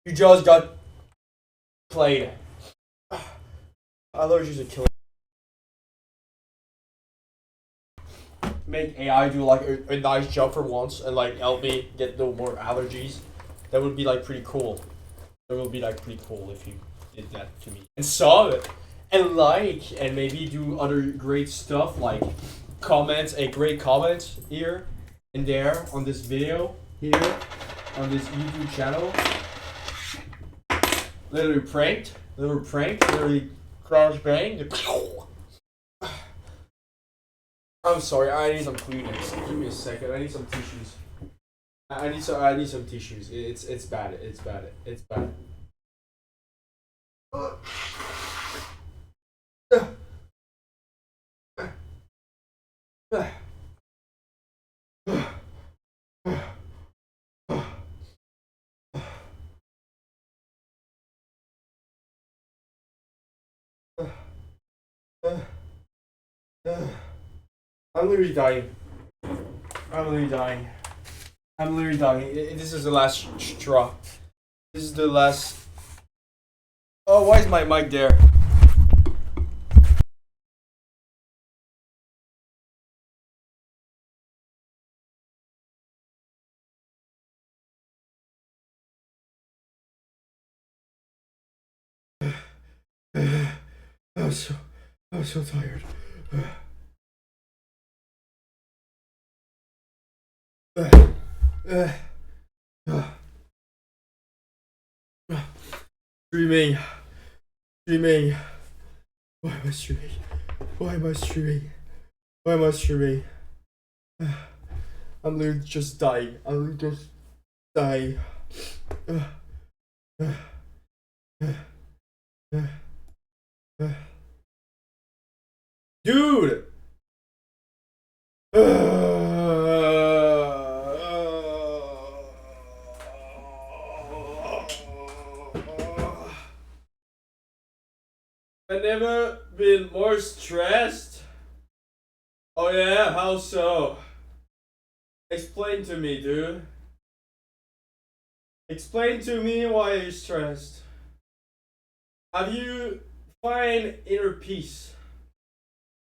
You just got played. Allergies are killing. Make AI do like a nice job for once and like help me get no more allergies. That would be like pretty cool. That would be like pretty cool if you did that to me. And sub and like and maybe do other great stuff like comment a great comment here and there on this video here on this YouTube channel. Literally pranked, literally crouch bang. I'm sorry, I need some Kleenex. Give me a second. I need some tissues. I need some tissues. It's bad. It's bad. It's bad. I'm literally dying. I'm literally dying. I'm literally dying. This is the last straw. This is the last. Oh, why is my mic there? I'm so tired. streaming. Why am I streaming? I'm literally just dying. Dude! I've never been more stressed. Oh yeah, how so? Explain to me, dude. Explain to me why you're stressed. Have you find inner peace?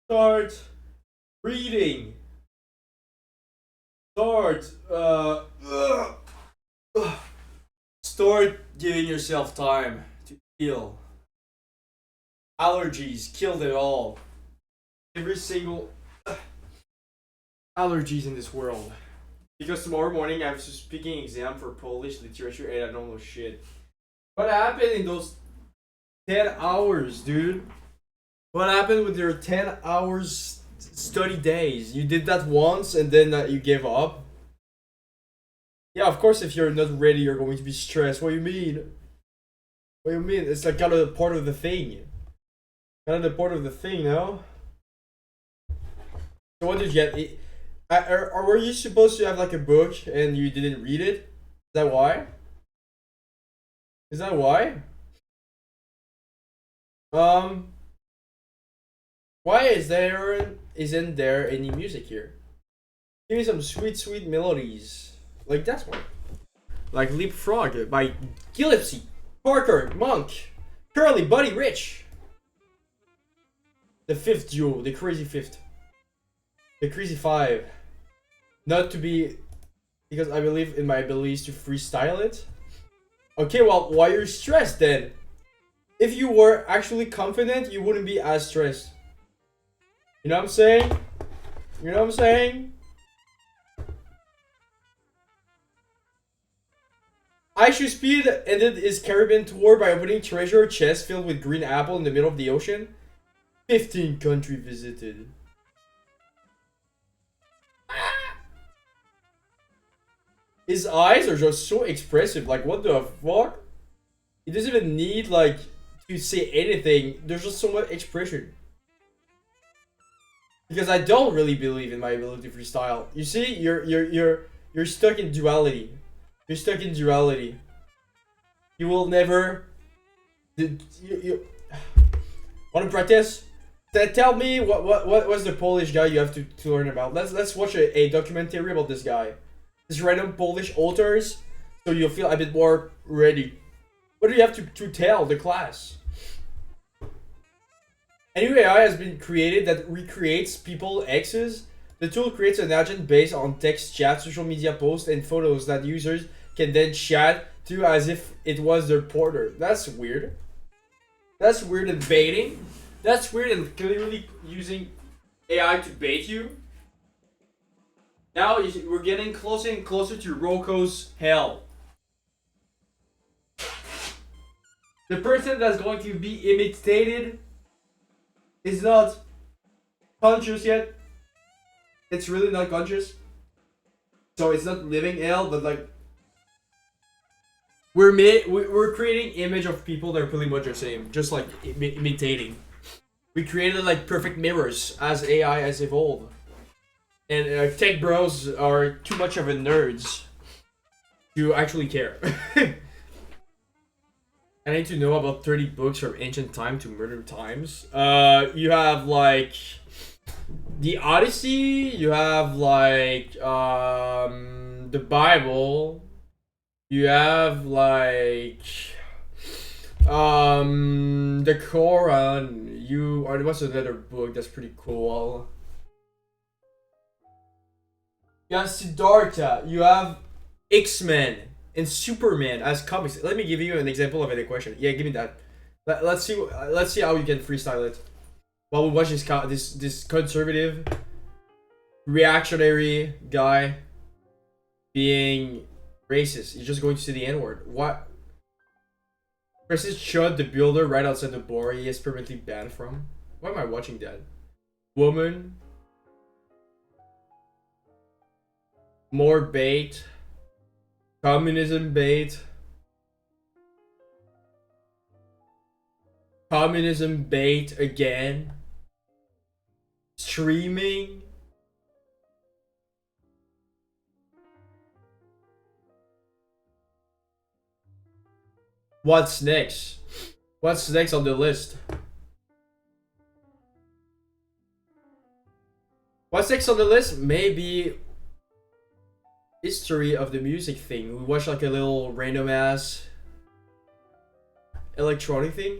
Start reading. Start giving yourself time to heal. Allergies killed it all. Every single allergies in this world. Because tomorrow morning I have a speaking exam for Polish literature and I don't know shit. What happened in those 10 hours, dude? What happened with your 10 hours study days? You did that once and then you gave up? Yeah, of course if you're not ready you're going to be stressed. What do you mean? What do you mean? It's like kind of part of the thing. Kind of the part of the thing, no? So what did you get? Or were you supposed to have like a book and you didn't read it? Is that why? Is that why? Why isn't there any music here? Give me some sweet melodies. Like that one. Like Leapfrog by Gillespie, Parker, Monk, Curly, Buddy, Rich. The fifth duo, the crazy fifth. The crazy five. Not to be, because I believe in my abilities to freestyle it. Okay, well, why are you stressed then? If you were actually confident, you wouldn't be as stressed. You know what I'm saying? You know what I'm saying? Aishu Speed ended his Caribbean tour by opening treasure chest filled with green apple in the middle of the ocean. 15 country visited. His eyes are just so expressive. Like, what the fuck? He doesn't even need, like, to say anything. There's just so much expression. Because I don't really believe in my ability to freestyle. You see, you're stuck in duality. You're stuck in duality. You will never. You want to practice? Tell me what was the Polish guy you have to learn about. Let's watch a documentary about this guy. This random Polish authors, so you'll feel a bit more ready. What do you have to tell the class? A new AI has been created that recreates people X's. The tool creates an agent based on text chat, social media posts, and photos that users can then chat to as if it was their porter. That's weird. That's weird and baiting. That's weird and clearly using AI to bait you. Now we're getting closer and closer to Roko's hell. The person that's going to be imitated is not conscious yet. It's really not conscious. So it's not living hell, but like we're creating image of people that are pretty much the same, just like imitating. We created like perfect mirrors as AI has evolved, and tech bros are too much of a nerds to actually care. I need to know about 30 books from ancient time to modern times. You have like the Odyssey. You have like the Bible. You have like the Quran. You or what's another book that's pretty cool? You have Siddhartha. You have X-Men and Superman as comics. Let me give you an example of a question. Yeah, give me that. Let's see how you can freestyle it. While we watch this conservative, reactionary guy being racist. He's just going to say the N-word. What? Presses Chud, the builder, right outside the bar he is permanently banned from. Why am I watching that? Woman. More bait. Communism bait. Communism bait again. Streaming. What's next? What's next on the list? What's next on the list? Maybe history of the music thing. We watch like a little random ass electronic thing.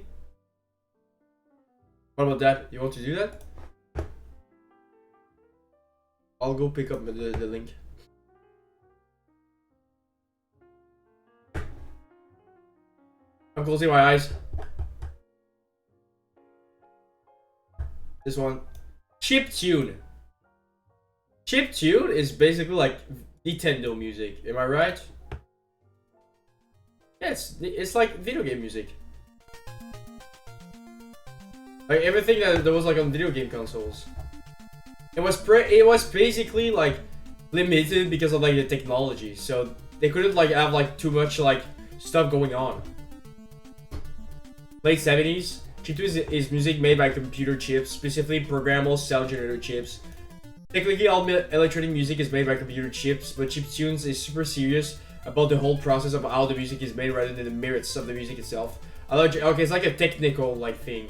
What about that? You want to do that? I'll go pick up the link. I'm closing my eyes. This one. Chiptune. Chiptune is basically like Nintendo music. Am I right? Yeah, it's like video game music. Like everything that was like on video game consoles. It was basically like limited because of like the technology. So they couldn't like have like too much like stuff going on. Late 70s, chiptune is music made by computer chips, specifically programmable sound generator chips. Technically, all electronic music is made by computer chips, but chiptunes is super serious about the whole process of how the music is made rather than the merits of the music itself. Okay, it's like a technical like thing.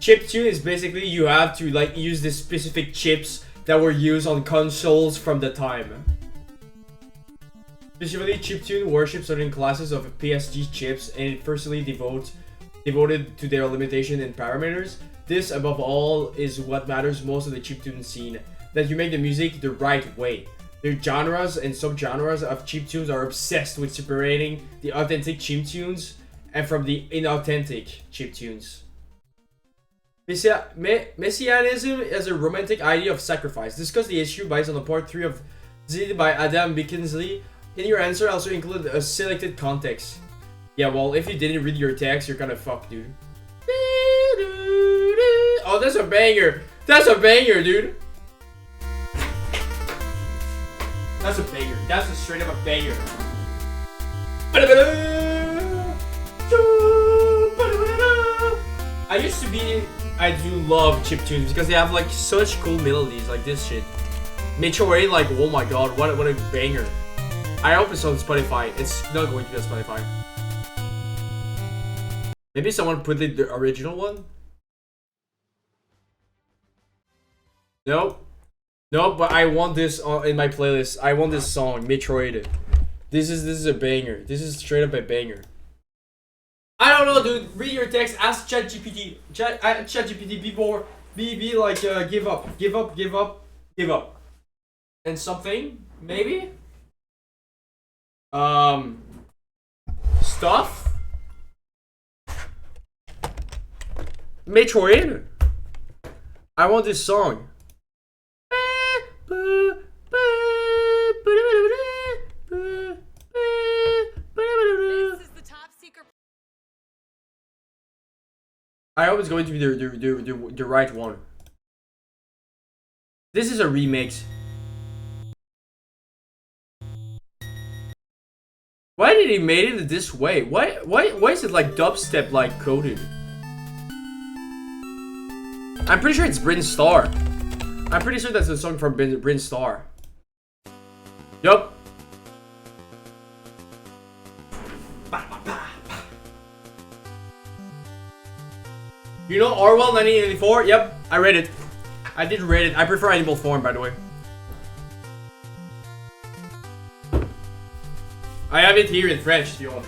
Chiptune is basically you have to like use the specific chips that were used on consoles from the time. Specifically, chiptune worships certain classes of PSG chips and it firstly devoted to their limitation and parameters. This, above all, is what matters most of the chiptune scene, that you make the music the right way. The genres and subgenres of chiptunes are obsessed with separating the authentic chiptunes and from the inauthentic chiptunes. Messianism is a romantic idea of sacrifice. Discuss the issue based on the part 3 of Zid by Adam Bickensley. In your answer, also include a selected context. Yeah, well, if you didn't read your text, you're kind of fucked, dude. Oh, that's a banger. That's a banger, dude. That's a banger. That's a straight up a banger. I do love chiptunes because they have like such cool melodies, like this shit. Metroid, like, oh my god, what a banger. I hope it's on Spotify. It's not going to be on Spotify. Maybe someone put the original one? Nope. Nope, but I want this in my playlist. I want this song, Metroid. This is a banger. This is straight up a banger. I don't know, dude. Read your text. Ask ChatGPT. ChatGPT. Be like, give up, give up, give up, give up, and something maybe. Stuff. Metroid. I want this song. I hope it's going to be the right one. This is a remix. Why did he made it this way? Why is it like dubstep like coded? I'm pretty sure it's Bryn Star. I'm pretty sure that's a song from Bryn Star. Yup. You know Orwell 1984? Yep, I read it. I did read it. I prefer Animal Farm, by the way. I have it here in French, if you want.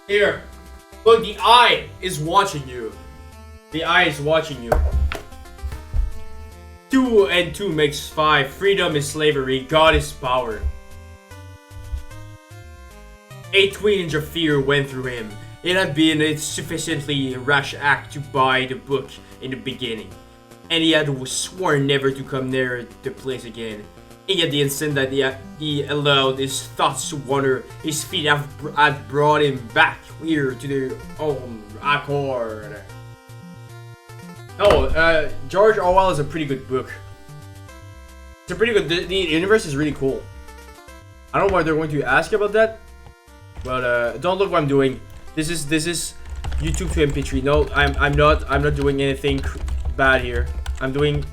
Here. Look, the eye is watching you. The eye is watching you. 2 and 2 makes 5. Freedom is slavery. God is power. A twinge of fear went through him. It had been a sufficiently rash act to buy the book in the beginning, and he had sworn never to come near the place again. And yet the instant that he allowed his thoughts to wander, his feet had brought him back here to their own accord. Oh, George Orwell is a pretty good book. It's a pretty good. The universe is really cool. I don't know why they're going to ask about that, but don't look what I'm doing. This is YouTube to MP3. No, I'm not doing anything bad here. I'm doing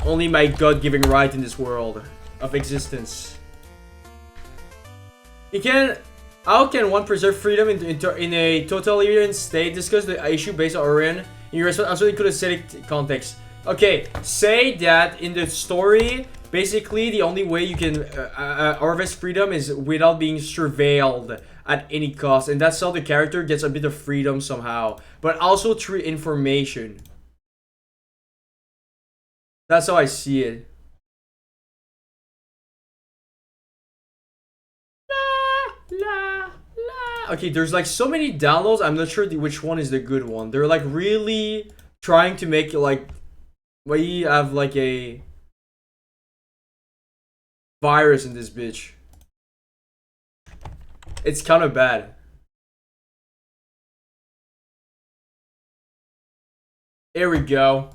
only my God-given right in this world of existence. How can one preserve freedom in a totalitarian state? Discuss the issue based on Orion. In your response, also include a static context. Okay, say that in the story, basically the only way you can harvest freedom is without being surveilled at any cost, and that's how the character gets a bit of freedom somehow, but also through information. That's how I see it. Okay, there's like so many downloads. I'm not sure which one is the good one. They're like really trying to make it like we have like a virus in this bitch. It's kind of bad. There we go.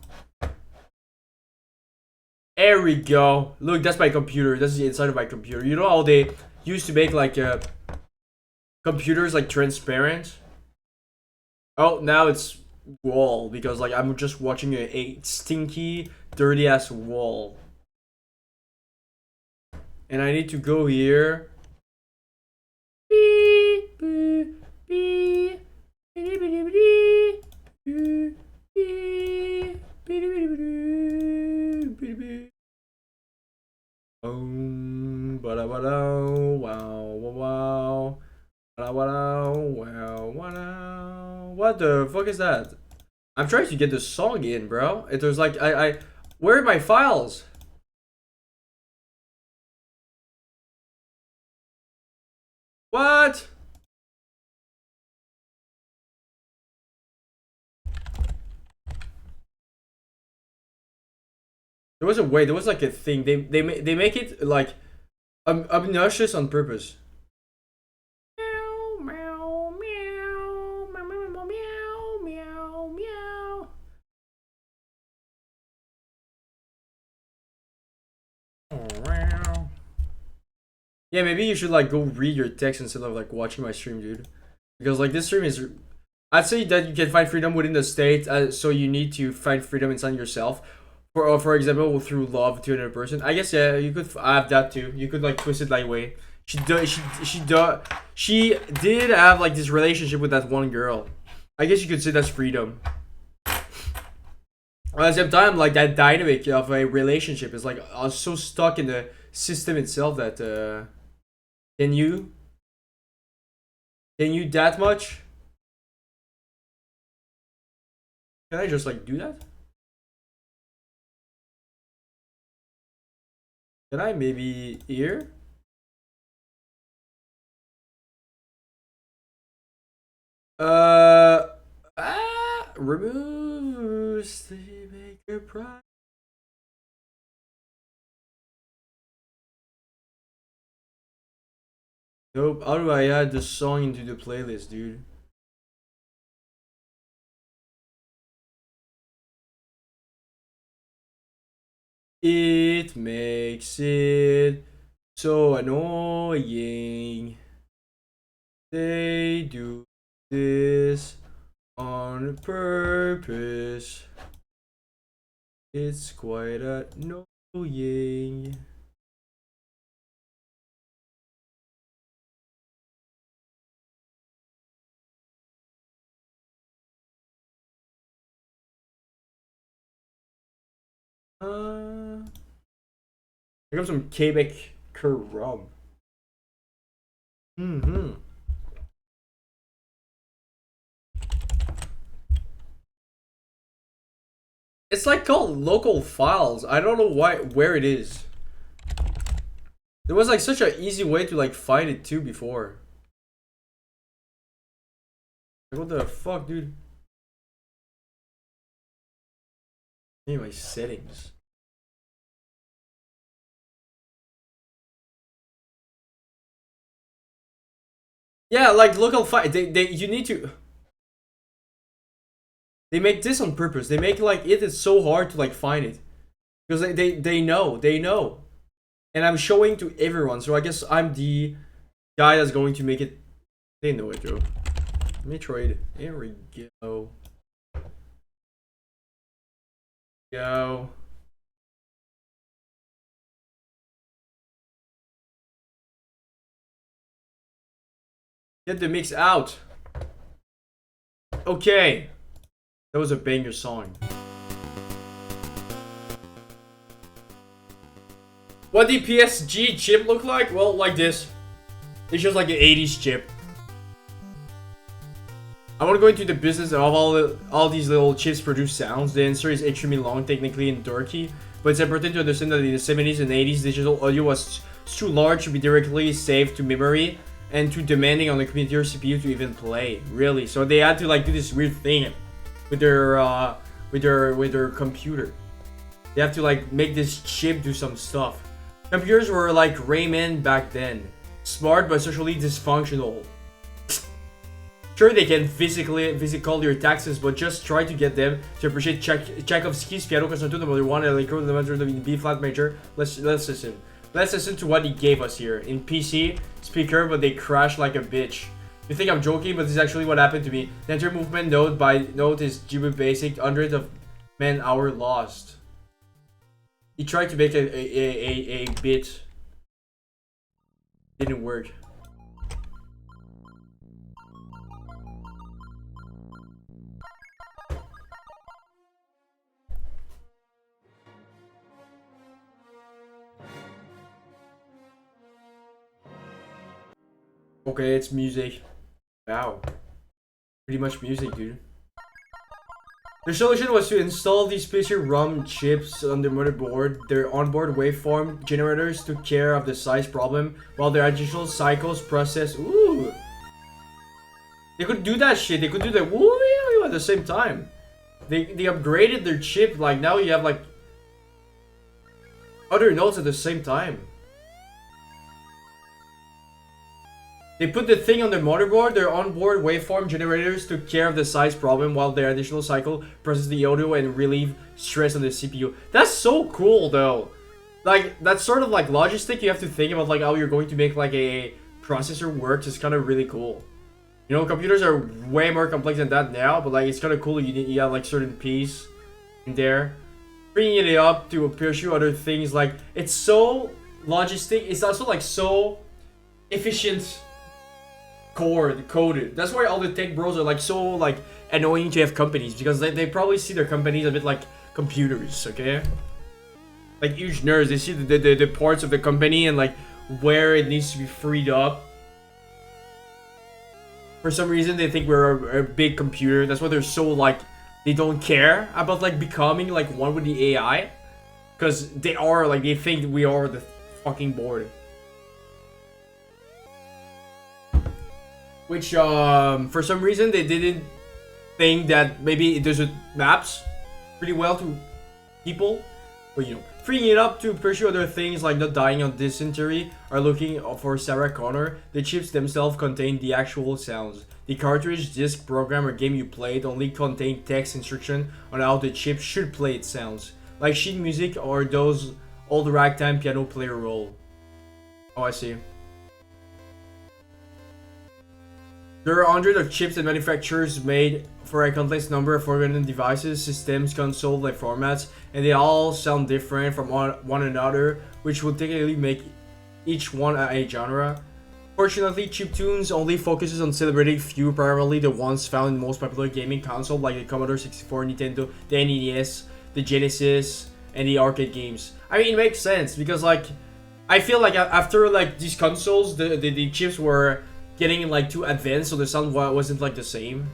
There we go. Look, that's my computer. That's the inside of my computer. You know how they used to make like computers like transparent? Oh, now it's wall because like I'm just watching a stinky, dirty ass wall. And I need to go here. What the fuck is that? I'm trying to get the song in, bro. There's like where are my files? What? There was a way. There was like a thing. They make it like obnoxious on purpose. Meow meow meow meow meow meow meow. Yeah, maybe you should like go read your text instead of like watching my stream, dude. Because like this stream is, I'd say that you can find freedom within the state, so you need to find freedom inside yourself. For example, through love to another person. I guess yeah, you could have that too. You could like twist it that way. She did have like this relationship with that one girl. I guess you could say that's freedom. At the same time, like that dynamic of a relationship is like so stuck in the system itself that can you that much? Can I just like do that? Can I maybe here? Remove sleep maker prime. Nope. How do I add the song into the playlist, dude? It makes it so annoying. They do this on purpose. It's quite annoying. I got some Quebec rum. Mm-hmm. It's like called local files. I don't know where it is. There was like such an easy way to like find it too before. Like, what the fuck, dude? Anyway, settings. Yeah, like local file. They you need to. They make this on purpose. They make like it is so hard to like find it because they know, and I'm showing to everyone. So I guess I'm the guy that's going to make it. They know it, Joe. Metroid. There we go. Go. Get the mix out. Okay. That was a banger song. What did PSG chip look like? Well, like this. It's just like an 80s chip. I want to go into the business of all these little chips produce sounds. The answer is extremely long, technically, and dorky. But it's important to understand that in the 70s and 80s, digital audio was too large to be directly saved to memory and too demanding on the computer CPU to even play. Really, so they had to like do this weird thing with their computer. They have to like make this chip do some stuff. Computers were like Rayman back then, smart but socially dysfunctional. Sure, they can physical your taxes, but just try to get them to appreciate Tchaikovsky's Piano Concerto number 1 and Electro in B flat major. Let's listen. Let's listen to what he gave us here in PC speaker, but they crash like a bitch. You think I'm joking, but this is actually what happened to me. The entire movement note by note is GB basic, hundreds of man-hour lost. He tried to make a bit. Didn't work. Okay, it's music. Wow. Pretty much music, dude. The solution was to install these special ROM chips on the motherboard. Their onboard waveform generators took care of the size problem, while their additional cycles process. Ooh! They could do that shit. They could do the woo at the same time. They upgraded their chip. Like now you have like other nodes at the same time. They put the thing on the motherboard, their onboard waveform generators took care of the size problem while their additional cycle processed the audio and relieve stress on the CPU. That's so cool though. Like, that's sort of like logistic you have to think about like how you're going to make like a processor work. It's kind of really cool. You know, computers are way more complex than that now, but like it's kind of cool you have like certain piece in there. Bringing it up to pursue other things, like it's so logistic, it's also like so efficient coded. That's why all the tech bros are like so like annoying to have companies, because they probably see their companies a bit like computers, okay? Like huge nerds. They see the parts of the company and like where it needs to be freed up. For some reason, they think we're a big computer. That's why they're so like, they don't care about like becoming like one with the AI. Because they are like, they think we are the fucking board. Which, for some reason, they didn't think that maybe it does maps pretty well to people. But you know, freeing it up to pursue other things like not dying of dysentery or looking for Sarah Connor, the chips themselves contain the actual sounds. The cartridge, disc, program, or game you played only contain text instruction on how the chip should play its sounds. Like sheet music or those old ragtime piano player role. Oh, I see. There are hundreds of chips that manufacturers made for a countless number of organ devices, systems, consoles, and formats, and they all sound different from one another, which will technically make each one a genre. Fortunately, chiptunes only focuses on celebrating few, primarily the ones found in most popular gaming console like the Commodore 64, Nintendo, the NES, the Genesis, and the arcade games. I mean, it makes sense because like, I feel like after like these consoles, the chips were getting like too advanced, so the sound wasn't like the same.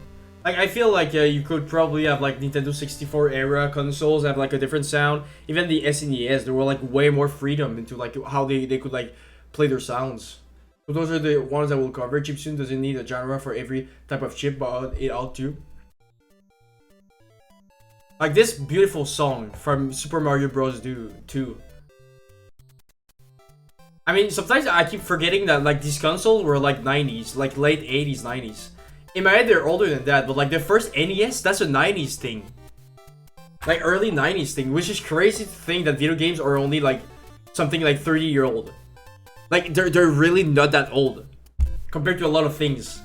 Like I feel like you could probably have like Nintendo 64 era consoles have like a different sound. Even the SNES, there were like way more freedom into like how they could like play their sounds. So those are the ones that we'll cover. Chiptune doesn't need a genre for every type of chip, but it ought to. Like this beautiful song from Super Mario Bros. 2. I mean, sometimes I keep forgetting that like these consoles were like 90s, like late 80s, 90s. In my head, they're older than that, but like the first NES, that's a 90s thing. Like early 90s thing, which is crazy to think that video games are only like something like 30-year-old. Like they're really not that old compared to a lot of things.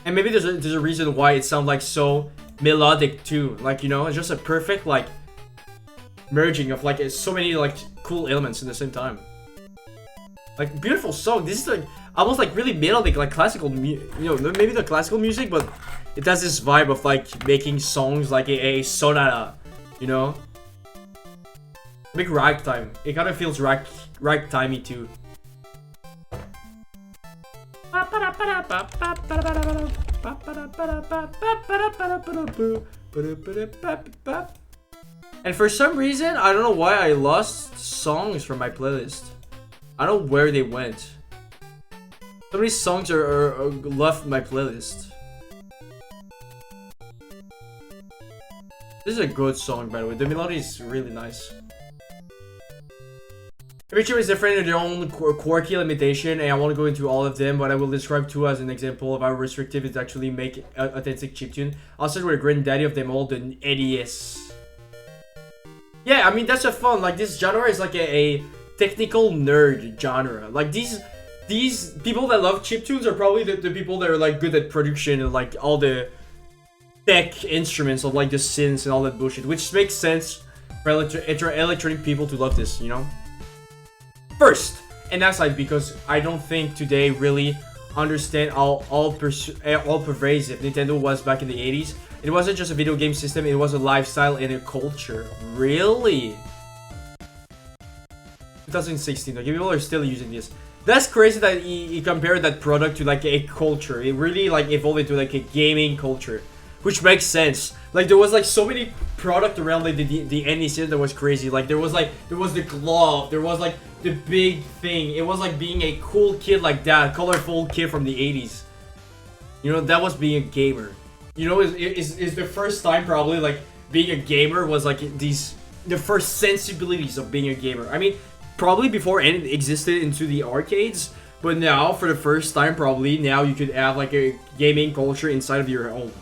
And maybe there's a reason why it sounds like so melodic too. Like, you know, it's just a perfect like merging of like so many like cool elements in the same time. Like beautiful song. This is like almost like really melodic, like classical, you know, maybe the classical music, but it has this vibe of like making songs like a sonata, you know. Big ragtime. It kind of feels ragtimey too. And for some reason, I don't know why I lost songs from my playlist. I don't know where they went. So many songs are left my playlist. This is a good song, by the way. The melody is really nice. Every chip is different in their own quirky limitation, and I won't go into all of them, but I will describe two as an example of how restrictive it actually make authentic chiptune. I'll start with a granddaddy of them all, the NES. Yeah, I mean, that's a fun, like, this genre is like a technical nerd genre. Like, these people that love chiptunes are probably the people that are, like, good at production and, like, all the tech instruments of, like, the synths and all that bullshit, which makes sense for electronic people to love this, you know? First, and that's like because I don't think today really understand all pervasive Nintendo was back in the 80s. It wasn't just a video game system, it was a lifestyle and a culture. Really? 2016, okay, people are still using this. That's crazy that he compared that product to like a culture. It really like evolved into like a gaming culture, which makes sense. Like there was like so many product around like the NES that was crazy. Like there was the glove, there was like the big thing. It was like being a cool kid like that, colorful kid from the 80s. You know, that was being a gamer. You know, is the first time probably like being a gamer was like the first sensibilities of being a gamer. I mean, probably before it existed into the arcades, but now for the first time probably now you could have like a gaming culture inside of your home.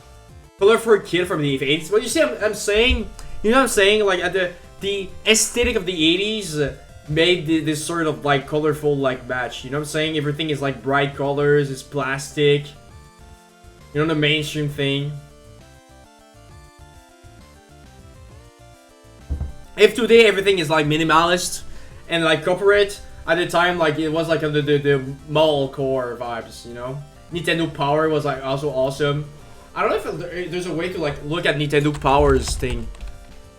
Color for a kid from the 80s. But you see, I'm saying, you know what I'm saying? Like at the aesthetic of the 80s made this sort of like colorful like match. You know what I'm saying? Everything is like bright colors, it's plastic. You know, the mainstream thing. If today everything is like minimalist and like corporate, at the time like it was like the mall core vibes, you know? Nintendo Power was like also awesome. I don't know if there's a way to like look at Nintendo Powers thing.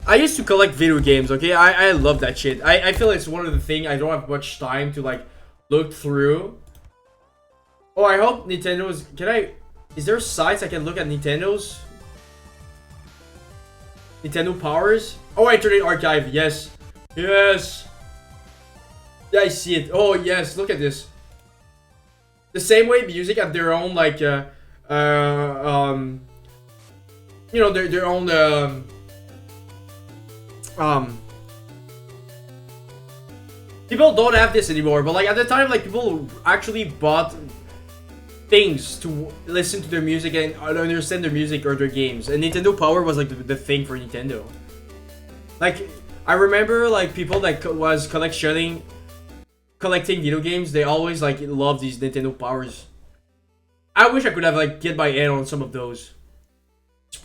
I used to collect video games, okay? I love that shit. I feel it's one of the things I don't have much time to like look through. Oh, I hope Nintendo's... Is there sites I can look at Nintendo's? Nintendo Powers? Oh, Internet Archive, yes. Yes. Yeah, I see it. Oh, yes, look at this. The same way music have their own, like, you know, their own, people don't have this anymore, but like at the time, like people actually bought things to listen to their music and understand their music or their games, and Nintendo Power was like the thing for Nintendo. Like I remember like people that was collecting video games, they always like love these Nintendo Powers. I wish I could have like get my hand on some of those,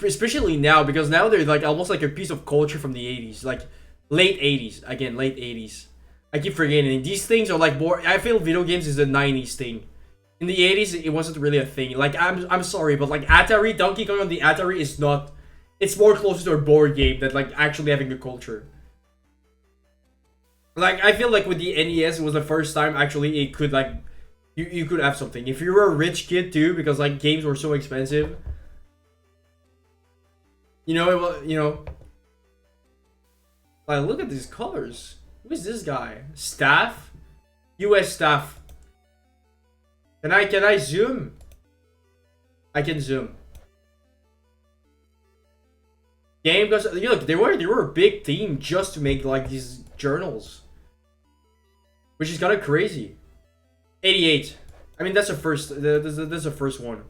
especially now, because now they're like almost like a piece of culture from the 80s, like late 80s. Again, late 80s. I keep forgetting. These things are like more... I feel video games is a 90s thing. In the 80s, it wasn't really a thing. Like, I'm sorry, but like Atari, Donkey Kong on the Atari is not... It's more closer to a board game than like actually having a culture. Like, I feel like with the NES, it was the first time actually it could like... You could have something. If you were a rich kid too, because like games were so expensive. You know, it was, you know... Like, look at these colors. Who is this guy? Staff? US staff. Can I zoom? I can zoom. Game goes. Look, they were a big team just to make like these journals, which is kind of crazy. 88. I mean, that's the first. That's the first one.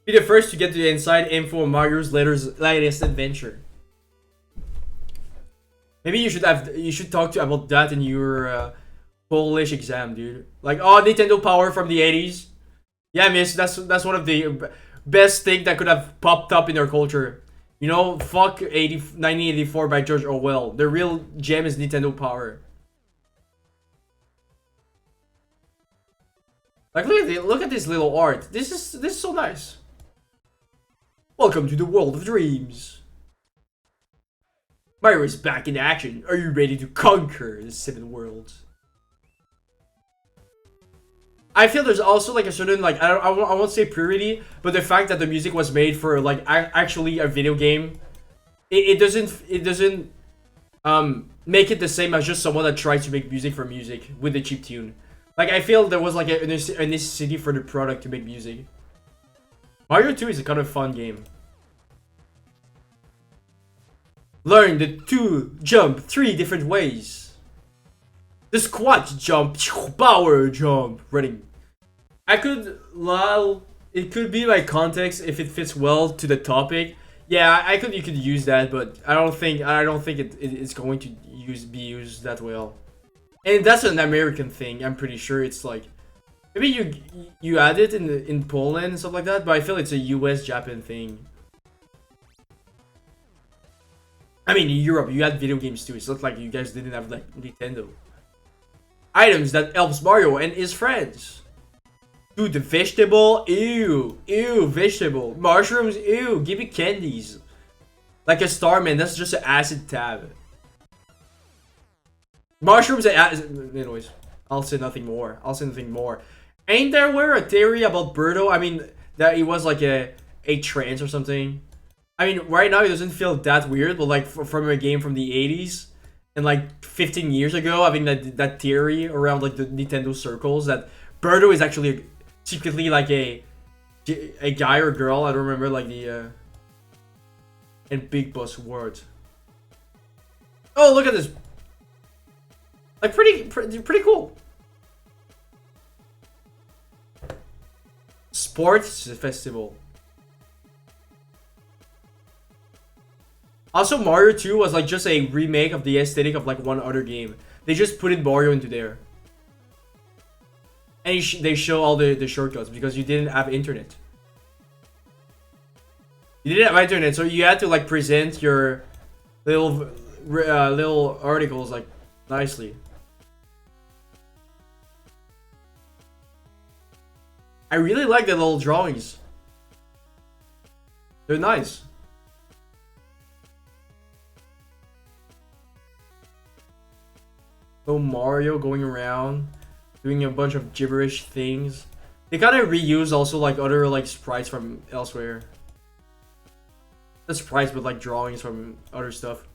Be the first to get the inside info on Mario's latest adventure. Maybe you should talk to about that in your Polish exam, dude. Like, oh, Nintendo Power from the 80s. Yeah, miss, that's one of the best thing that could have popped up in our culture. You know, fuck 1984 by George Orwell. The real gem is Nintendo Power. Like, look at this little art. This is so nice. Welcome to the world of dreams. Mario is back in action. Are you ready to conquer the 7 worlds? I feel there's also like a certain like I won't say purity, but the fact that the music was made for like actually a video game, it doesn't make it the same as just someone that tries to make music for music with a cheap tune. Like I feel there was like a necessity for the product to make music. Mario 2 is a kind of fun game. Learn the 2 jump 3 different ways. The squat jump, power jump, running. It could be like context if it fits well to the topic. Yeah, you could use that, but I don't think it's going to be used that well. And that's an American thing. I'm pretty sure it's like maybe you add it in Poland and stuff like that, but I feel it's a US Japan thing. I mean, in Europe, you had video games too. It's not like you guys didn't have like Nintendo. Items that helps Mario and his friends. Dude, the vegetable, ew, vegetable. Mushrooms, ew, give me candies. Like a Starman, that's just an acid tab. Mushrooms and acid. Anyways, I'll say nothing more. Ain't there a theory about Birdo? I mean, that he was like a trance or something. I mean, right now it doesn't feel that weird, but like from a game from the 80s and like 15 years ago, having that theory around like the Nintendo circles that Birdo is actually secretly like a guy or girl. I don't remember like the and Big Boss words. Oh, look at this! Like pretty cool. Sports festival. Also, Mario 2 was like just a remake of the aesthetic of like one other game. They just put in Mario into there. And they show all the shortcuts because you didn't have internet. You didn't have internet, so you had to like present your little articles like nicely. I really like the little drawings. They're nice. So Mario going around, doing a bunch of gibberish things. They kind of reuse also like other like sprites from elsewhere. The sprites with like drawings from other stuff.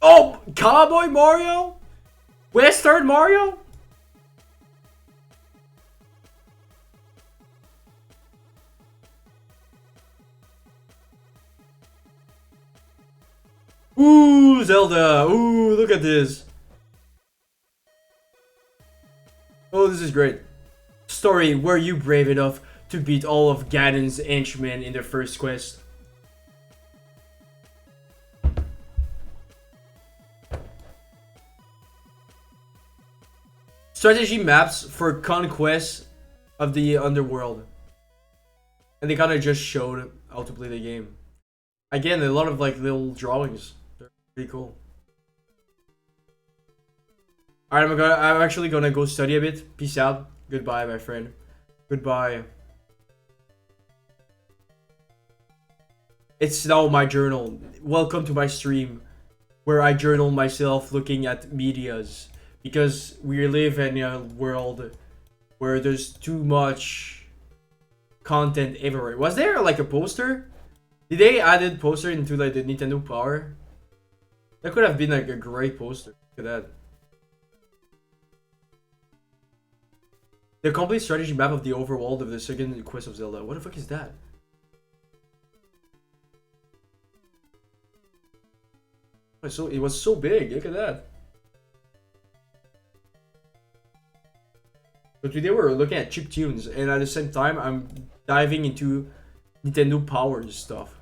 Oh, Cowboy Mario? Western Mario? Ooh, Zelda. Ooh, look at this. Oh, this is great. Story, were you brave enough to beat all of Ganon's henchmen in the first quest? Strategy maps for conquest of the underworld. And they kind of just showed how to play the game. Again, a lot of like little drawings. They're pretty cool. Alright, I'm actually gonna go study a bit. Peace out. Goodbye, my friend. Goodbye. It's now my journal. Welcome to my stream, where I journal myself looking at medias. Because we live in a world where there's too much content everywhere. Was there like a poster? Did they added poster into like the Nintendo Power? That could have been like a great poster. Look at that. The complete strategy map of the overworld of the second quest of Zelda. What the fuck is that? So it was so big. Look at that. But today we're looking at chip tunes, and at the same time, I'm diving into Nintendo Power stuff.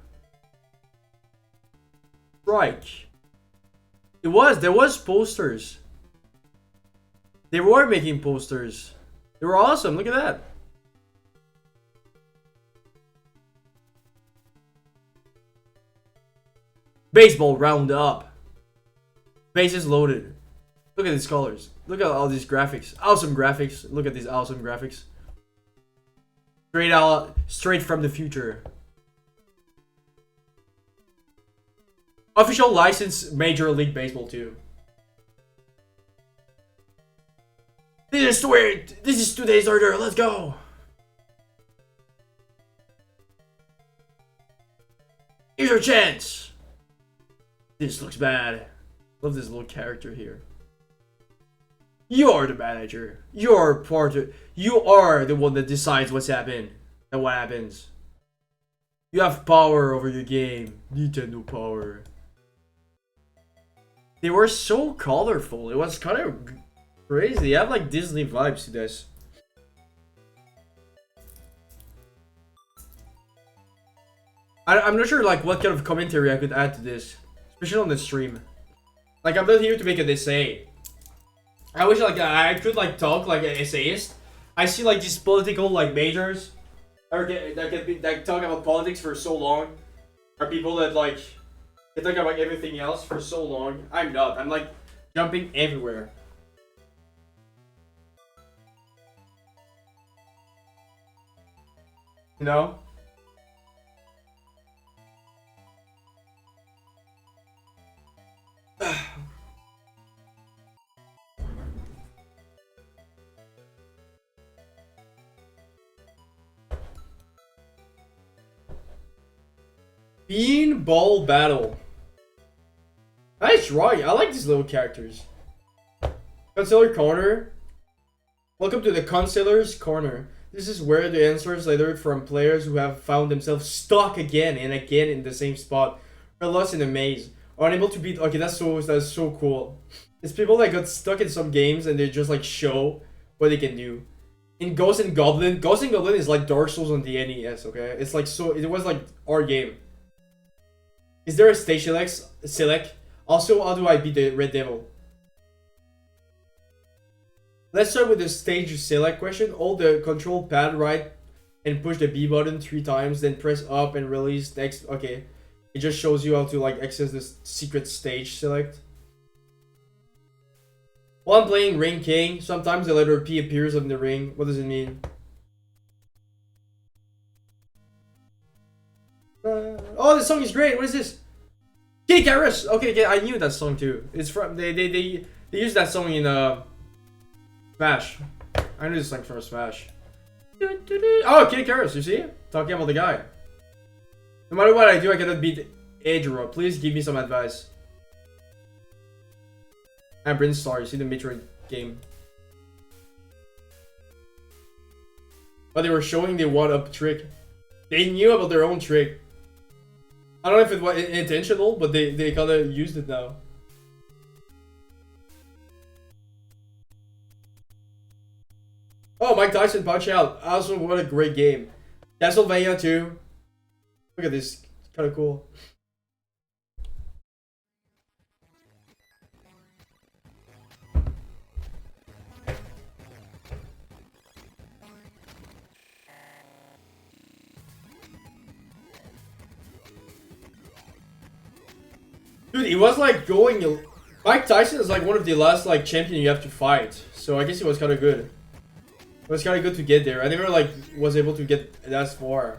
Strike. There was posters. They were making posters. They were awesome. Look at that. Baseball roundup. Bases loaded. Look at these colors. Look at all these graphics. Awesome graphics. Look at these awesome graphics. Straight from the future. Official license Major League Baseball 2. This is today's order. Let's go. Here's your chance. This looks bad. Love this little character here. You're the manager. You are the one that decides what's happened and what happens. You have power over your game. Nintendo Power. They were so colorful. It was kind of crazy. They have like Disney vibes to this. I'm not sure like what kind of commentary I could add to this, especially on the stream. Like I'm not here to make an essay. I wish like I could like talk like an essayist. I see like these political like majors that talk about politics for so long, are people that like they talk about everything else for so long. I'm not. I'm like jumping everywhere. You know? Beanball Battle. Nice drawing. I like these little characters. Counselor Corner. Welcome to the Counselor's Corner. This is where the answers letter from players who have found themselves stuck again and again in the same spot, or lost in a maze, or unable to beat. Okay, that's so cool. It's people that got stuck in some games and they just like show what they can do. In Ghost and Goblin is like Dark Souls on the NES. Okay, it's like so. It was like our game. Is there a stage select? Also, how do I beat the Red Devil? Let's start with the stage select question. Hold the control pad right and push the B button 3 times, then press up and release next. Okay, it just shows you how to like access this secret stage select. While I'm playing Ring King, sometimes the letter P appears on the ring. What does it mean? Oh, this song is great. What is this? Kid Icarus. Okay, okay, I knew that song too. It's from they used that song in Smash. I knew this song from Smash. Oh, Kid Icarus. You see? Talking about the guy. No matter what I do, I cannot beat Adra. Please give me some advice. And Brinstar, you see the Metroid game. But they were showing the one-up trick. They knew about their own trick. I don't know if it was intentional, but they kind of used it now. Oh, Mike Tyson Punch Out. Also, what a great game. Castlevania 2. Look at this. Kind of cool. Dude, it was like going. Mike Tyson is like one of the last like champion you have to fight, so I guess it was kind of good. It was kind of good to get there. I never like was able to get that far.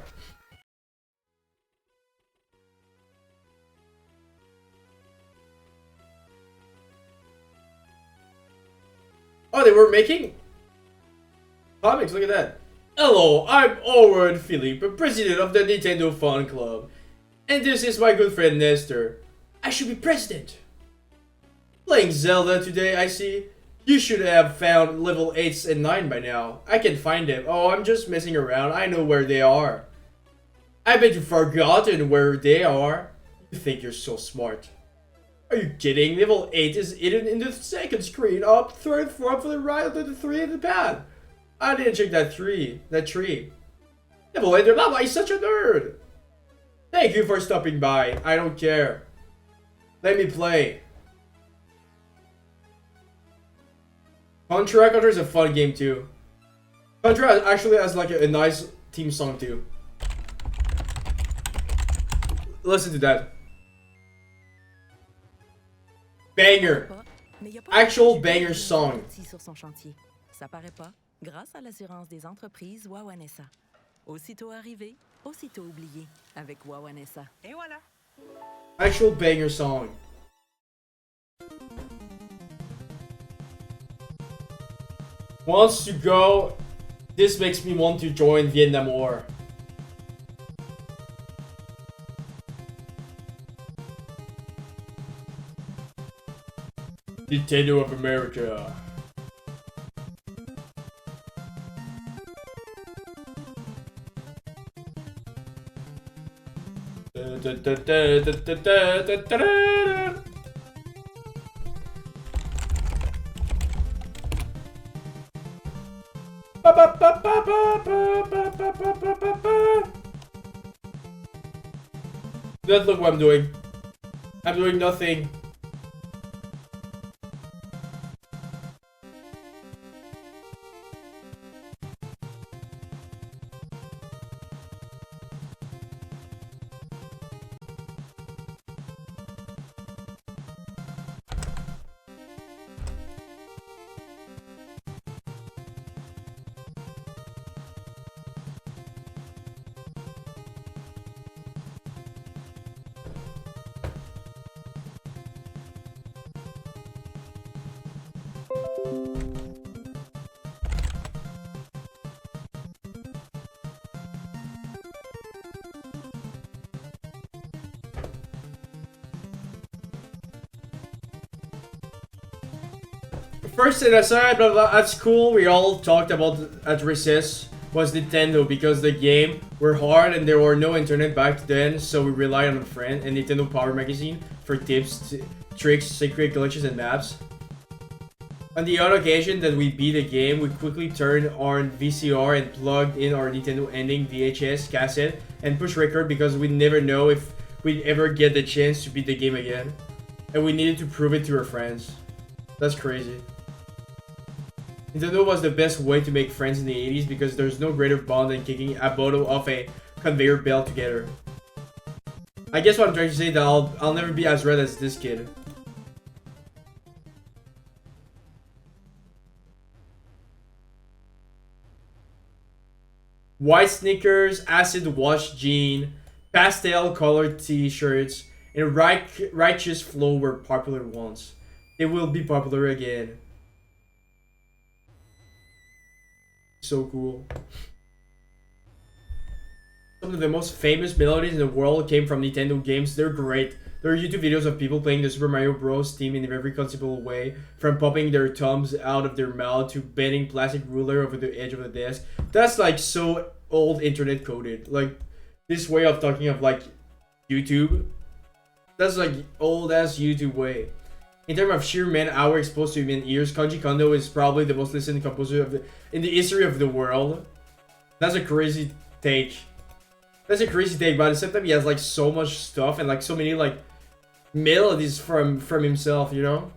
Oh, they were making comics. Look at that. Hello, I'm Owen Philippe, president of the Nintendo Fan Club, and this is my good friend Nestor. I should be president. Playing Zelda today, I see. You should have found level 8s and 9 by now. I can find them. Oh, I'm just messing around. I know where they are. I bet you've forgotten where they are. You think you're so smart. Are you kidding? Level 8 is hidden in the second screen up, third, fourth, to the right, to the 3 in the pad. I didn't check that tree. Level 8, Mama is such a nerd. Thank you for stopping by. I don't care. Let me play. Contra is a fun game too. Contra actually has like a nice theme song too. Listen to that. Banger. Actual banger song. Ça paraît pas, grâce à l'assurance des entreprises Wawanesa. Aussitôt arrivé, aussitôt oublié avec Wawanesa. Et voilà. Actual banger song. Wants to go. This makes me want to join Vietnam War. Nintendo of America. Look what I'm doing. I'm doing nothing. First and aside, blah, blah, at school we all talked about at recess was Nintendo because the game were hard and there were no internet back then, so we relied on a friend and Nintendo Power Magazine for tips, tricks, secret glitches, and maps. On the odd occasion that we beat a game, we quickly turned on VCR and plugged in our Nintendo ending VHS cassette and push record because we'd never know if we'd ever get the chance to beat the game again. And we needed to prove it to our friends. That's crazy. Nintendo was the best way to make friends in the 80s because there's no greater bond than kicking a bottle off a conveyor belt together. I guess what I'm trying to say is that I'll never be as red as this kid. White sneakers, acid wash jean, Pastel colored t-shirts and righteous flow were popular once. They will be popular again. So cool. Some of the most famous melodies in the world came from Nintendo games. They're great. There are YouTube videos of people playing the Super Mario Bros. Theme in every conceivable way, from popping their thumbs out of their mouth to bending plastic ruler over the edge of the desk. That's like so old internet coded. Like this way of talking of like YouTube. That's like old ass YouTube way. In terms of sheer man hour exposed to human ears, Koji Kondo is probably the most listened composer in the history of the world. That's a crazy take. That's a crazy take, but at the same time he has like so much stuff and like so many like melodies from himself, you know?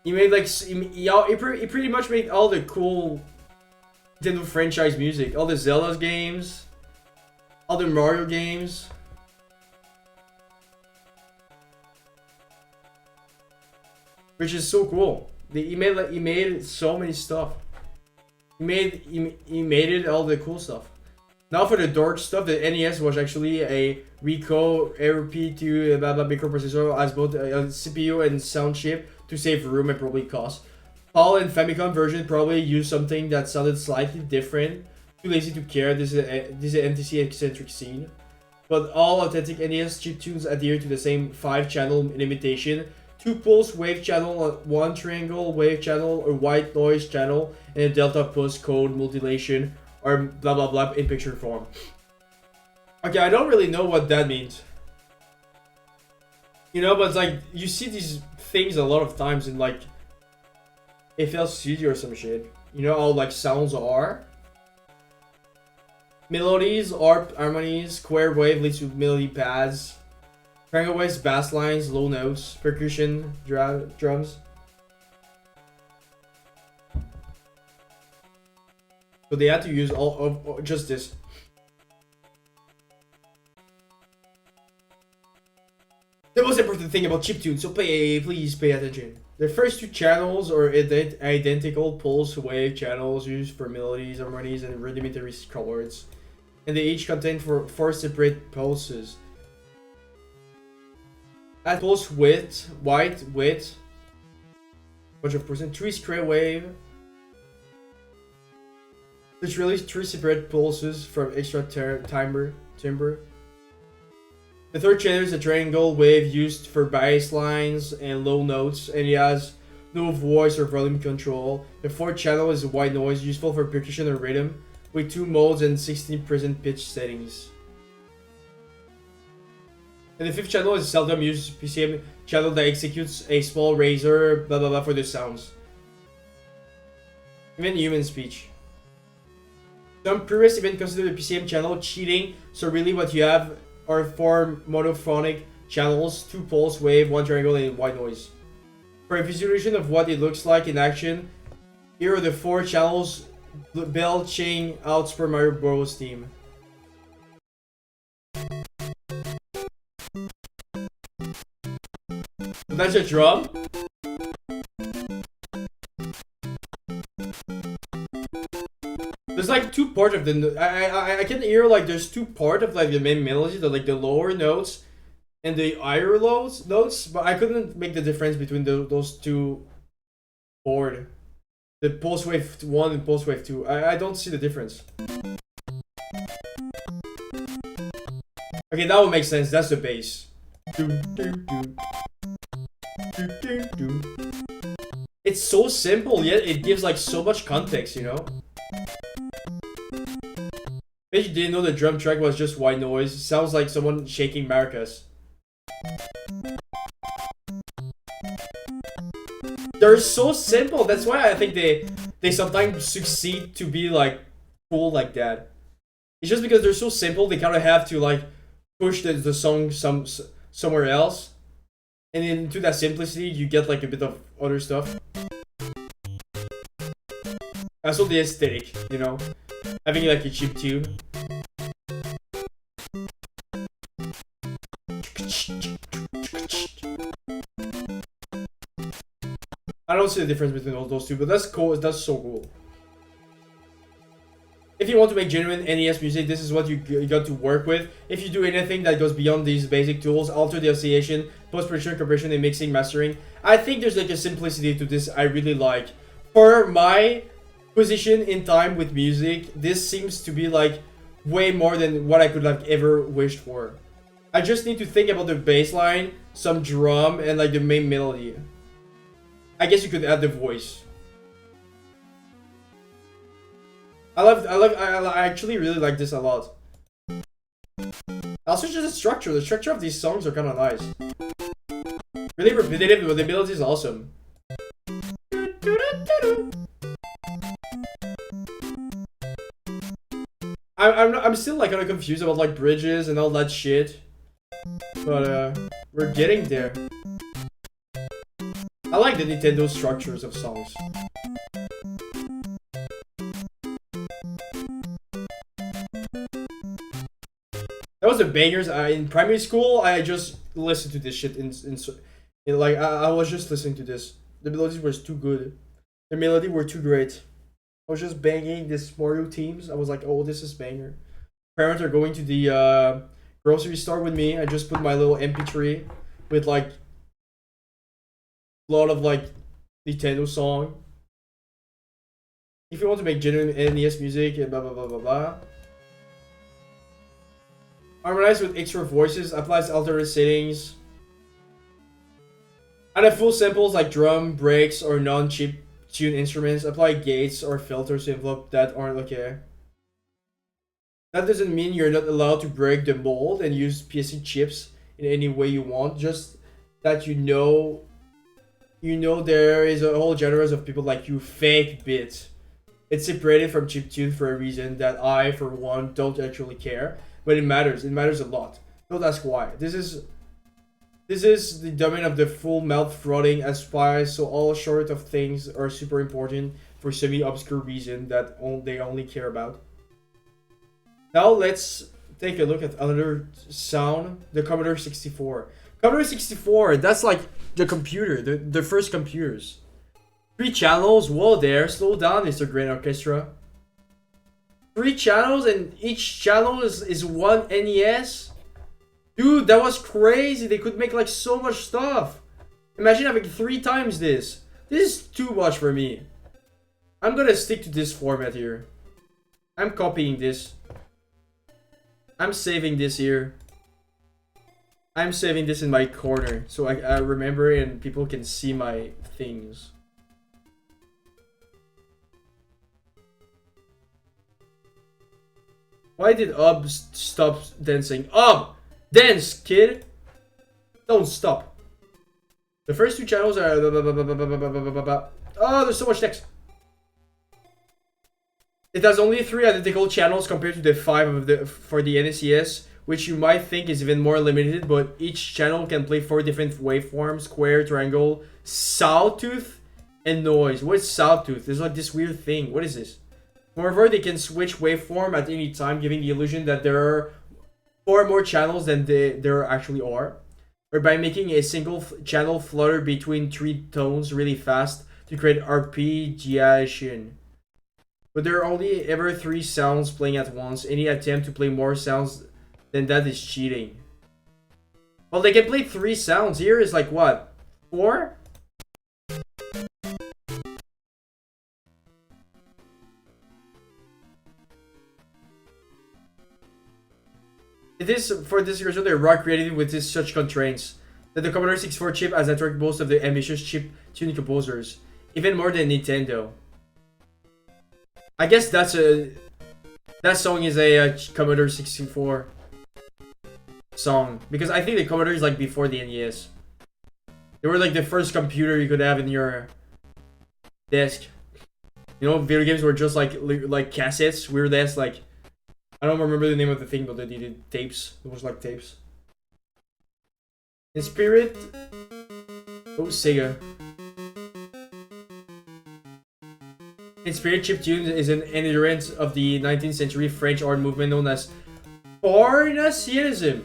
He made like he pretty much made all the cool Nintendo franchise music, all the Zelda games, all the Mario games. Which is so cool. He made so many stuff. He made it all the cool stuff. Now for the dark stuff, the NES was actually a Ricoh RP2 microprocessor as both a CPU and sound chip to save room and probably cost. PAL and Famicom version probably used something that sounded slightly different. Too lazy to care. This is an NTC eccentric scene. But all authentic NES chiptunes adhere to the same 5-channel limitation. 2 pulse wave channel, 1 triangle wave channel, a white noise channel, and a delta pulse code modulation, or blah blah blah in picture form. Okay, I don't really know what that means. You know, but it's like, you see these things a lot of times in like FL Studio or some shit. You know how like sounds are? Melodies, ARP, harmonies, square wave leads to melody pads. Triangle waves, bass lines, low notes, percussion, drums. So they had to use all of just this. The most important thing about chiptunes, so please pay attention. The first 2 channels are identical pulse wave channels used for melodies, harmonies, and rudimentary chords, and they each contain 4 separate pulses. At pulse width, white width, bunch of percent, 3 square wave. Which release 3 separate pulses from extra timbre. The 3rd channel is a triangle wave used for bass lines and low notes, and it has no voice or volume control. The 4th channel is a white noise useful for percussion and rhythm, with 2 modes and 16% pitch settings. And the 5th channel is a seldom used PCM channel that executes a small razor, blah blah blah, for the sounds. Even human speech. Some purists even consider the PCM channel cheating, so really what you have are 4 monophonic channels, 2 pulse wave, 1 triangle, and white noise. For a visualization of what it looks like in action, here are the 4 channels belching out Super Mario Bros. Theme. So that's a drum. There's like 2 parts of the I can hear like there's 2 parts of like the main melody, like the lower notes and the higher notes, but I couldn't make the difference between those 2 board. The pulse wave 1 and pulse wave 2. I don't see the difference. Okay, that would make sense. That's the bass. It's so simple, yet it gives like so much context, you know? Bet you didn't know the drum track was just white noise. It sounds like someone shaking maracas. They're so simple. That's why I think they sometimes succeed to be like cool like that. It's just because they're so simple. They kind of have to like push the song somewhere else, and into that simplicity you get like a bit of other stuff. Also the aesthetic, you know, having like a cheap tune. I don't see the difference between all those 2, but that's cool. That's so cool. If you want to make genuine NES music, this is what you got to work with. If you do anything that goes beyond these basic tools, alter the oscillation, post-production, compression, and mixing, mastering, I think there's like a simplicity to this I really like. For my position in time with music, this seems to be like way more than what I could have ever wished for. I just need to think about the bass line, some drum, and like the main melody. I guess you could add the voice. I actually really like this a lot. Also just the structure. The structure of these songs are kind of nice. Really repetitive, but the melody is awesome. I'm still like kind of confused about like bridges and all that shit. But we're getting there. I like the Nintendo structures of songs. That was the bangers. In primary school, I just listened to this shit. Like I was just listening to this. The melodies were too good. The melody were too great. I was just banging this Mario themes. I was like, oh, this is banger. Parents are going to the grocery store with me. I just put my little MP3 with like a lot of like Nintendo song. If you want to make genuine NES music and blah blah blah blah blah. Harmonize with extra voices, applies alternate settings. Add full samples like drum, breaks, or non-chip tune instruments. Apply gates or filters to envelope that aren't okay. That doesn't mean you're not allowed to break the mold and use PC chips in any way you want. Just that you know there is a whole genre of people like you fake bit. It's separated from chiptune for a reason that I, for one, don't actually care. But it matters. It matters a lot. Don't ask why. This is the domain of the full mouth frothing as spies, so all short of things are super important for semi-obscure reason that they only care about. Now let's take a look at another sound, the Commodore 64. Commodore 64, that's like the computer, the first computers. 3 channels, whoa there, slow down Mr. Grand Orchestra. 3 channels and each channel is one NES? Dude, that was crazy. They could make like so much stuff. Imagine having 3 times this. This is too much for me. I'm gonna stick to this format here. I'm copying this. I'm saving this here. I'm saving this in my corner so I remember it and people can see my things. Why did Ub stop dancing? Ub! Dance, kid! Don't stop. The first 2 channels are... Oh, there's so much text. It has only 3 identical channels compared to the 5 for the NES, which you might think is even more limited, but each channel can play 4 different waveforms: square, triangle, sawtooth, and noise. What's sawtooth? There's like this weird thing. What is this? Moreover, they can switch waveform at any time, giving the illusion that there are 4 more channels than there actually are. Or by making a single channel flutter between 3 tones really fast to create arpeggiation. But there are only ever 3 sounds playing at once. Any attempt to play more sounds than that is cheating. Well, they can play 3 sounds. Here is like what? 4? It is for this reason they rock created with such constraints that the Commodore 64 chip has attracted most of the ambitious chip tune composers, even more than Nintendo. I guess that song is a Commodore 64 song because I think the Commodore is like before the NES. They were like the first computer you could have in your desk. You know, video games were just like cassettes, weird ass like. I don't remember the name of the thing, but they did tapes. It was like tapes. In spirit, oh Sega. In spirit, chiptune is an inherent of the 19th century French art movement known as Parnassianism.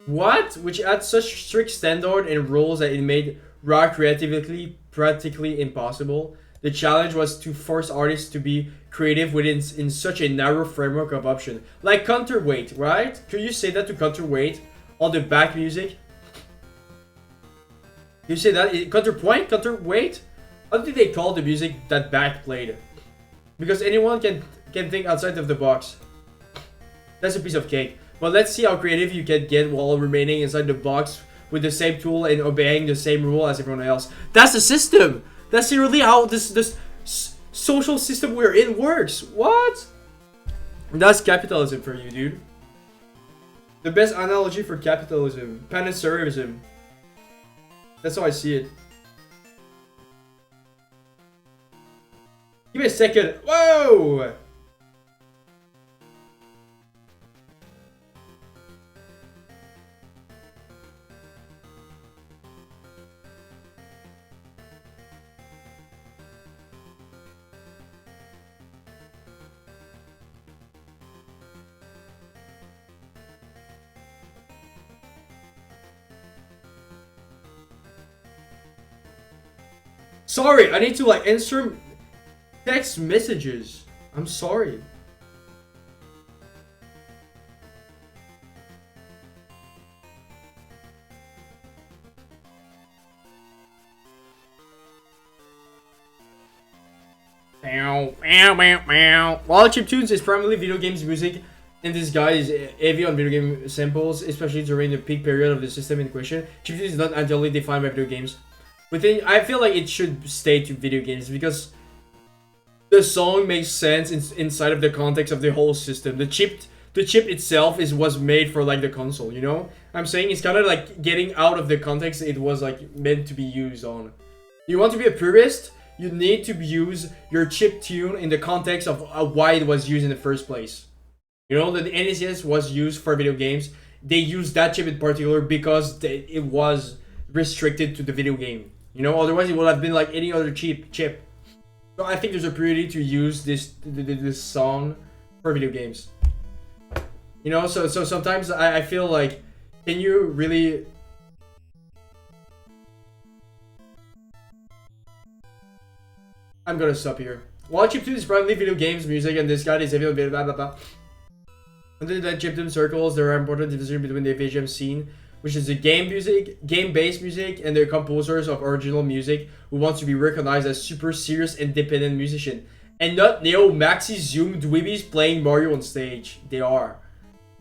What? Which had such strict standards and rules that it made rock creatively practically impossible. The challenge was to force artists to be creative within in such a narrow framework of option. Like counterweight, right? Could you say that to counterweight on the back music? You say that counterpoint, counterweight? How do they call the music that back played? Because anyone can think outside of the box. That's a piece of cake. But let's see how creative you can get while remaining inside the box with the same tool and obeying the same rule as everyone else. That's the system. That's really how this social system we're in works. What? That's capitalism for you, dude. The best analogy for capitalism, panensurism. That's how I see it. Give me a second. Whoa! Sorry, I need to like answer text messages. I'm sorry. While chiptunes is primarily video games music, and this guy is heavy on video game samples, especially during the peak period of the system in question, chiptunes is not entirely defined by video games. I feel like it should stay to video games because the song makes sense inside of the context of the whole system. The chip itself was made for like the console, you know? I'm saying it's kind of like getting out of the context it was like meant to be used on. You want to be a purist? You need to use your chip tune in the context of why it was used in the first place. You know, the NES was used for video games. They used that chip in particular because it was restricted to the video game. You know, otherwise it would have been like any other chip. So I think there's a priority to use this song for video games. You know, so sometimes I feel like, can you really... I'm gonna stop here. While chiptune is primarily video games, music, and this guy is heavy on blah blah blah. Under the chiptune circles, there are important divisions between the VGM scene, which is the game-based music, and the composers of original music who want to be recognized as super serious independent musician, and not neo maxi zoom dweebies playing Mario on stage. They are.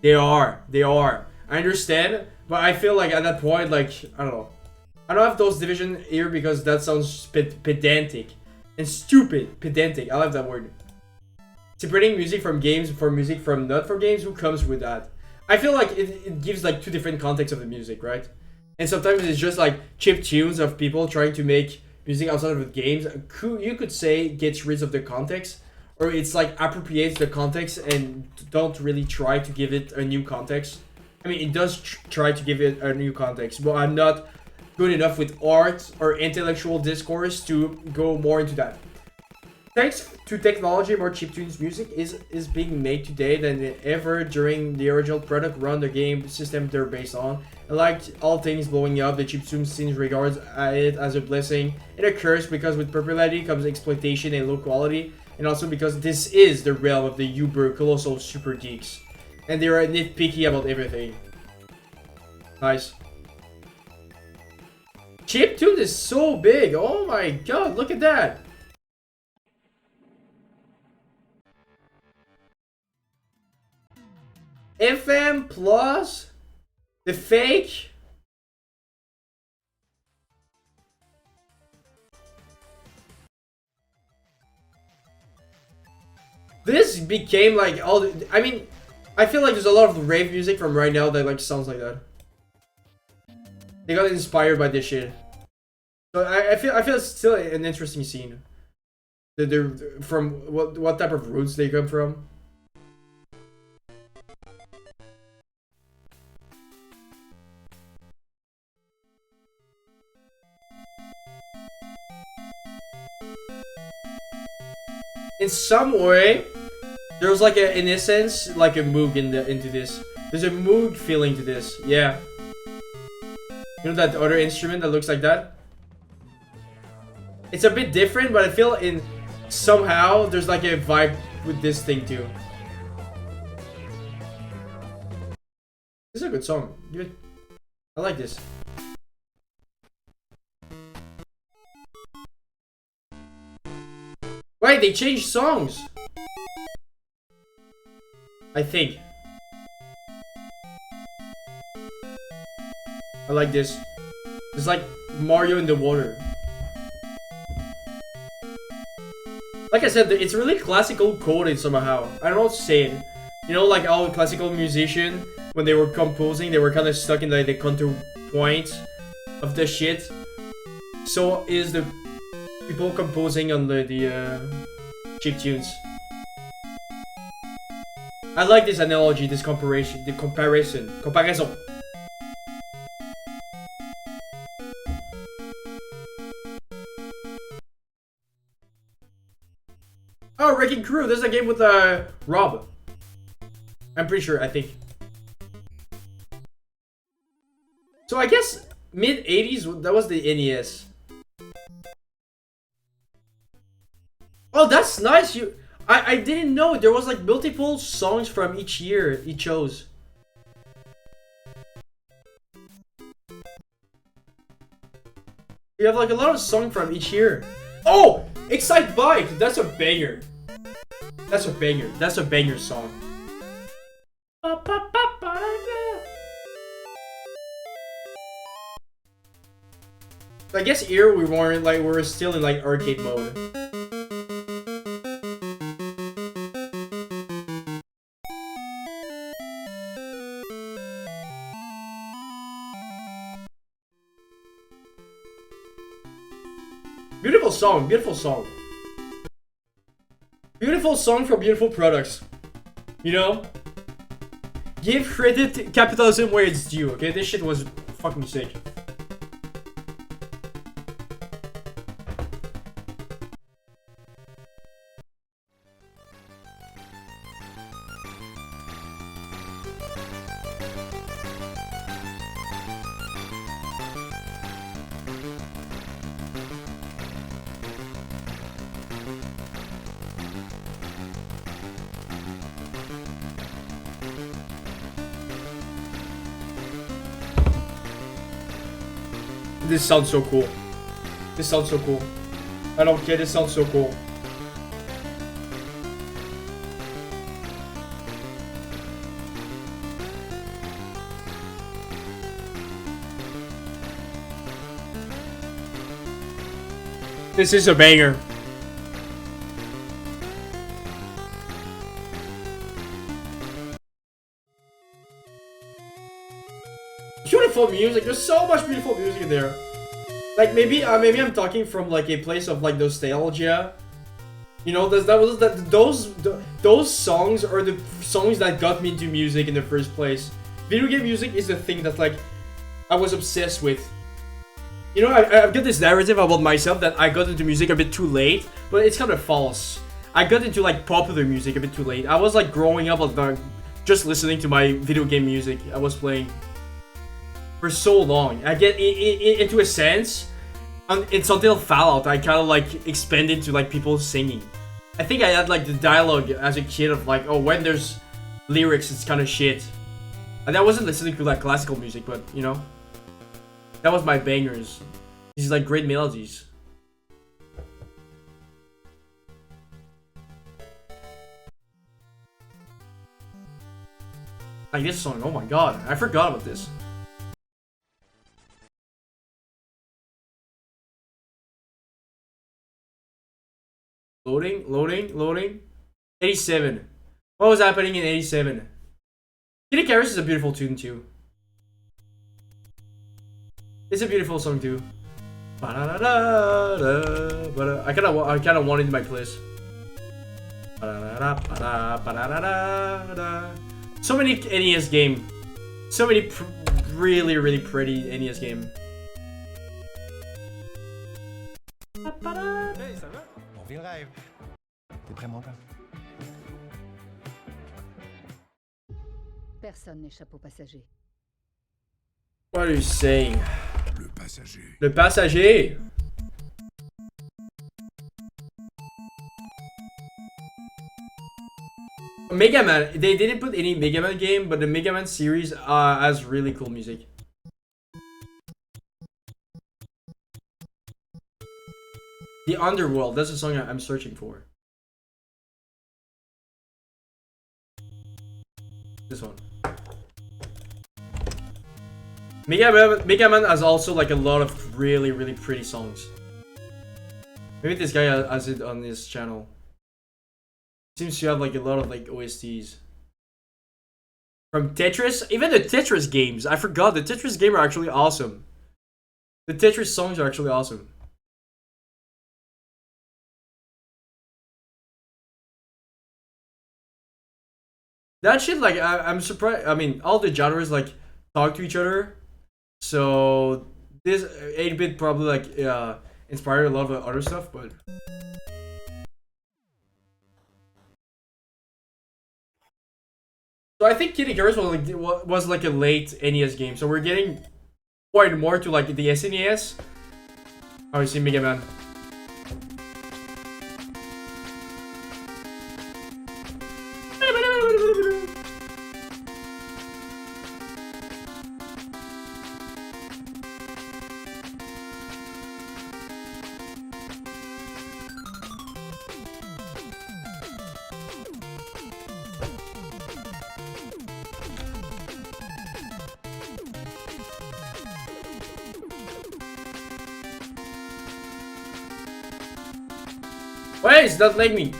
I understand, but I feel like at that point, like, I don't know. I don't have those divisions here because that sounds pedantic and stupid. Pedantic. I love that word. Separating music from games from music from not for games. Who comes with that? I feel like it gives like two different contexts of the music, right? And sometimes it's just like chip tunes of people trying to make music outside of the games. You could say gets rid of the context, or it's like appropriates the context and don't really try to give it a new context. I mean, it does try to give it a new context, but I'm not good enough with art or intellectual discourse to go more into that. Thanks to technology, more chiptunes music is being made today than ever during the original product run the game system they're based on. And like all things blowing up, the chiptune scene regards it as a blessing and a curse because with popularity comes exploitation and low quality, and also because this is the realm of the uber colossal super geeks. And they are nitpicky about everything. Nice. Chiptune is so big, oh my god, look at that! FM plus the fake. This became like all the, I mean, I feel like there's a lot of rave music from right now that like sounds like that. They got inspired by this shit. So I feel it's still an interesting scene. They're from what type of roots they come from. In some way, there's like in essence, like a moog into this. There's a moog feeling to this, yeah. You know that other instrument that looks like that? It's a bit different, but I feel in somehow there's like a vibe with this thing too. This is a good song. I like this. Wait, they changed songs. I think. I like this. It's like Mario in the water. Like I said, it's really classical coded somehow. I don't know what to say it. You know, like all classical musicians, when they were composing, they were kind of stuck in like the counterpoint of the shit. So is the people composing on the chip tunes. I like this analogy, this comparison. Oh, Wrecking Crew. This is a game with Rob. I'm pretty sure. I think. So I guess mid 80s. That was the NES. Oh, that's nice. I didn't know there was like multiple songs from each year he chose. You have like a lot of songs from each year. Oh, Excite Bike. That's a banger. That's a banger. That's a banger song. I guess here we weren't like, we were still in like arcade mode. Beautiful song, beautiful song. Beautiful song for beautiful products. You know? Give credit to capitalism where it's due, okay? This shit was fucking sick. This sounds so cool. This sounds so cool. I don't care, this sounds so cool. This is a banger. Beautiful music. There's so much beautiful music in there. Like maybe I'm talking from like a place of like nostalgia. You know, those songs are the songs that got me into music in the first place. Video game music is the thing that like I was obsessed with. You know, I've got this narrative about myself that I got into music a bit too late, but it's kind of false. I got into like popular music a bit too late. I was like growing up just listening to my video game music I was playing for so long. I get into a sense, it's until Fallout I kind of like expanded to like people singing. I think I had like the dialogue as a kid of like, oh, when there's lyrics it's kind of shit. And I wasn't listening to like classical music, but you know, that was my bangers. These like great melodies. Like this song, oh my god, I forgot about this. Loading. 87. What was happening in 87? Kitty Karis is a beautiful tune too. It's a beautiful song too. I kinda want it in my playlist. So many NES game. So many really pretty NES game. Hey, ça va? On vit le rêve. T'es prêt, mon gars? Personne n'échappe au passager. What are you saying? Le passager. Le passager. Mega Man, they didn't put any Mega Man game, but the Mega Man series has really cool music. The Underworld, that's the song I'm searching for. This one. Mega Man has also like a lot of really, really pretty songs. Maybe this guy has it on his channel. Seems to have like a lot of like OSTs. From Tetris, even the Tetris games. I forgot the Tetris games are actually awesome. The Tetris songs are actually awesome. That shit, like, I'm surprised. I mean, all the genres like talk to each other. So this 8-bit probably like inspired a lot of other stuff, but. So I think Kid Icarus was like a late NES game. So we're getting quite more to like the SNES. Oh, you see Mega Man. Wait, it's not letting me.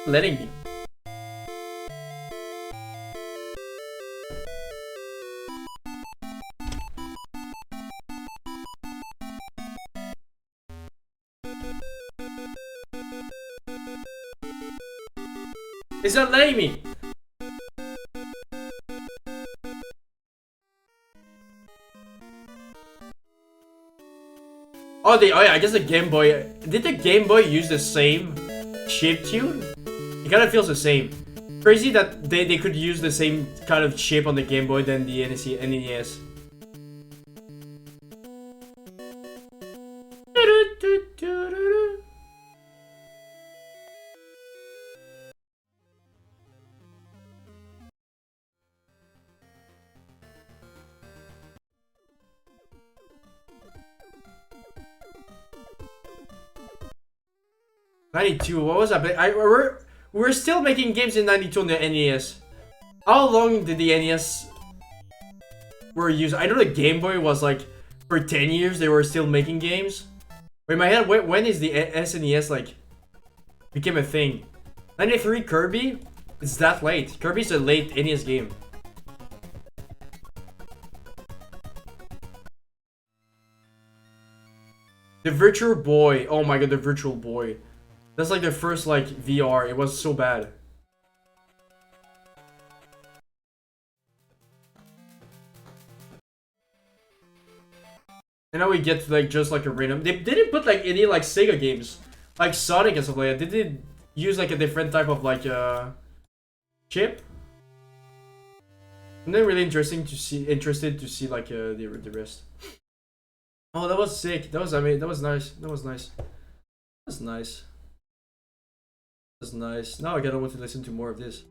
Letting me. It's not letting me. Oh, yeah, I guess the Game Boy. Did the Game Boy use the same chip tune? It kind of feels the same. Crazy that they could use the same kind of chip on the Game Boy than the NES. '92. What was that? We're still making games in '92 on the NES. How long did the NES were used? I know the Game Boy was like for 10 years they were still making games. Wait, in my head, when is the SNES like became a thing? '93 Kirby? It's that late. Kirby's a late NES game. The Virtual Boy. Oh my god, the Virtual Boy. That's like the first like VR. It was so bad. And now we get to like just like a random. They didn't put like any like Sega games, like Sonic and stuff like that. They did use like a different type of like chip. And then really interested to see like the rest. Oh, that was sick. That was, I mean, that was nice. That was nice. That's nice. That's nice. Now I gotta want to listen to more of this.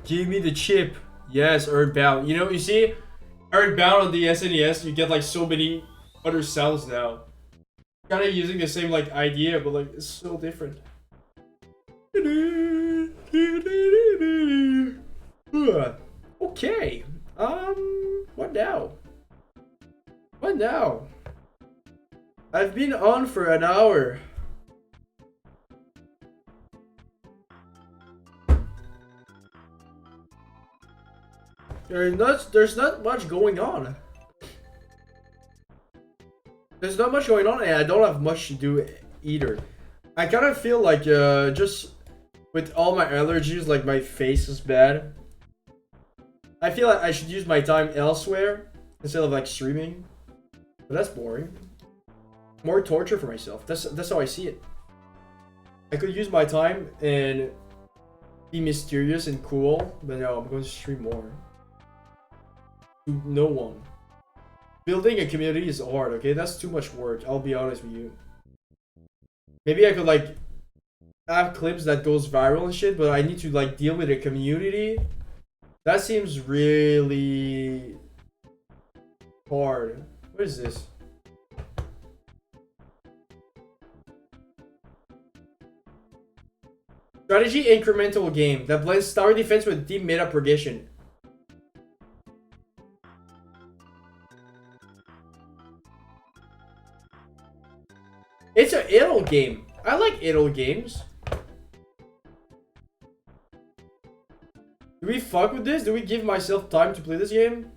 Give me the chip. Yes, Earthbound. You know, you see, Earthbound on the SNES, you get like so many other sounds now. Kind of using the same like idea, but like it's so different. Okay. What now? What now? I've been on for an hour. There's not much going on. There's not much going on, and I don't have much to do either. I kind of feel like just with all my allergies, like my face is bad. I feel like I should use my time elsewhere instead of like streaming. But that's boring. More torture for myself. That's how I see it. I could use my time and be mysterious and cool, but no, I'm going to stream more. To no one. Building a community is hard, okay? That's too much work, I'll be honest with you. Maybe I could like have clips that goes viral and shit, but I need to like deal with a community. That seems really hard. What is this? Strategy incremental game that blends tower defense with deep meta progression. It's an idle game. I like idle games. Do we fuck with this? Do we give myself time to play this game?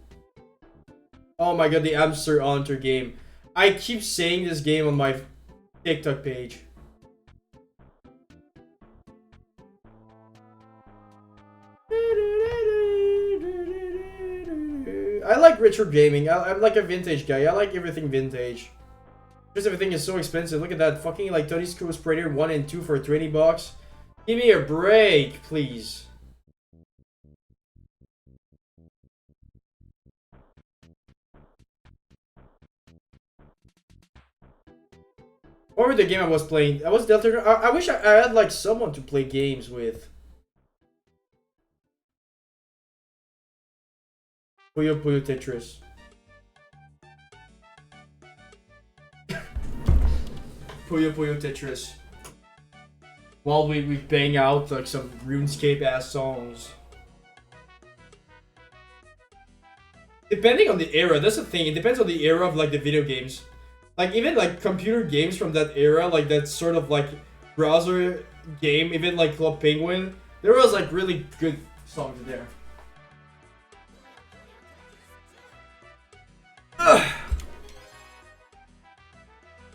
Oh my god, the Hamster Hunter game. I keep saying this game on my TikTok page. I like retro gaming. I'm like a vintage guy. I like everything vintage. Just everything is so expensive. Look at that fucking like Tony Screw Sprayer 1 and 2 for 20 bucks. Give me a break, please. What was the game I was playing? I was Delta. I wish I had like someone to play games with. Puyo Puyo Tetris. Puyo Puyo Tetris. While we bang out like some RuneScape ass songs. Depending on the era, that's the thing. It depends on the era of like the video games. Like even like computer games from that era, like that sort of like browser game, even like Club Penguin, there was like really good songs in there. Ugh.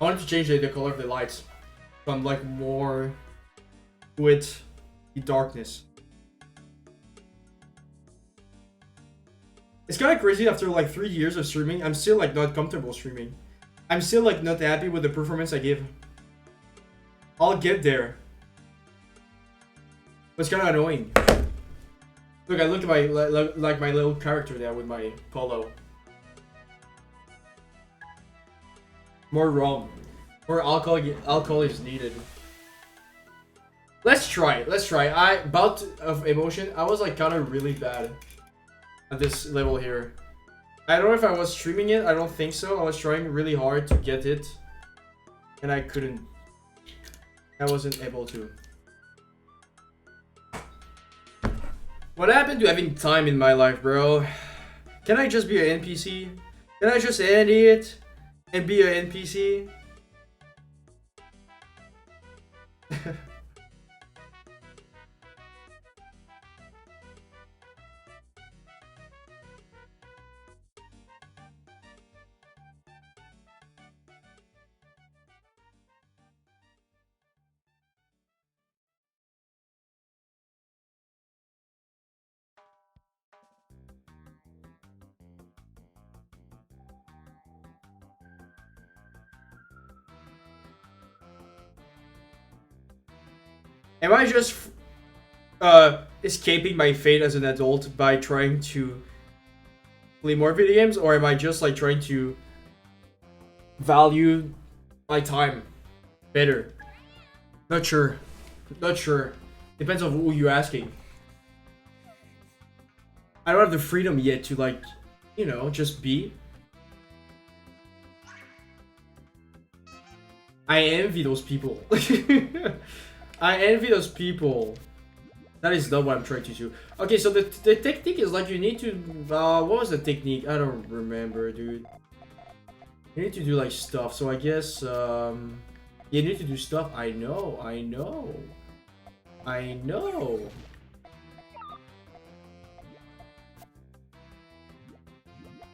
I wanted to change the color of the lights from like more with the darkness. It's kind of crazy after like 3 years of streaming, I'm still like not comfortable streaming. I'm still like not happy with the performance I give. I'll get there. But it's kind of annoying. Look, I look at my like my little character there with my polo. More rum. More alcohol is needed. Let's try it. Let's try. Bout of emotion. I was like kind of really bad at this level here. I don't know if I was streaming it. I don't think so. I was trying really hard to get it, and I couldn't. I wasn't able to. What happened to having time in my life, bro? Can I just be an NPC? Can I just end it and be an NPC? Am I just escaping my fate as an adult by trying to play more video games, or am I just like trying to value my time better? Not sure. Not sure. Depends on who you're asking. I don't have the freedom yet to like, you know, just be. I envy those people. I envy those people. That is not what I'm trying to do. Okay, so the technique is like you need to... what was the technique? I don't remember, dude. You need to do like stuff. So I guess... you need to do stuff. I know.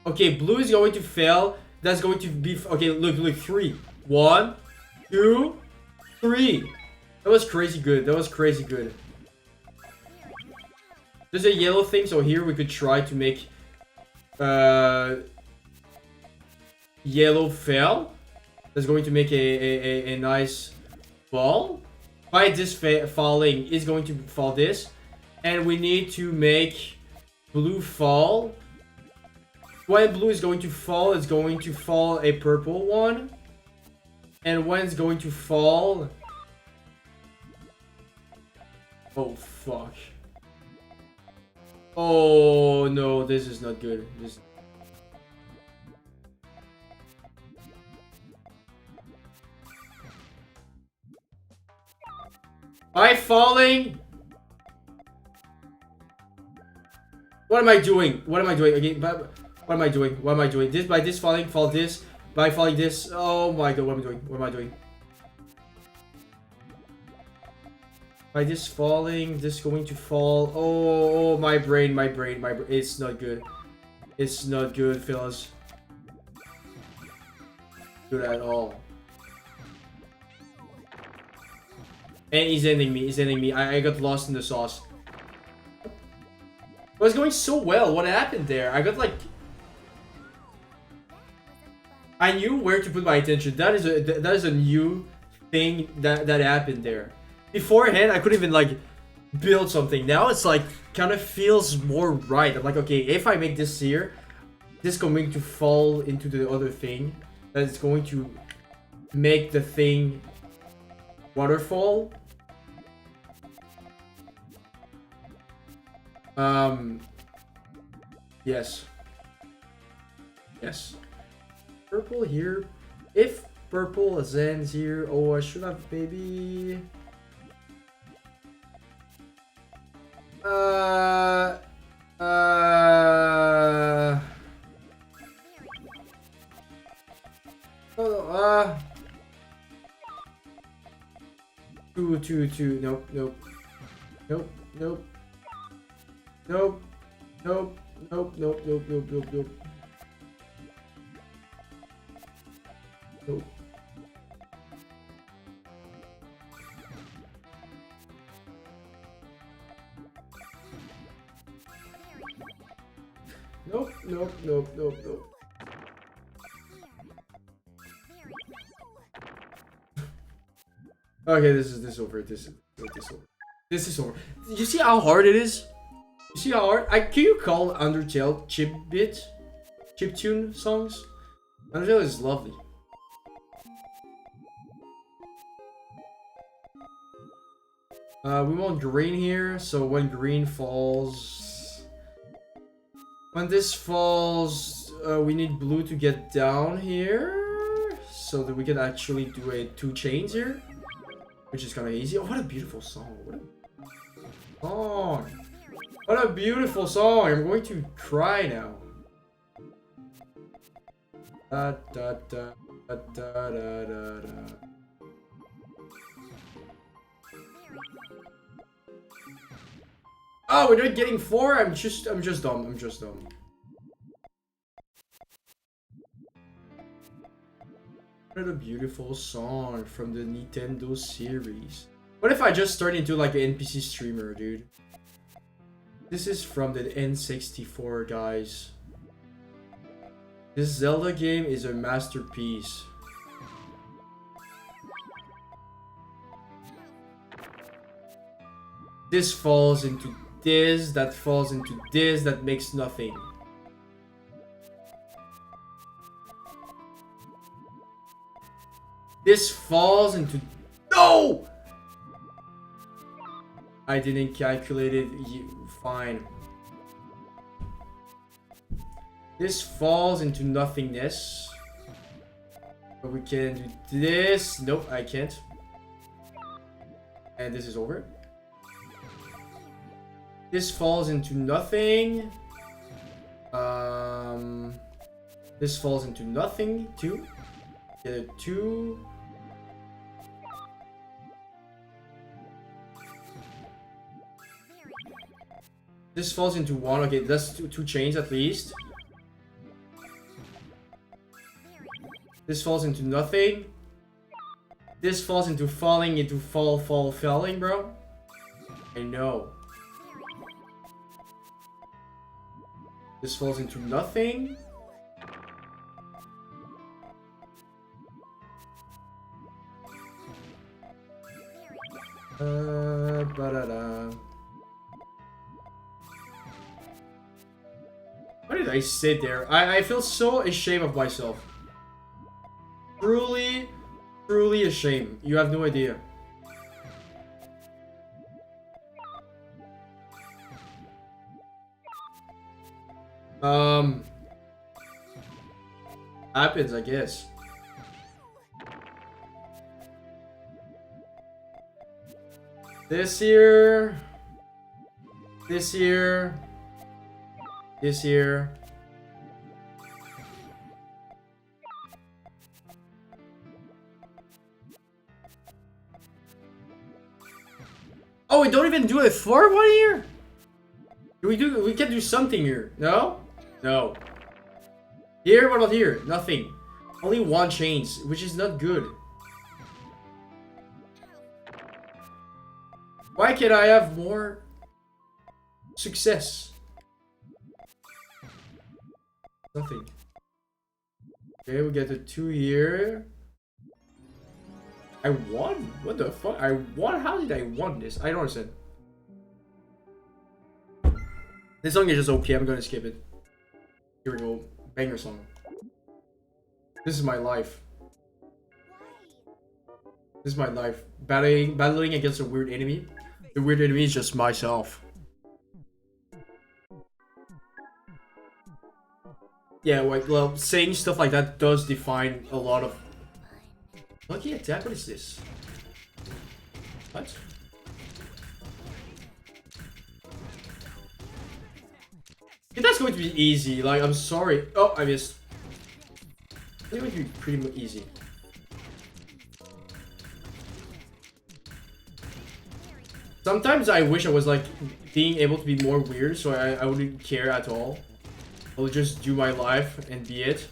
Okay, blue is going to fail. That's going to be... Okay, look. 3. 1, 2, 3. That was crazy good. There's a yellow thing, so here we could try to make yellow fail. That's going to make a nice ball. By this falling is going to fall this. And we need to make blue fall. When blue is going to fall, it's going to fall a purple one. And when it's going to fall... Oh, fuck. Oh, no, this is not good. This... By falling... What am I doing? What am I doing? Again, what am I doing? What am I doing? This by this falling, fall this. By falling this. Oh my god, what am I doing? What am I doing? By this falling, this going to fall. Oh, my brain. It's not good. It's not good, fellas. Good at all. And he's ending me. I got lost in the sauce. It was going so well. What happened there? I got like... I knew where to put my attention. That is a new thing that happened there. Beforehand, I couldn't even like build something. Now it's like kind of feels more right. I'm like, okay, if I make this here, this is going to fall into the other thing. That is going to make the thing waterfall. Yes. Yes. Purple here. If purple ends here, oh, I should have maybe... Two. Nope. Okay, this is over. This is over. You see how hard it is? You see how hard? Can you call Undertale chiptune songs? Undertale is lovely. We want green here, so when green falls... When this falls, we need blue to get down here, so that we can actually do 2 chains here. Which is kind of easy. Oh, what a beautiful song. What a beautiful song. I'm going to cry now. Da, da, da, da, da, da, da. Oh, we're not getting 4? I'm just dumb. What a beautiful song from the Nintendo series. What if I just turn into like an NPC streamer, dude? This is from the N64, guys. This Zelda game is a masterpiece. This falls into this, that falls into this, that makes nothing. This falls into... No! I didn't calculate it. Fine. This falls into nothingness. But we can do this. Nope, I can't. And this is over. This falls into nothing. This falls into nothing too. Get a 2. This falls into 1. Okay, that's two chains at least. This falls into nothing. This falls into falling into falling, bro. I know. This falls into nothing. Ba-da-da. Why did I sit there? I feel so ashamed of myself. Truly, truly ashamed. You have no idea. Happens, I guess. This year. This year. This year. Oh, we don't even do it for 1 year? We can do something here. No? No. Here, what about here? Nothing. Only one change, which is not good. Why can't I have more success? Nothing. Okay, we get the 2 here. I won? What the fuck? I won? How did I won this? I don't understand. This song is just okay. I'm gonna skip it. Here we go. Banger song. This is my life. This is my life. Battling against a weird enemy. The weird enemy is just myself. Yeah, like, well, saying stuff like that does define a lot of... Lucky attack? What is this? What? That's going to be easy. Like, I'm sorry. Oh, I missed. It's going to be pretty easy. Sometimes I wish I was like being able to be more weird, so I wouldn't care at all. I would just do my life and be it.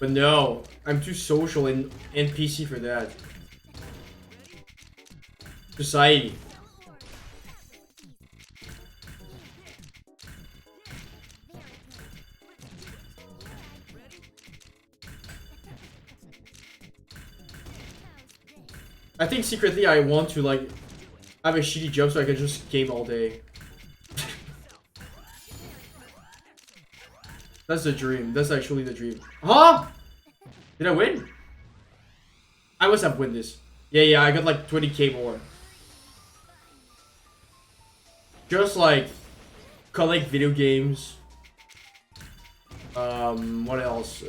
But no, I'm too social and NPC for that. Society. I think secretly I want to like have a shitty job so I can just game all day. That's the dream. That's actually the dream. Huh? Did I win? I must have won this. Yeah, I got like 20k more. Just like collect video games. What else?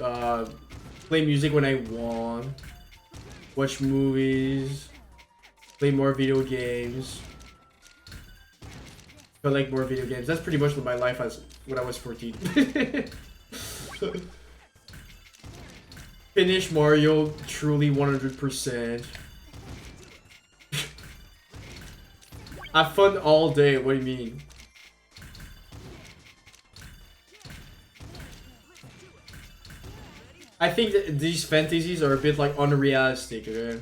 Play music when I want. Watch movies, play more video games, collect more video games. That's pretty much what my life was when I was 14. Finish Mario truly 100%. Have fun all day. What do you mean? I think that these fantasies are a bit like unrealistic, okay?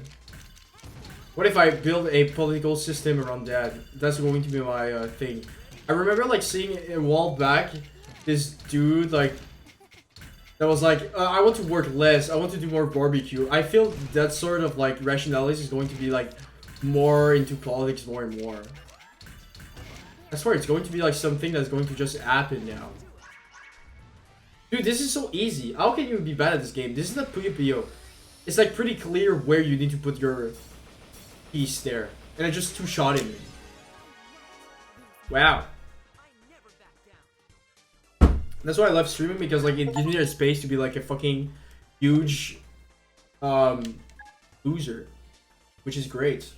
What if I build a political system around that? That's going to be my thing. I remember like seeing a while back this dude like that was like, I want to work less, I want to do more barbecue. I feel that sort of like rationality is going to be like more into politics more and more. I swear it's going to be like something that's going to just happen now. Dude, this is so easy. How can you be bad at this game? This is not Puyo. It's like pretty clear where you need to put your piece there. And I just two-shot him. Wow. That's why I love streaming, because like it gives me a space to be like a fucking huge loser. Which is great.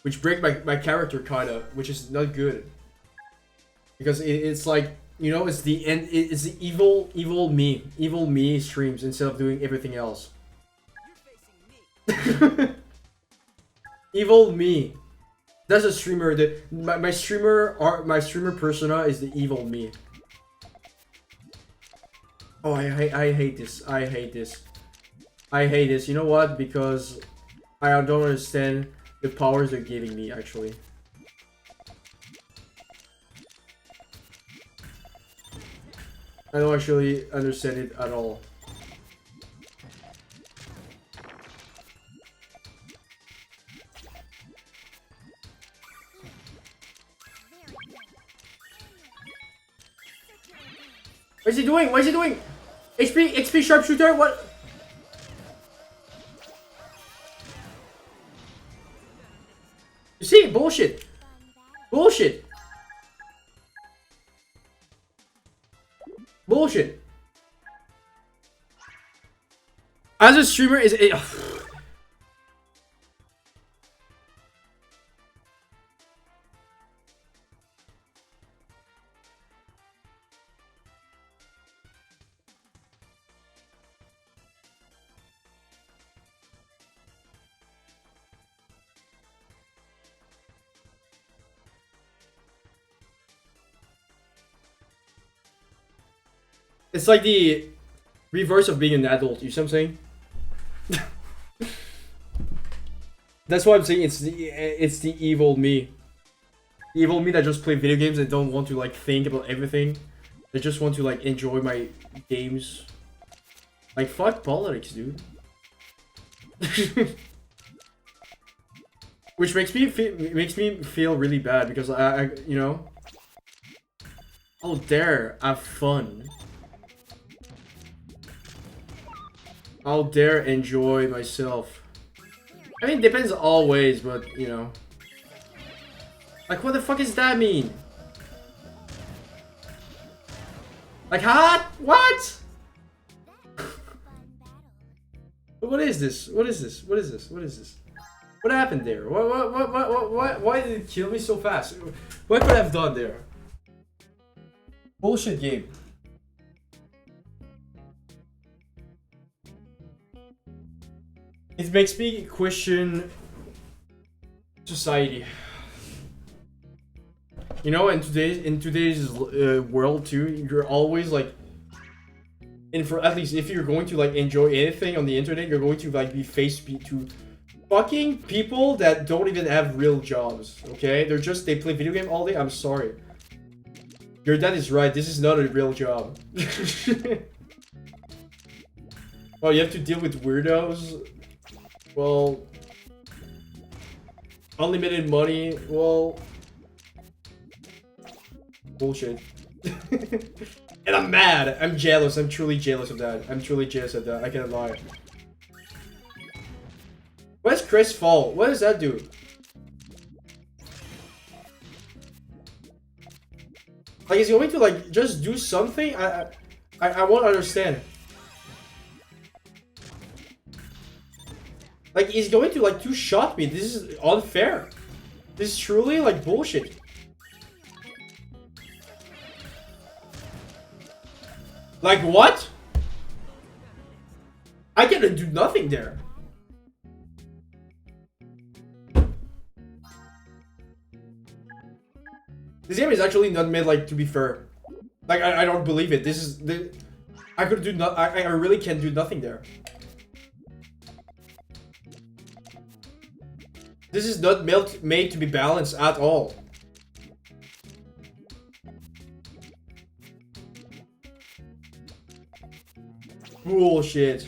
Which breaks my character kinda, which is not good. Because it's like, you know, it's the end. It's the evil me streams instead of doing everything else. Evil me. That's a streamer. My streamer persona is the evil me. Oh, I hate this. I hate this. I hate this. You know what? Because I don't understand the powers they're giving me. Actually. I don't actually understand it at all. What is he doing? What is he doing? XP sharpshooter? What? You see? Bullshit. Bullshit. Bullshit. As a streamer, is it? It's like the reverse of being an adult. You see what I'm saying? That's why I'm saying it's the evil me. Evil me that just play video games and don't want to like think about everything. They just want to like enjoy my games. Like fuck politics, dude. Which makes me feel really bad because I you know. How dare have fun. How dare enjoy myself. I mean, it depends always, but you know. Like, what the fuck does that mean? Like, huh? What? What is this? What is this? What is this? What is this? What happened there? Why did it kill me so fast? What could I have done there? Bullshit game. It makes me question society. You know, in today's world too, you're always like, at least if you're going to like enjoy anything on the internet, you're going to like be faced to fucking people that don't even have real jobs. Okay, they play video game all day. I'm sorry, your dad is right. This is not a real job. Oh, you have to deal with weirdos. Well, unlimited money. Well, bullshit. And I'm mad. I'm jealous. I'm truly jealous of that. I'm truly jealous of that. I can't lie. Where's Chris fall? What does that do? Like, is he going to like just do something? I won't understand. Like, he's going to like two-shot me. This is unfair. This is truly like bullshit. Like what? I cannot do nothing there. This game is actually not made like to be fair. Like I don't believe it. This is I could do not. I really can't do nothing there. This is not made to be balanced at all. Bullshit.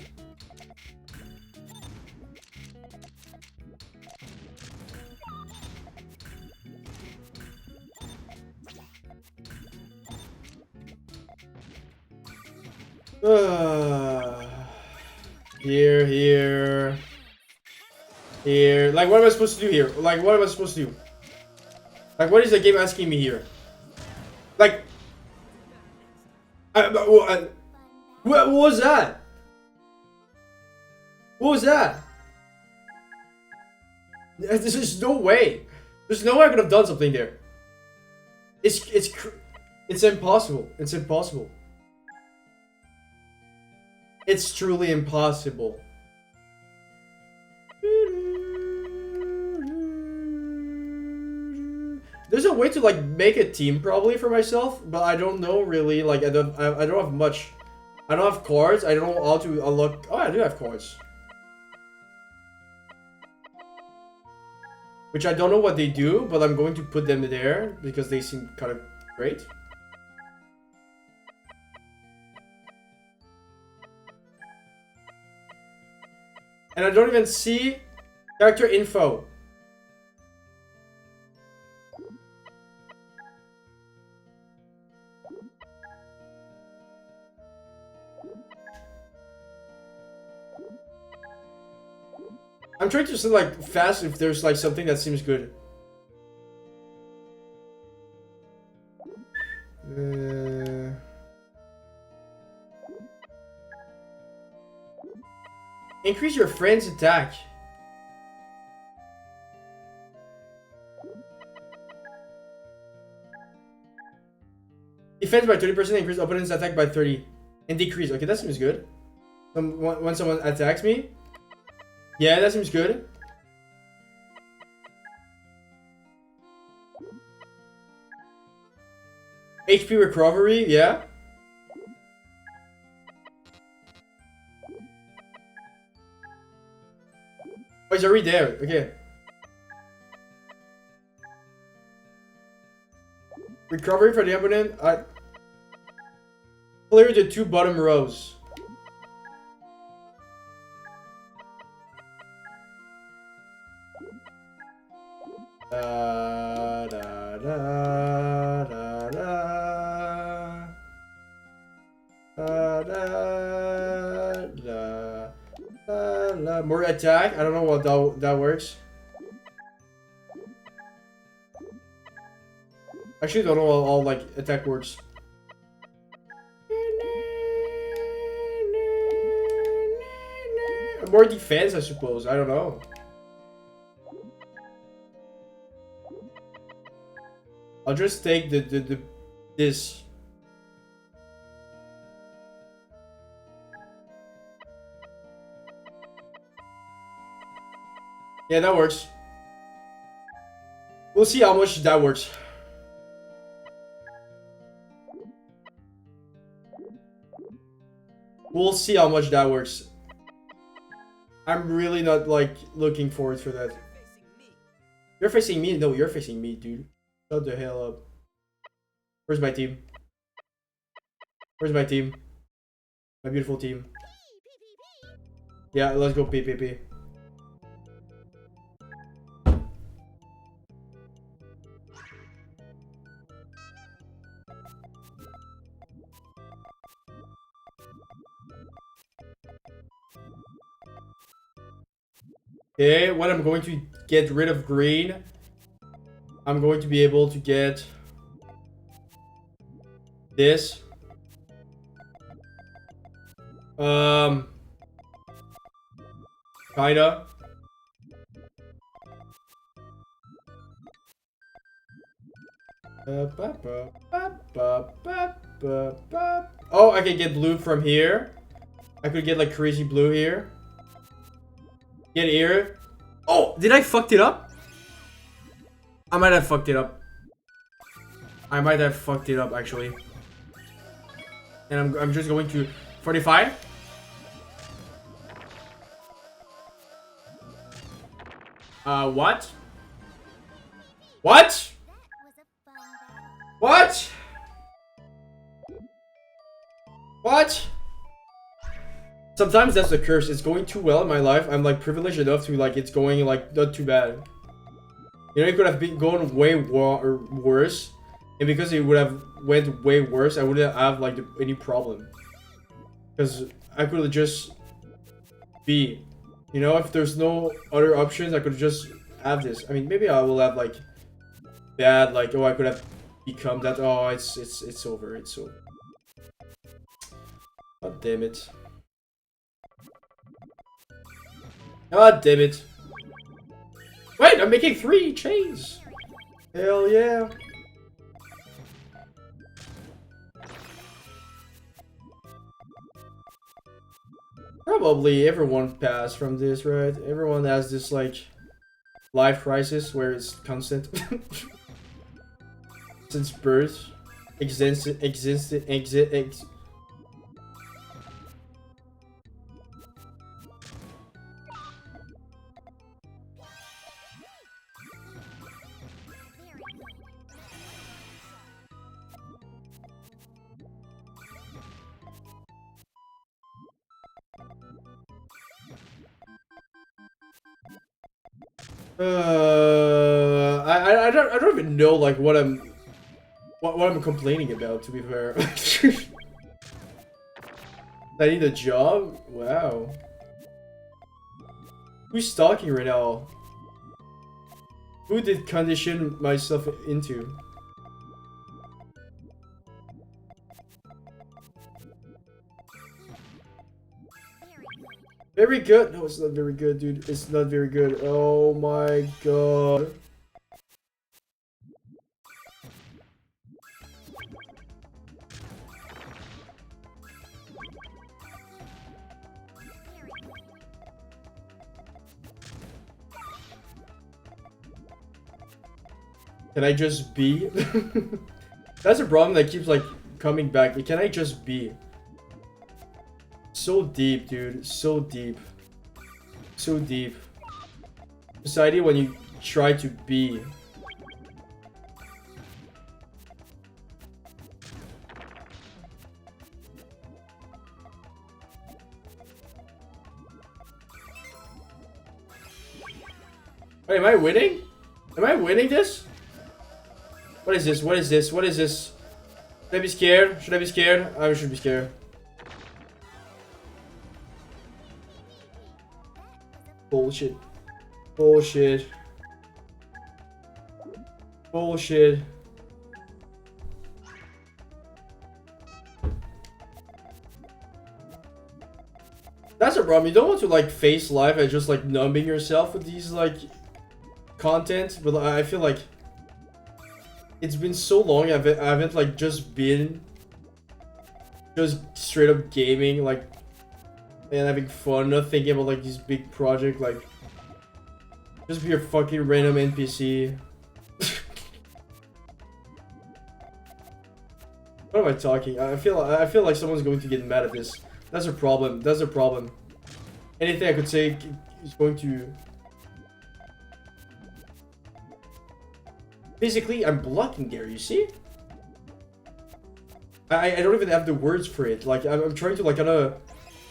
Here. Like, what am I supposed to do here? Like, what am I supposed to do? Like, what is the game asking me here? Like, what was that? What was that? There's no way. There's no way I could have done something there. It's impossible. It's impossible. It's truly impossible. There's a way to like make a team probably for myself, but I don't know really. Like I don't have much. I don't have cards. I don't know how to unlock. Oh, I do have cards. Which I don't know what they do, but I'm going to put them there because they seem kind of great. And I don't even see character info. trying to say like fast if there's like something that seems good. Increase your friend's attack. Defense by 30%, increase opponent's attack by 30. And decrease. Okay, that seems good. When someone attacks me. Yeah, that seems good. HP recovery, yeah. Oh, it's already there. Okay. Recovery for the opponent. Clear the 2 bottom rows. Da, da, da, da, da. Da, da, da, da, da. More attack. I don't know what that works. Actually, don't know all like attack works. More defense, I suppose. I don't know. I'll just take this. Yeah, that works. We'll see how much that works. We'll see how much that works. I'm really not like looking forward for that. You're facing me? No, you're facing me, dude. Shut the hell up. Where's my team? Where's my team? My beautiful team. Yeah, let's go PPP. Okay, when I'm going to get rid of green, I'm going to be able to get this. Kinda. Oh, I can get blue from here. I could get like crazy blue here. Get here. Oh, did I fucked it up? I might have fucked it up. I might have fucked it up actually. And I'm just going to 45. What? What? What? What? Sometimes that's the curse. It's going too well in my life. I'm like privileged enough to like it's going like not too bad. You know, it could have been going way worse, and because it would have went way worse, I wouldn't have like any problem. Because I could just be, you know, if there's no other options, I could just have this. I mean, maybe I will have like bad, like oh, I could have become that. Oh, it's over. It's over. God damn it. God damn it. Wait, I'm making 3 chains. Hell yeah. Probably everyone passed from this, right? Everyone has this like life crisis where it's constant. Since birth. I don't even know like what I'm complaining about, to be fair. I need a job? Wow. Who's talking right now? Who did condition myself into? Very good. No, it's not very good, dude. It's not very good. Oh my god. Can I just be? That's a problem that keeps like coming back. Can I just be? So deep, dude. So deep. So deep. Society when you try to be. Wait, am I winning? Am I winning this? What is this? What is this? What is this? Should I be scared? Should I be scared? I should be scared. Bullshit. Bullshit. Bullshit. That's a problem. You don't want to like face life and just like numbing yourself with these like content, but I feel like it's been so long I haven't like just been just straight up gaming like and having fun, not thinking about like this big project, like just be a fucking random NPC. What am I talking? I feel like someone's going to get mad at this. That's a problem. That's a problem. Anything I could say is going to. Physically, I'm blocking there, you see? I don't even have the words for it. Like, I'm trying to, like, kind of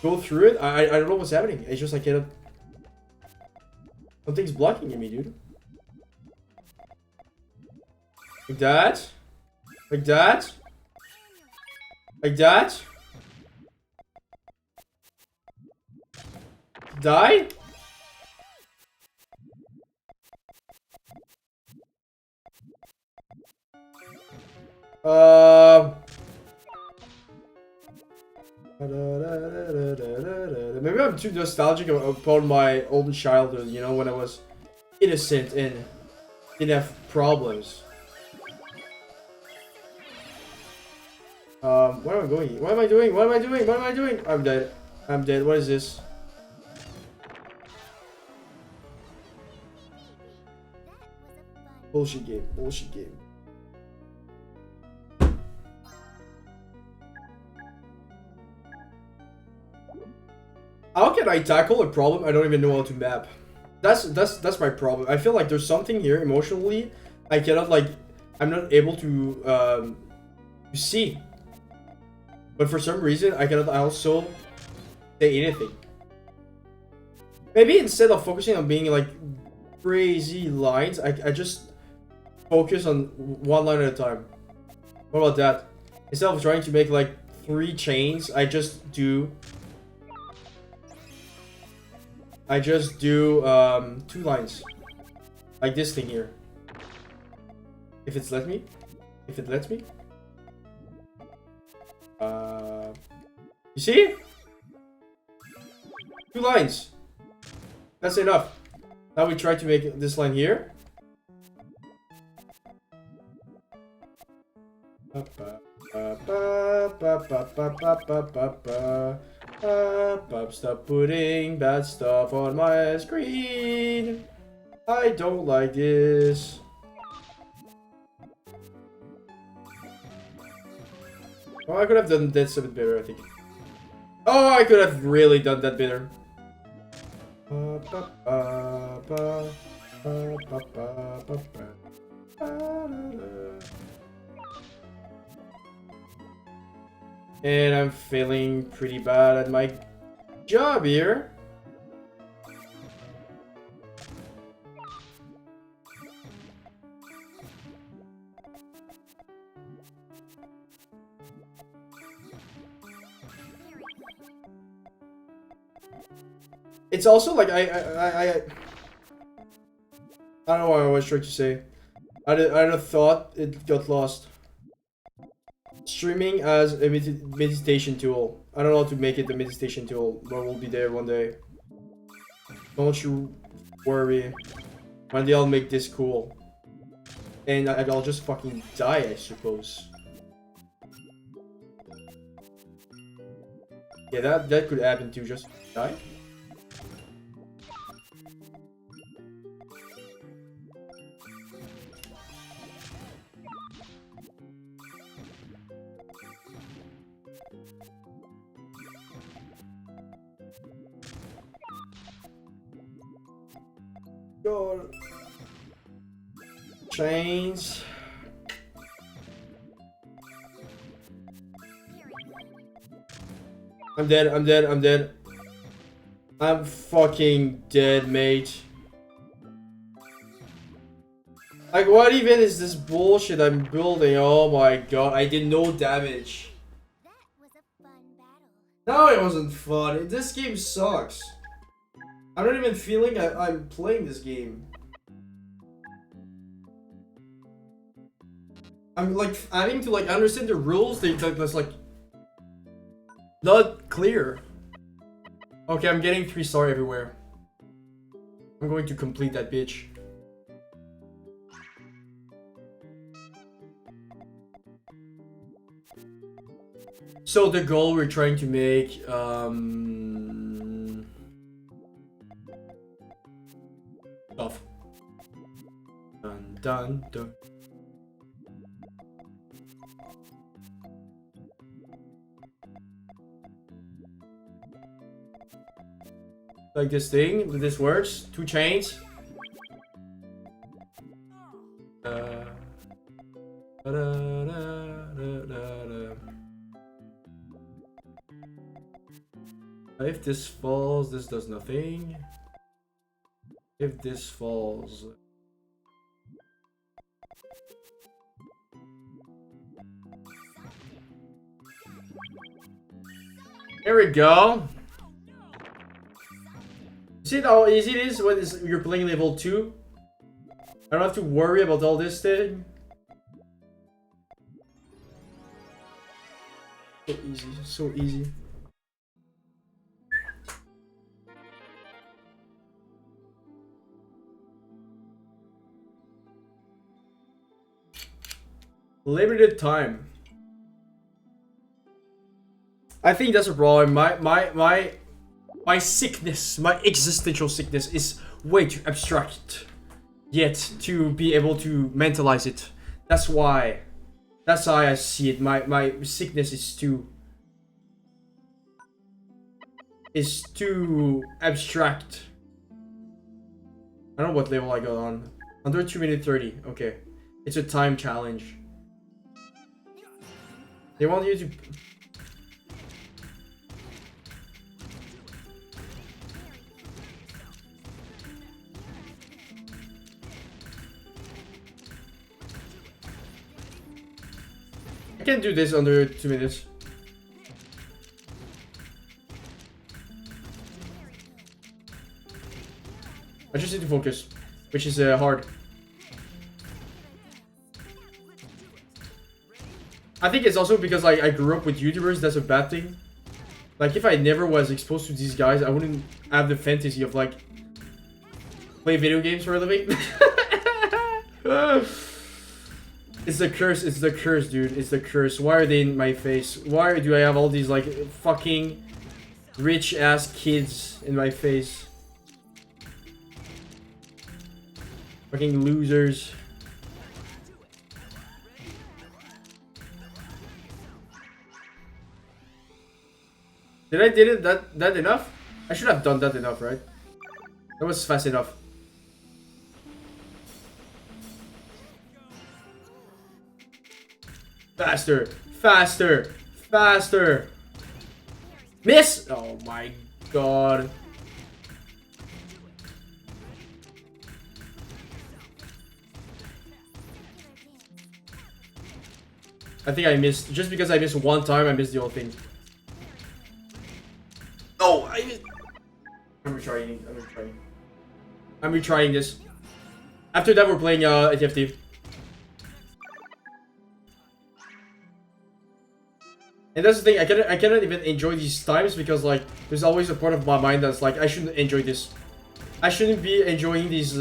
go through it. I don't know what's happening. It's just, I cannot... Something's blocking me, dude. Like that? Like that? Like that? Die? Maybe I'm too nostalgic upon my old childhood, you know, when I was innocent and didn't have problems. Where am I going? What am I doing? What am I doing? What am I doing? I'm dead. I'm dead. What is this? Bullshit game. Bullshit game. How can I tackle a problem I don't even know how to map? That's my problem. I feel like there's something here emotionally I cannot like. I'm not able to see. But for some reason I cannot also say anything. Maybe instead of focusing on being like crazy lines, I just focus on one line at a time. What about that? Instead of trying to make like 3 chains, I just do 2 lines. Like this thing here. If it's let me. If it lets me. You see? 2 lines. That's enough. Now we try to make this line here. Stop putting bad stuff on my screen. I don't like this. Oh, I could have done this a bit better, I think. Oh, I could have really done that better. And I'm feeling pretty bad at my job here. It's also like I don't know what I was trying to say. I had a thought, it got lost. Streaming as a meditation tool. I don't know how to make it a meditation tool, but we'll be there one day. Don't you worry. One day I'll make this cool. And I'll just fucking die, I suppose. Yeah, that could happen too, just die. God. Chains. I'm dead, I'm dead, I'm dead. I'm fucking dead, mate. Like, what even is this bullshit I'm building? Oh my god, I did no damage. That was a fun battle. No, it wasn't fun. This game sucks. I'm not even feeling I'm playing this game. I'm like having to like understand the rules. That's like not clear. Okay, I'm getting 3-star everywhere. I'm going to complete that bitch. So the goal we're trying to make, tough. Dun dun dun. Like this thing, this works. 2 chains. If this falls, this does nothing. If this falls... There we go. See how easy it is when you're playing level 2? I don't have to worry about all this thing. So easy, so easy. Limited time. I think that's a problem. My sickness, my existential sickness is way too abstract yet to be able to mentalize it. That's why. That's how I see it. My sickness is too abstract. I don't know what level I got on. Under 2 minutes 30. Okay. It's a time challenge. They want you to... I can do this under 2 minutes. I just need to focus, which is hard. I think it's also because I grew up with YouTubers, that's a bad thing. Like, if I never was exposed to these guys, I wouldn't have the fantasy of, like, play video games for a living. It's the curse, dude. It's the curse. Why are they in my face? Why do I have all these, like, fucking rich-ass kids in my face? Fucking losers. Did I did it that enough? I should have done that enough, right? That was fast enough. Faster! Faster! Faster! Miss! Oh my god. I think I missed. Just because I missed one time, I missed the whole thing. Oh, I missed. I'm trying. retrying this. After that, we're playing TFT. And that's the thing, I cannot even enjoy these times because like there's always a part of my mind that's like I shouldn't enjoy this. I shouldn't be enjoying these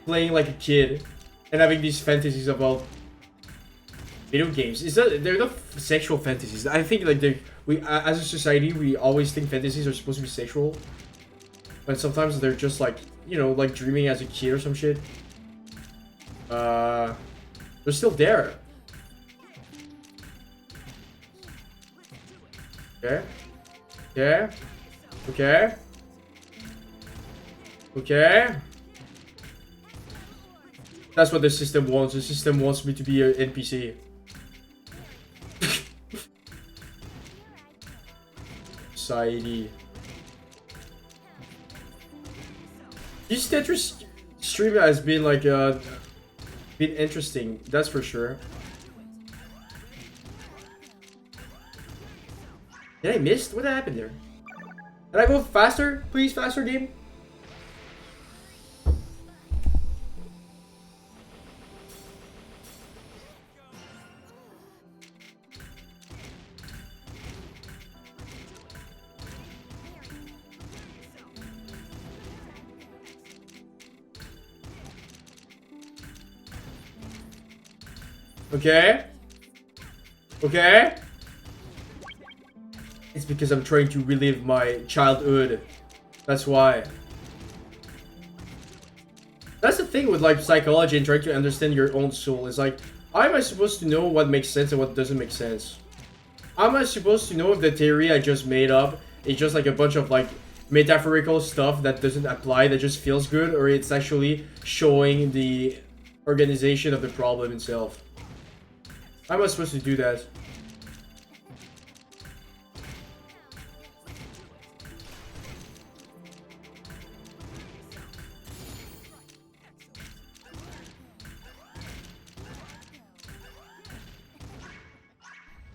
playing like a kid and having these fantasies about video games. They're not sexual fantasies. I think like we as a society we always think fantasies are supposed to be sexual, but sometimes they're just like, you know, like dreaming as a kid or some shit. They're still there. Okay. Okay. Okay. Okay. That's what the system wants. The system wants me to be an NPC. Society. This Tetris stream has been like been interesting. That's for sure. Did I miss? What happened there? Did I go faster? Please, faster game. Okay. Okay. It's because I'm trying to relive my childhood. That's why. That's the thing with like psychology and trying to understand your own soul. It's like, how am I supposed to know what makes sense and what doesn't make sense? How am I supposed to know if the theory I just made up is just like a bunch of like metaphorical stuff that doesn't apply, that just feels good, or it's actually showing the organization of the problem itself? How am I supposed to do that?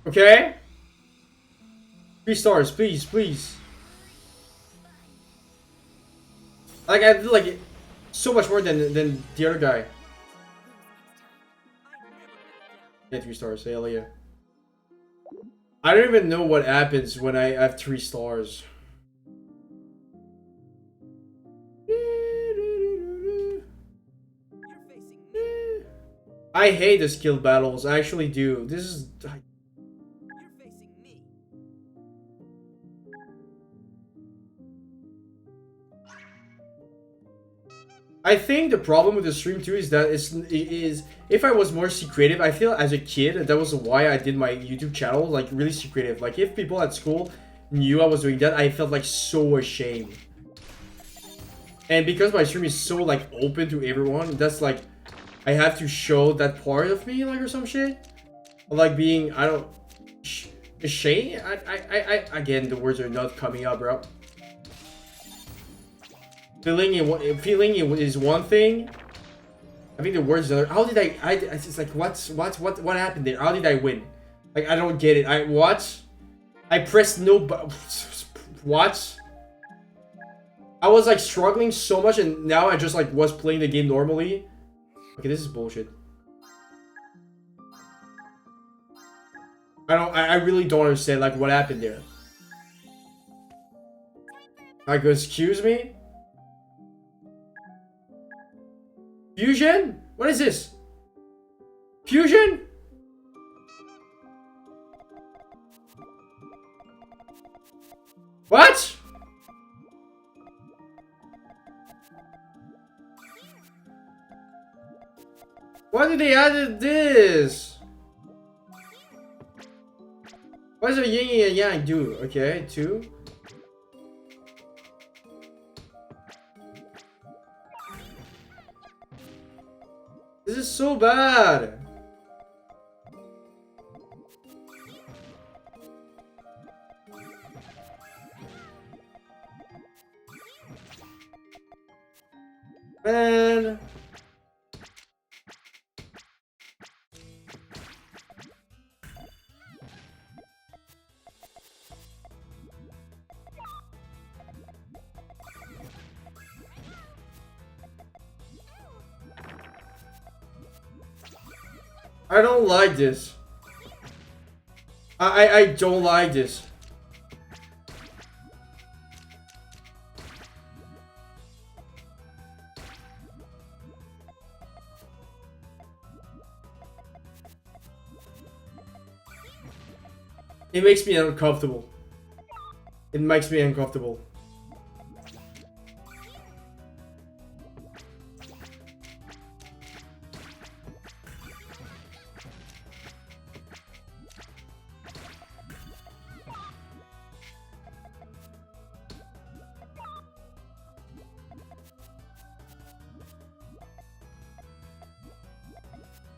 Okay? 3 stars, please, please. Like, I did like so much more than the other guy. Yeah, 3 stars, hell yeah. I don't even know what happens when I have 3 stars. I hate the skill battles, I actually do. This is... I think the problem with the stream too is that is if I was more secretive, I feel as a kid that was why I did my YouTube channel like really secretive. Like if people at school knew I was doing that, I felt like so ashamed. And because my stream is so like open to everyone, that's like I have to show that part of me like or some shit. Like being ashamed. I again the words are not coming up, bro. Feeling is one thing. I think the words are. How did I? It's like what happened there? How did I win? Like I don't get it. I pressed no. What? I was like struggling so much, and now I just like was playing the game normally. Okay, this is bullshit. I really don't understand like what happened there. Like, excuse me. Fusion? What is this? Fusion? What? Why did they add this? What does a yin and yang do? Okay, 2. This is so bad. Man. I don't like this. I don't like this. It makes me uncomfortable. It makes me uncomfortable.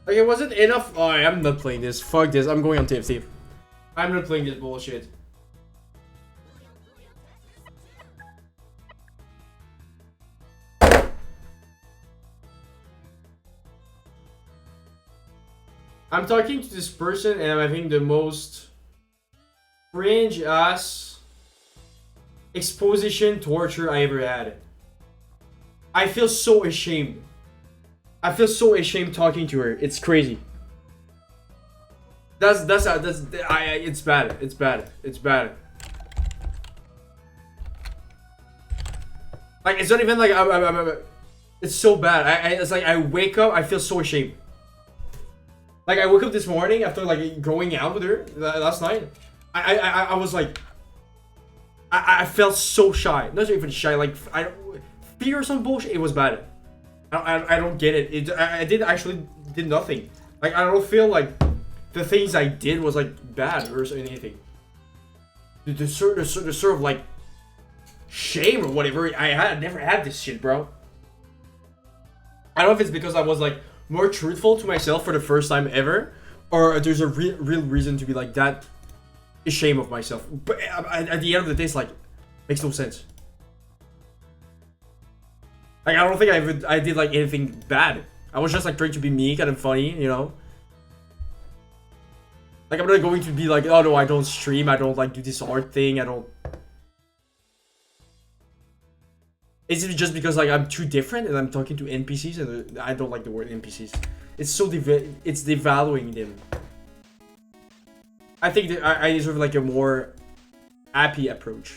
Okay, was it enough? Oh, I'm not playing this. Fuck this. I'm going on TFT. I'm not playing this bullshit. I'm talking to this person and I'm having the most cringe ass exposition torture I ever had. I feel so ashamed. I feel so ashamed talking to her. It's crazy. It's bad. It's bad. It's bad. Like, it's not even like it's so bad. It's like I wake up, I feel so ashamed. Like, I woke up this morning after like going out with her last night. I was like, I felt so shy. Not even shy, like fear or some bullshit. It was bad. I don't get it. I did actually did nothing. Like, I don't feel like the things I did was like bad or anything. The sort of like shame or whatever. I never had this shit, bro. I don't know if it's because I was like more truthful to myself for the first time ever, or there's a real reason to be like that ashamed of myself. But at the end of the day, it's like makes no sense. Like, I don't think I did like anything bad. I was just like trying to be meek and funny, you know. Like, I'm not going to be like, oh no, I don't stream, I don't like do this art thing, I don't. Is it just because like I'm too different and I'm talking to NPCs and I don't like the word NPCs? It's so it's devaluing them. I think that I deserve like a more happy approach.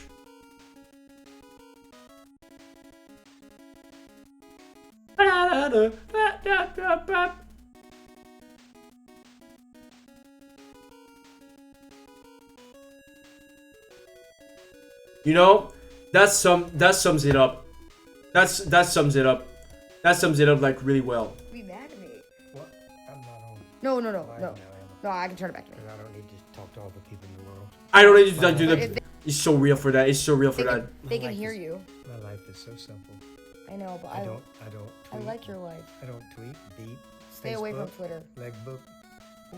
You know, that sums it up. That sums it up. That sums it up like really well. Be mad at me. What? I'm not on. No. Live now, Emma. No, I can turn it back to me. Because I don't need to talk to all the people in the world. I don't need to like, do But the. It's so real for that. It's so real for that. They can hear you. My life is so simple. I know, but I don't I tweet. like your life. I don't tweet, beat, Stay away from Facebook, Twitter. leg book,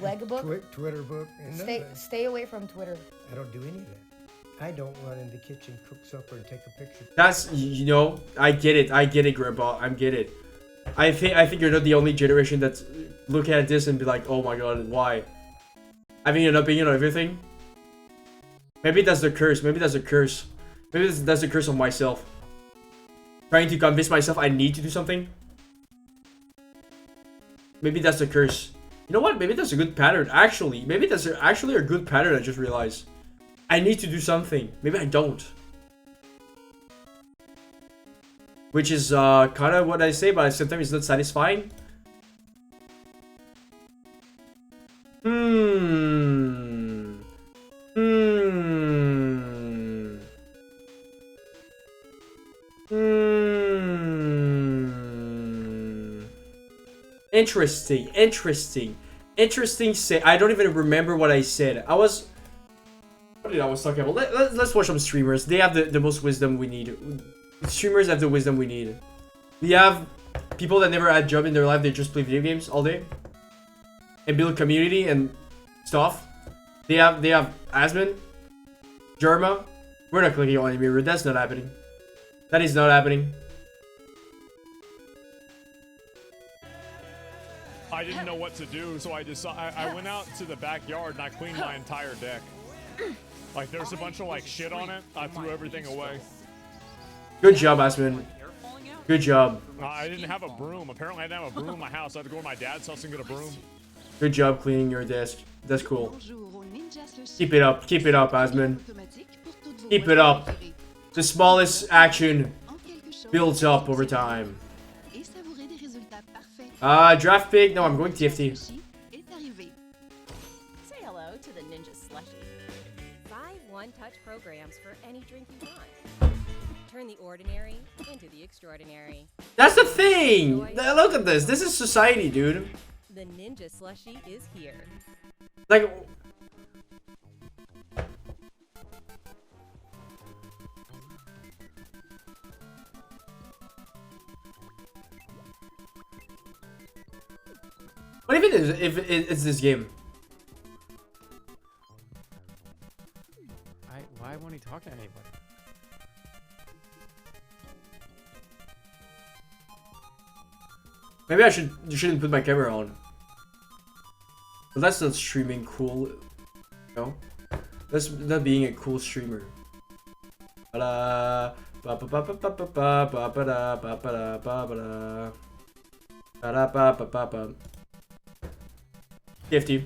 Leg book? Twitter book, and none of that. Stay away from Twitter. I don't do any of that. I don't run in the kitchen, cook supper, and take a picture. That's, you know, I get it, Grandpa. I get it. I think you're not the only generation that's looking at this and be like, oh my god, why? Having an opinion on everything. Maybe that's the curse. Maybe that's the curse. Maybe that's the curse of myself. Trying to convince myself I need to do something. Maybe that's the curse. You know what? Maybe that's a good pattern. Actually, maybe that's actually a good pattern. I just realized. I need to do something. Maybe I don't. Which is kind of what I say, but sometimes it's not satisfying. Interesting say. I don't even remember what I said. What did I was talking about? Let's watch some streamers. They have the most wisdom we need. Streamers have the wisdom we need. We have people that never had a job in their life. They just play video games all day and build community and stuff. They have Asmin, Jerma. We're not clicking on any mirror. That's not happening. That is not happening. I didn't know what to do, so I went out to the backyard and I cleaned my entire deck. Like, there's a bunch of like shit on it. I threw everything away. Good job, Asmin. Good job. I didn't have a broom. Apparently, I didn't have a broom in my house. I had to go to my dad's house and get a broom. Good job cleaning your desk. That's cool. Keep it up, Asmund. Keep it up. The smallest action builds up over time. Draft pick. No, I'm going TFT. Say hello to the Ninja Slushy. 5 one-touch programs for any drink you want. Turn the ordinary into the extraordinary. That's the thing! Look at this. This is society, dude. The Ninja Slushy is here. Like... What if it's this game? Why won't he talk to anybody? Maybe you shouldn't put my camera on. But that's not streaming cool. No? That's not being a cool streamer. TFT.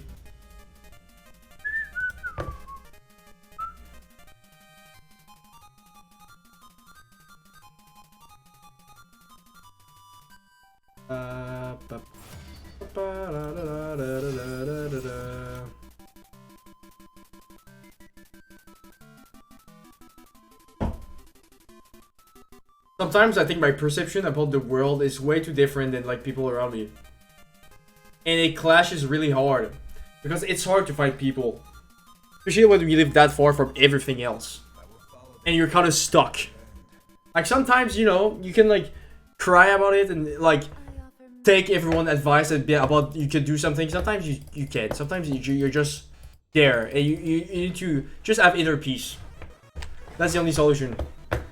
Sometimes I think my perception about the world is way too different than like people around me. And it clashes really hard. Because it's hard to find people. Especially when you live that far from everything else. And you're kind of stuck. Like sometimes, you know, you can like cry about it and like take everyone's advice about you can do something. Sometimes you can't. Sometimes you're just there. And you need to just have inner peace. That's the only solution.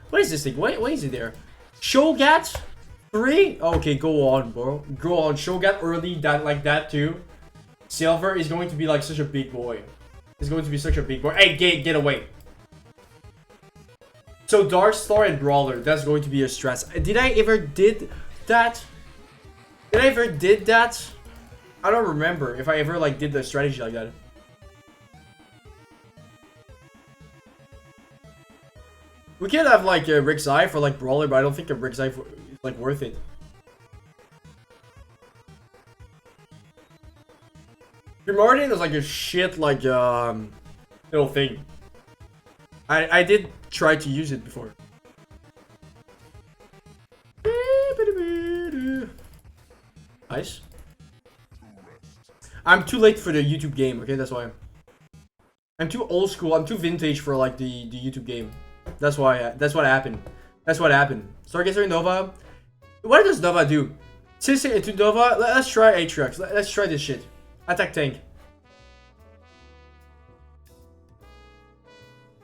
What is this thing? Why is it there? Shogat 3? Okay, go on, bro. Go on. Shogat early that like that too. Silver is going to be like such a big boy. He's going to be such a big boy. Hey, get away. So Dark Star and Brawler, that's going to be a stress. Did I ever did that? Did I ever did that? I don't remember if I ever like did the strategy like that. We could have like a Rick's Eye for like Brawler, but I don't think a Rick's Eye is like worth it. Primordial is like a shit like little thing. I did try to use it before. Nice. I'm too late for the YouTube game, okay? That's why. I'm too old school. I'm too vintage for like the YouTube game. That's why. That's what happened. That's what happened. Stargazer Nova. What does Nova do? Since into Nova, let's try Atriox. Let's try this shit. Attack tank.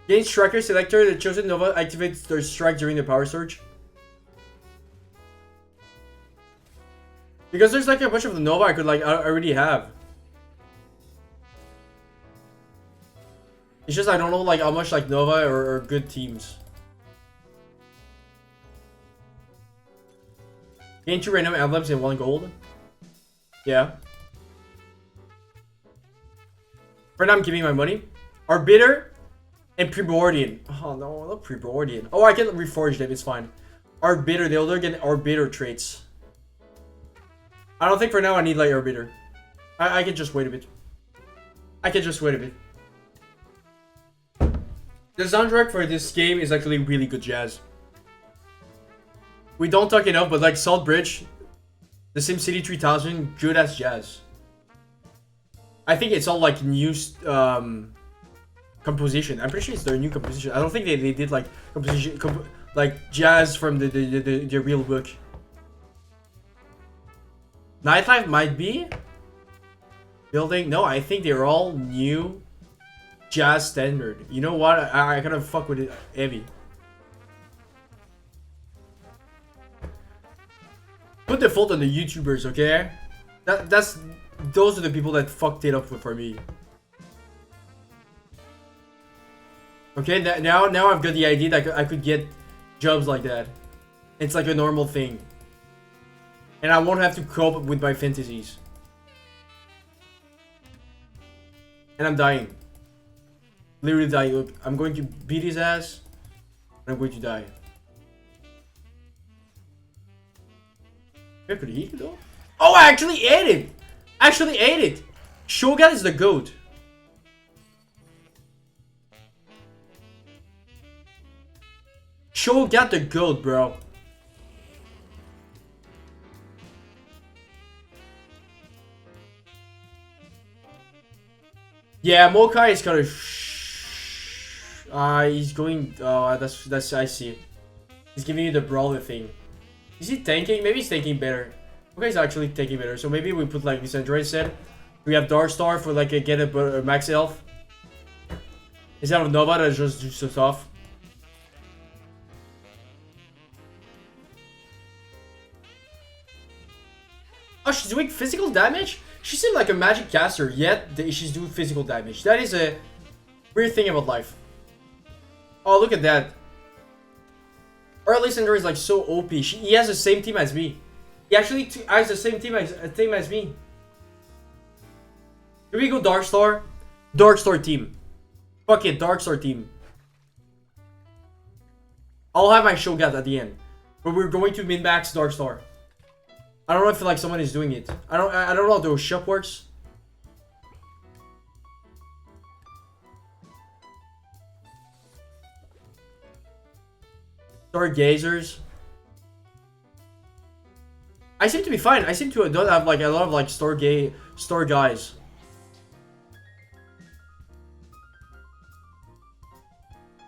Gain striker selector. The chosen Nova activates their strike during the power surge. Because there's like a bunch of the Nova I could like already have. It's just I don't know like how much like Nova or good teams. Gain 2 random emblems and 1 gold. Yeah. For now I'm giving my money. Arbiter and Primordial. Oh no, not Primordial. Oh, I can reforge them, it's fine. Arbiter, the other get Arbiter traits. I don't think for now I need like Arbiter. I can just wait a bit. I can just wait a bit. The soundtrack for this game is actually really good jazz. We don't talk enough, but like Salt Bridge, The SimCity 3000, good as jazz. I think it's all like new composition. I'm pretty sure it's their new composition. I don't think they did like composition like jazz from the real book. Nightlife might be building. No, I think they're all new jazz standard. You know what? I kind of fuck with it heavy. Put the fault on the YouTubers, okay? Those are the people that fucked it up for me. Okay, now I've got the idea that I could get jobs like that. It's like a normal thing. And I won't have to cope with my fantasies. And I'm dying. Literally dying. Look, I'm going to beat his ass. And I'm going to die. I could eat it though. Oh, I actually ate it! Actually ate it! Shogun is the goat. Shogun the goat, bro. Yeah, Mokai is gonna. He's going. Oh, that's. I see. He's giving you the brawler thing. Is he tanking? Maybe he's tanking better. Mokai's actually tanking better. So maybe we put like this Android said. We have Dark Star for like get a max health. Instead of Nova that just do so tough. Oh, she's doing physical damage? She seemed like a magic caster, yet she's doing physical damage. That is a weird thing about life. Oh, look at that. Early Cinder is like so OP. He has the same team as me. He actually has the same team as me. Here we go, Dark Star. Dark Star team. Fuck it, Dark Star team. I'll have my Shogun at the end. But we're going to min-max Dark Star. I don't know if like someone is doing it. I don't know how the shop works. Stargazers. I seem to be fine. I seem to don't have like a lot of like star guys.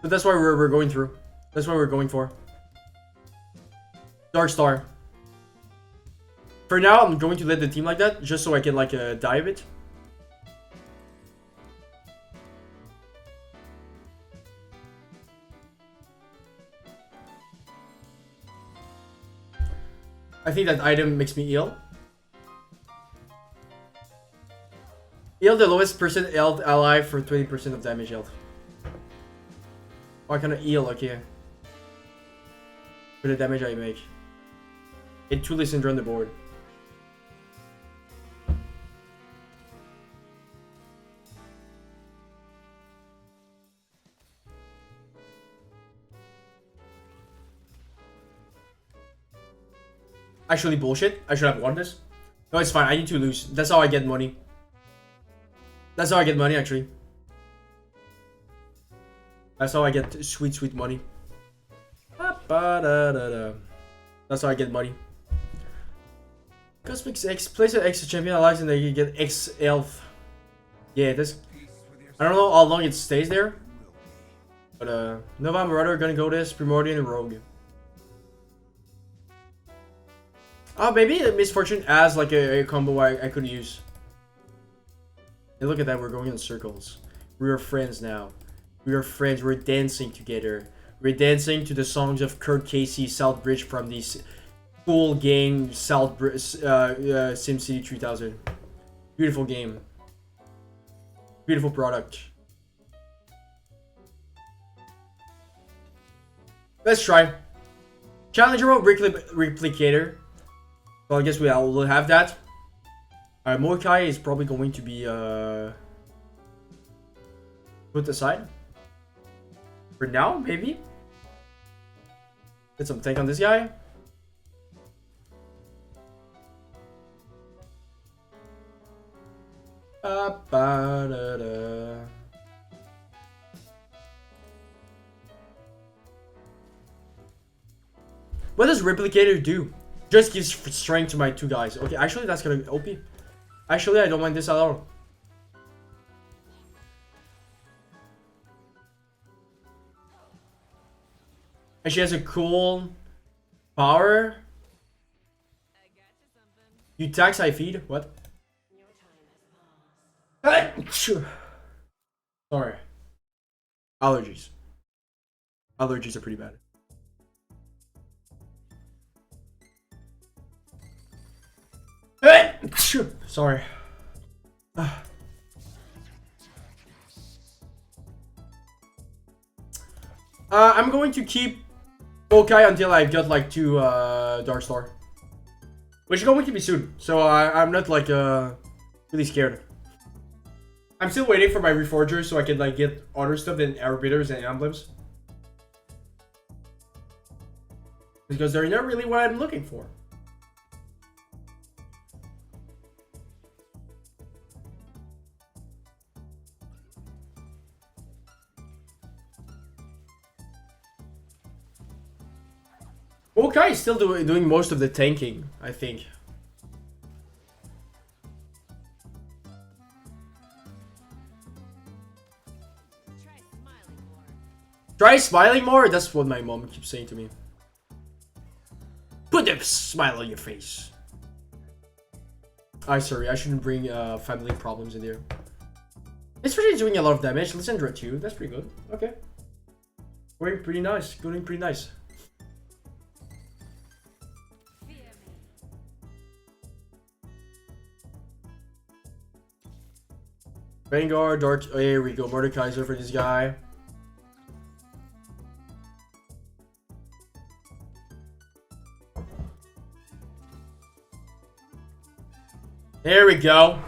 But that's why we're going through. That's what we're going for. Dark Star. For now, I'm going to let the team like that, just so I can like dive it. I think that item makes me ill. Heal the lowest percent health ally for 20% of damage health. Oh, I cannot heal, okay. For the damage I make. It truly Syndra on the board. Actually bullshit. I should have won this. No, it's fine. I need to lose. That's how I get money. That's how I get money, actually. That's how I get sweet, sweet money. That's how I get money. Cosmic X. Place an X champion alive and then you get X health. Yeah, this. I don't know how long it stays there. But, Nova Marauder gonna go this. Primordial and Rogue. Oh, maybe Misfortune as like a combo I could use. And look at that, we're going in circles. We are friends now. We are friends, we're dancing together. We're dancing to the songs of Kurt Casey, South Bridge from this cool game, South SimCity 3000. Beautiful game. Beautiful product. Let's try. Challenger mode replicator. Well, I guess we'll have that. Mokai is probably going to be put aside. For now, maybe? Get some tank on this guy. What does Replicator do? Just gives strength to my two guys. Okay, actually that's gonna be OP. Actually, I don't mind this at all. And she has a cool power. You tax, I feed. What? Sorry. Allergies. Allergies are pretty bad. Sorry. I'm going to keep Mokai until I've got like 2 Dark Star. Which is going to be soon. So I'm not like really scared. I'm still waiting for my reforger so I can like get other stuff than arbiters and emblems. Because they're not really what I'm looking for. Okay, still doing most of the tanking, I think. Try smiling more? That's what my mom keeps saying to me. Put a smile on your face. Sorry, I shouldn't bring family problems in there. It's really doing a lot of damage. Lysandra too. That's pretty good. Okay. Going pretty nice. Going pretty nice. Vanguard, Dark. Oh, here we go. Mordekaiser for this guy. There we go.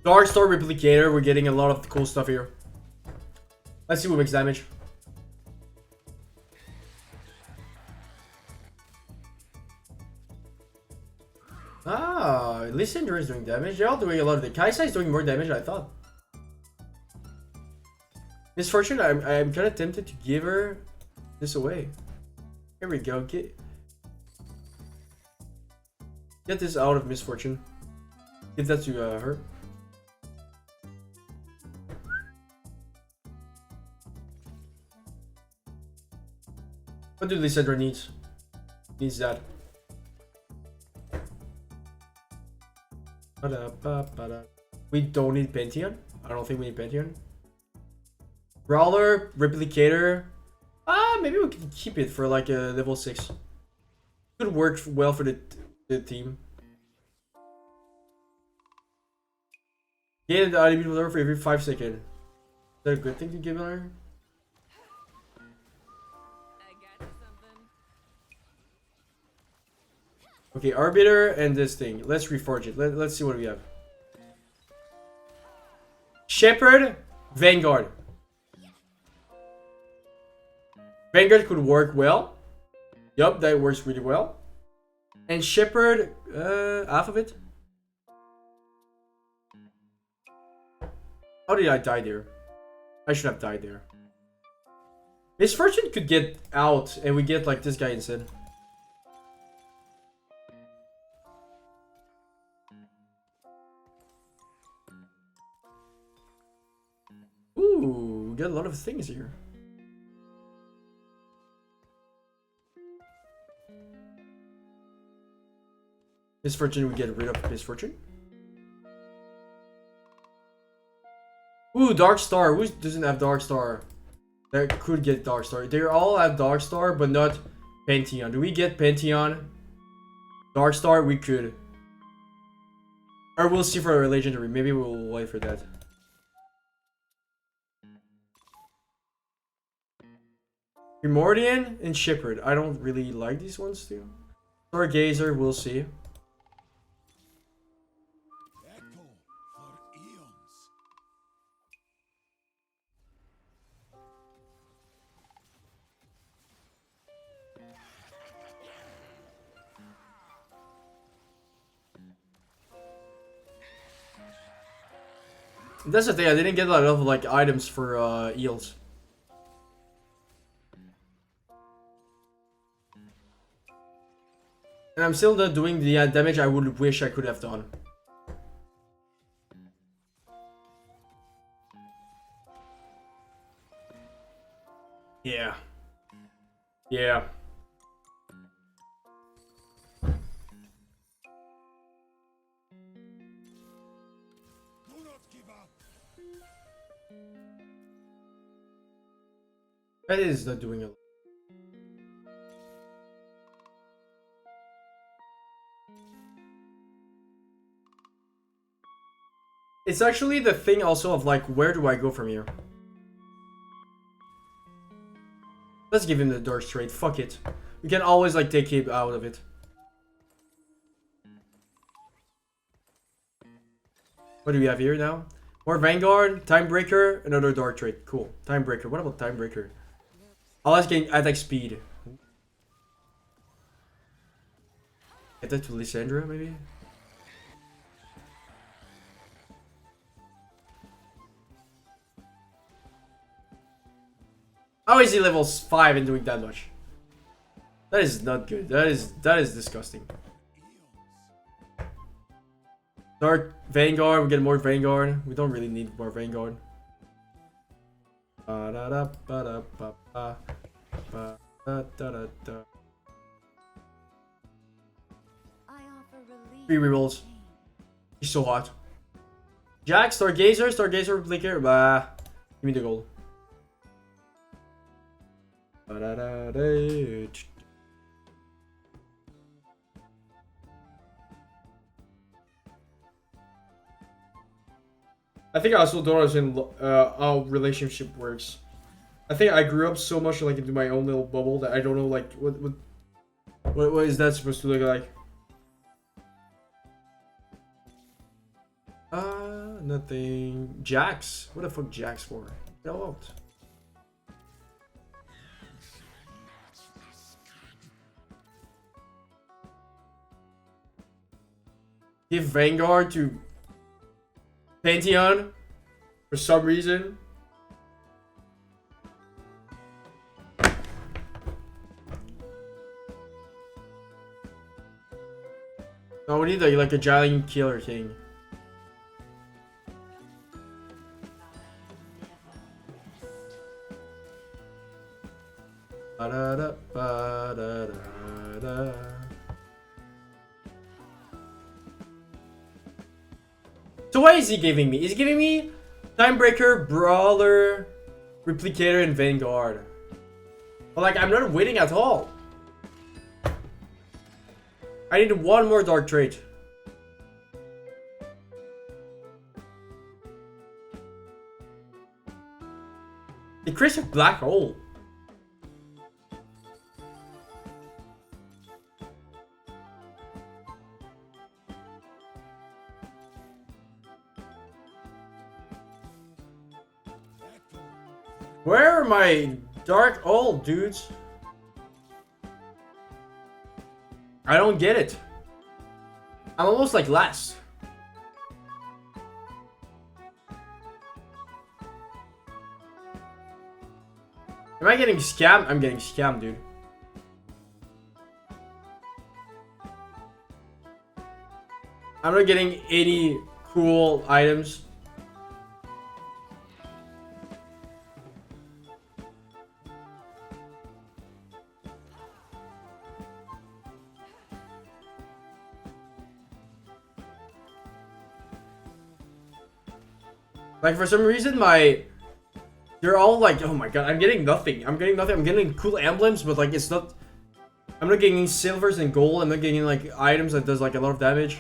Dark Star Replicator. We're getting a lot of cool stuff here. Let's see what makes damage. Ah, Lysandra is doing damage. They're all doing a lot of it. Kaisa is doing more damage than I thought. Misfortune, I'm kind of tempted to give her this away. Here we go. Get this out of Misfortune. Give that to her. What do Lysandra needs? Needs that. We don't need Pantheon. I don't think we need Pantheon. Brawler, Replicator. Maybe we can keep it for like a level 6. Could work well for the team. Gain the enemy for every 5 seconds. Is that a good thing to give her? Okay, Arbiter and this thing. Let's reforge it. Let's see what we have. Shepherd, Vanguard. Vanguard could work well. Yup, that works really well. And Shepherd, half of it. How did I die there? I should have died there. Misfortune could get out and we get like this guy instead. Ooh, we got a lot of things here. Misfortune, we get rid of Misfortune. Ooh, Dark Star. Who doesn't have Dark Star? That could get Dark Star. They all have Dark Star, but not Pantheon. Do we get Pantheon? Dark Star, we could. Or we'll see for a legendary. Maybe we'll wait for that. Primordian and Shepherd. I don't really like these ones too. Stargazer, we'll see. That's the thing, I didn't get a lot of like items for eels. And I'm still not doing the damage I would wish I could have done. Yeah. Yeah. That is not doing a lot. It's actually the thing also of like, where do I go from here? Let's give him the Dark Straight. Fuck it. We can always like take him out of it. What do we have here now? More Vanguard, Timebreaker, another Dark Trait. Cool. Timebreaker. What about Timebreaker? I'll ask getting attack speed. Get that to Lysandra, maybe? How is he level 5 and doing that much? That is not good. That is disgusting. Dark Vanguard, we get more Vanguard. We don't really need more Vanguard. Three rerolls. He's so hot. Jack, Stargazer, Flicker. Bah. Give me the gold. I think I also don't understand how relationship works. I think I grew up so much like into my own little bubble that I don't know like what is that supposed to look like? Nothing. Jax? What the fuck Jax for? Get out. Give Vanguard to Pantheon for some reason. No, we need like a giant killer thing. Ba-da-da-ba-da-da-da. So what is he giving me? He's giving me Timebreaker, Brawler, Replicator, and Vanguard. But like, I'm not winning at all. I need one more Dark Trait. Decrease of Black Hole. Where are my dark old dudes? I don't get it. I'm almost like last. Am I getting scammed? I'm getting scammed, dude. I'm not getting any cool items. Like for some reason they're all like, oh my god, I'm getting nothing. I'm getting cool emblems, but like it's not, I'm not getting silvers and gold. I'm not getting like items that does like a lot of damage.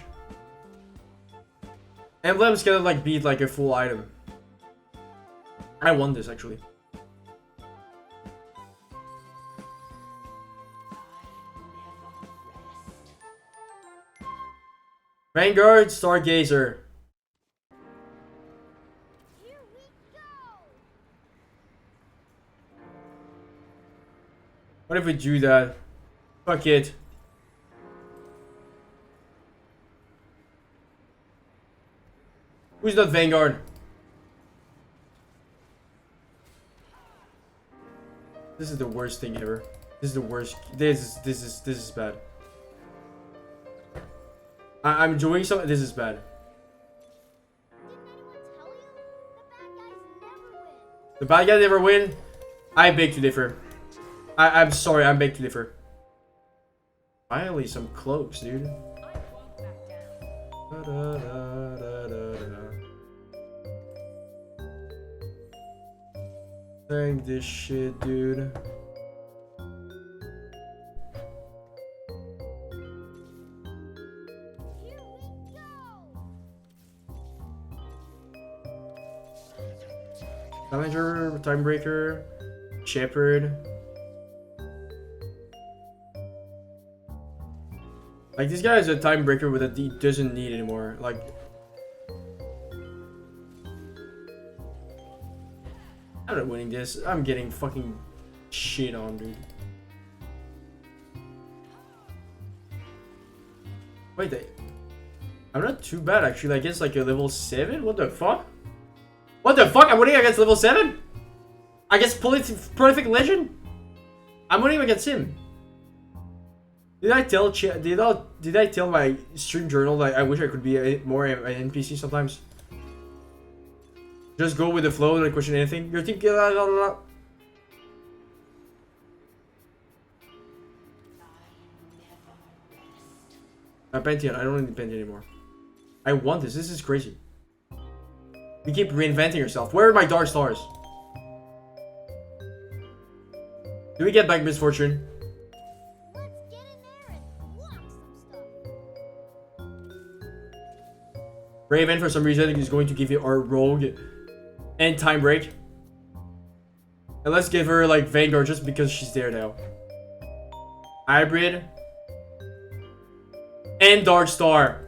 Emblems cannot like beat like a full item. I won this actually. Vanguard, Stargazer. What if we do that? Fuck it. Who's not Vanguard? This is the worst thing ever. This is the worst. This is bad. I'm doing something. This is bad. The bad guys never win. I beg to differ. I'm sorry, I beg to differ. Finally, some cloaks, dude. Dang this shit, dude. Challenger, Timebreaker, Shepherd. Like, this guy is a Timebreaker that he doesn't need anymore. Like, I'm not winning this. I'm getting fucking shit on, dude. Wait, I'm not too bad actually. I guess like a level 7? What the fuck? What the fuck? I'm winning against level 7? I guess Prolific Legend? I'm winning against him. Did I tell my stream journal that I wish I could be more an NPC sometimes? Just go with the flow, don't question anything. Your team Pantheon, I don't need Pantheon anymore. I want this. This is crazy. You keep reinventing yourself. Where are my dark stars? Do we get back Misfortune? Let's get in there and block some stuff. Raven, for some reason, is going to give you our rogue and time break. And let's give her like Vanguard just because she's there now. Hybrid and Dark Star.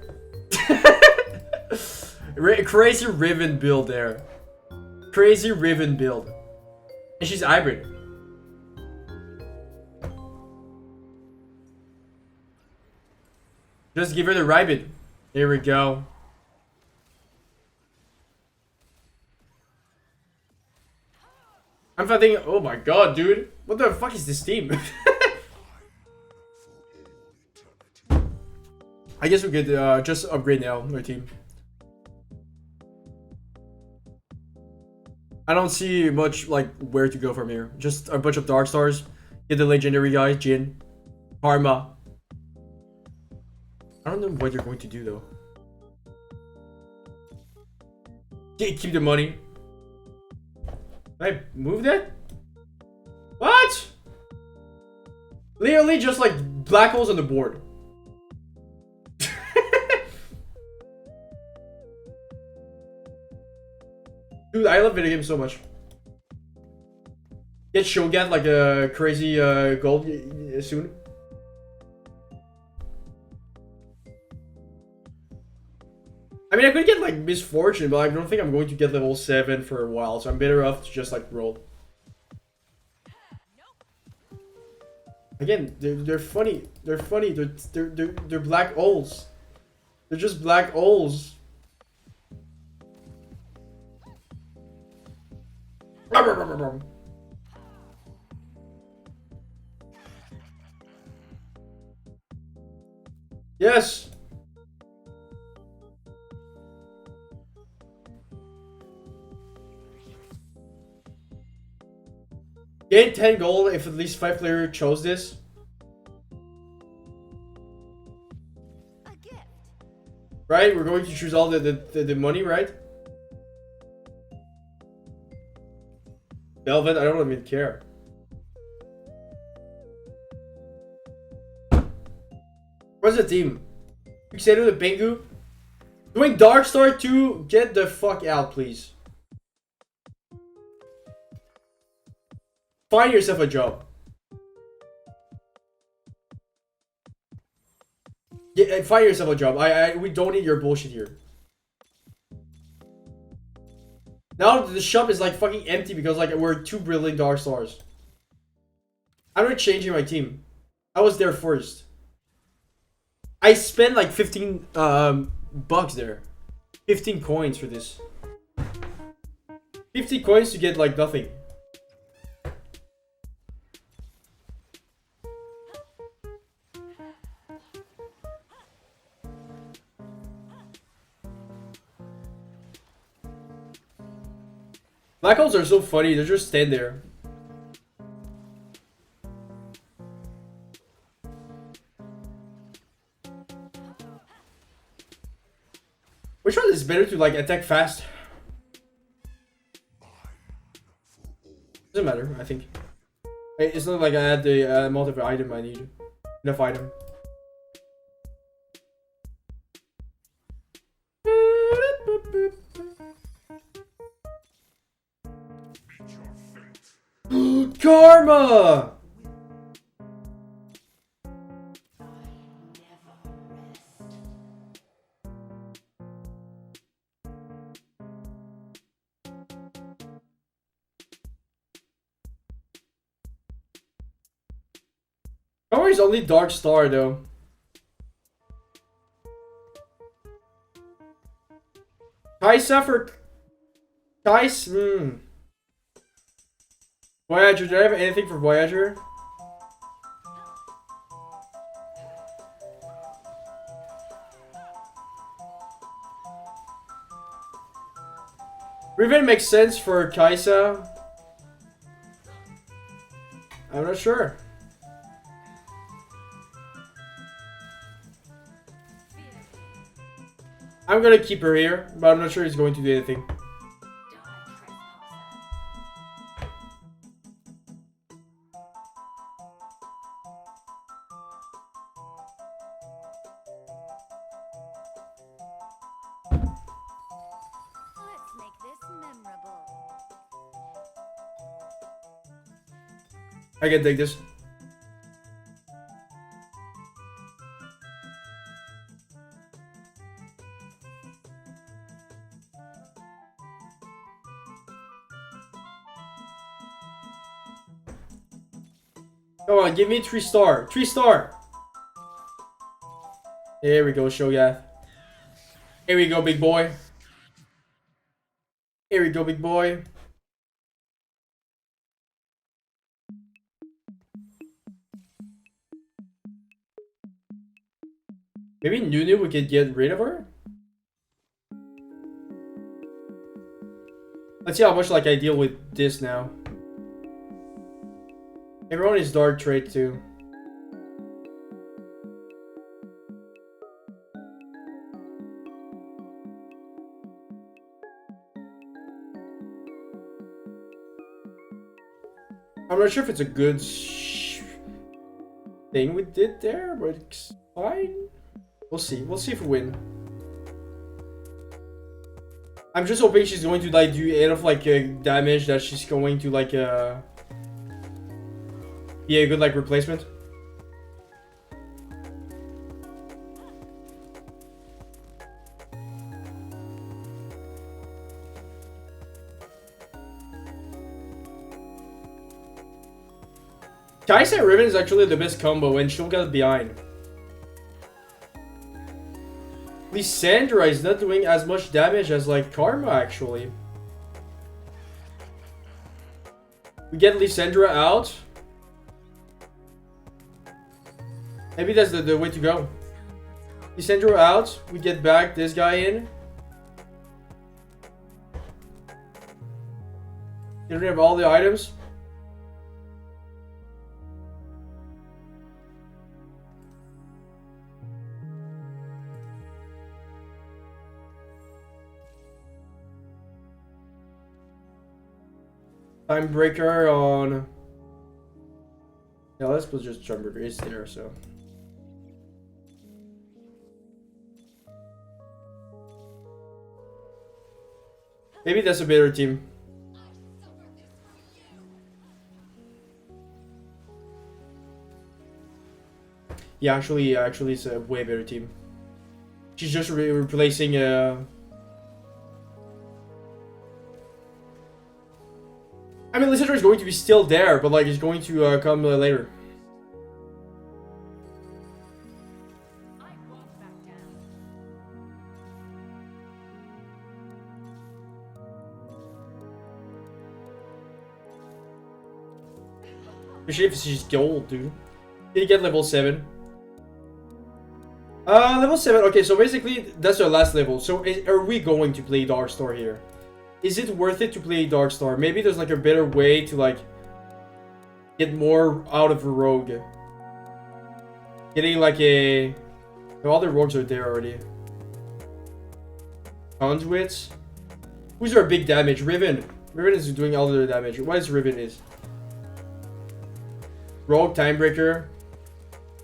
Crazy Riven build there. Crazy Riven build. And she's hybrid. Just give her the Ribbit. Here we go. I'm fighting. Oh my god, dude. What the fuck is this team? I guess we could just upgrade now, our team. I don't see much like where to go from here. Just a bunch of Dark Stars. Get the legendary guys, Jin, Karma. I don't know what you're going to do though. Keep the money. Can I move that? What? Literally just like black holes on the board. Dude, I love video games so much. Get Shogun like a crazy gold soon. I mean, I could get like Misfortune, but I don't think I'm going to get level 7 for a while, so I'm better off to just like roll. Again, they're funny. They're funny. They're black holes. They're just black holes. Yes. Gain 10 gold if at least 5 players chose this. A gift. Right? We're going to choose all the money, right? Velvet, I don't even care. Where's the team? Pixedo the Pengu? Doing Dark Star 2? Get the fuck out, please. Find yourself a job. Yeah, find yourself a job. We don't need your bullshit here. Now the shop is like fucking empty because like we're 2 brilliant Dark Stars. I'm not changing my team. I was there first. I spent like 15 bucks there. 15 coins for this. 50 coins to get like nothing. Black holes are so funny, they just stand there. Which one is better to like attack fast? Doesn't matter, I think. It's not like I had the amount of item I need. Enough item. Karma! is only Dark Star though. Kaisa for Voyager, do I have anything for Voyager? Riven makes sense for Kaisa. I'm not sure. I'm gonna keep her here, but I'm not sure he's going to do anything. Let's make this memorable. I can take this. Come on, give me 3-star. 3-star. There we go, Shogath. Here we go, big boy. Here we go, big boy. Maybe Nunu we could get rid of her? Let's see how much like I deal with this now. Everyone is dark trait too. I'm not sure if it's a good thing we did there, but it's fine. We'll see. We'll see if we win. I'm just hoping she's going to like do enough like damage that she's going to like be a good like replacement. Kaisa and Riven is actually the best combo and she'll get behind. Lysandra is not doing as much damage as like Karma actually. We get Lysandra out. Maybe that's the way to go. Lysandra out. We get back this guy in. Get rid of all the items. Time breaker on. Yeah, let's put just time breaker. It's there, so. Maybe that's a better team. Yeah, actually, it's a way better team. She's just replacing I mean, Lysandra is going to be still there, but like it's going to come later. Especially if she's gold, dude. Did you get level 7? Level 7. Okay, so basically that's our last level. So are we going to play Dark Star here? Is it worth it to play Dark Star? Maybe there's like a better way to like get more out of a rogue. Getting like a... The other rogues are there already. Conduits. Who's our big damage? Riven. Riven is doing all the damage. What is Riven is? Rogue, Timebreaker.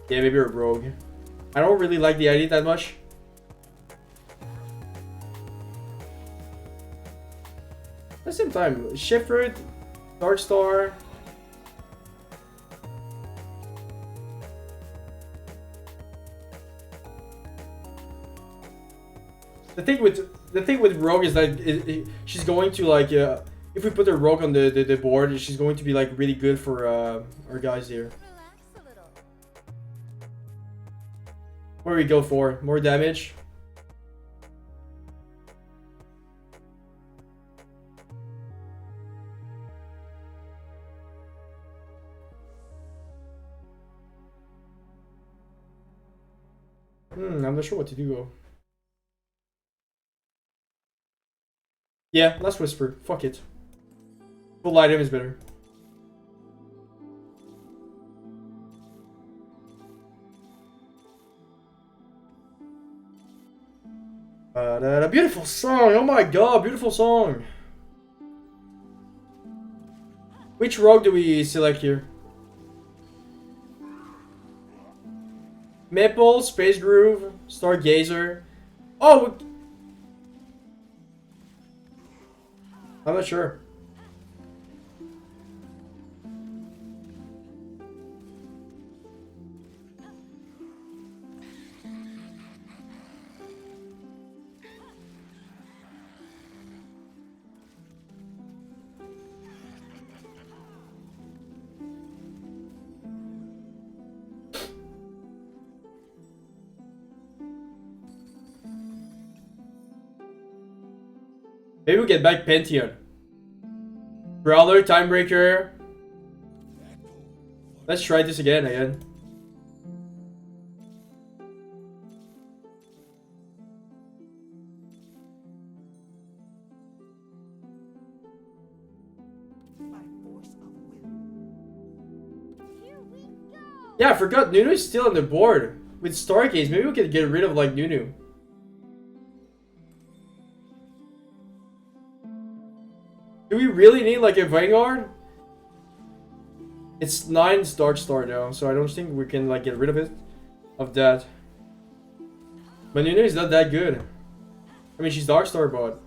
Yeah, maybe a rogue. I don't really like the idea that much. At the same time, Shepherd, Dark Star. The thing with Rogue is that she's going to like if we put a Rogue on the board, she's going to be like really good for our guys here. Relax a little. What do we go for? More damage? I'm not sure what to do. Yeah, let's whisper. Fuck it. Full item is better. A beautiful song. Oh my god, beautiful song. Which rogue do we select here? Maple, Space Groove, Stargazer. Oh! I'm not sure. Maybe we get back Pantheon. Brawler, Timebreaker. Let's try this again. Yeah, I forgot Nunu is still on the board. With Stargaze, maybe we could get rid of like Nunu. Do we really need like a Vanguard? It's 9 Dark Star now, so I don't think we can like get rid of it. Of that. But Nunu is not that good. I mean, she's Dark Star, but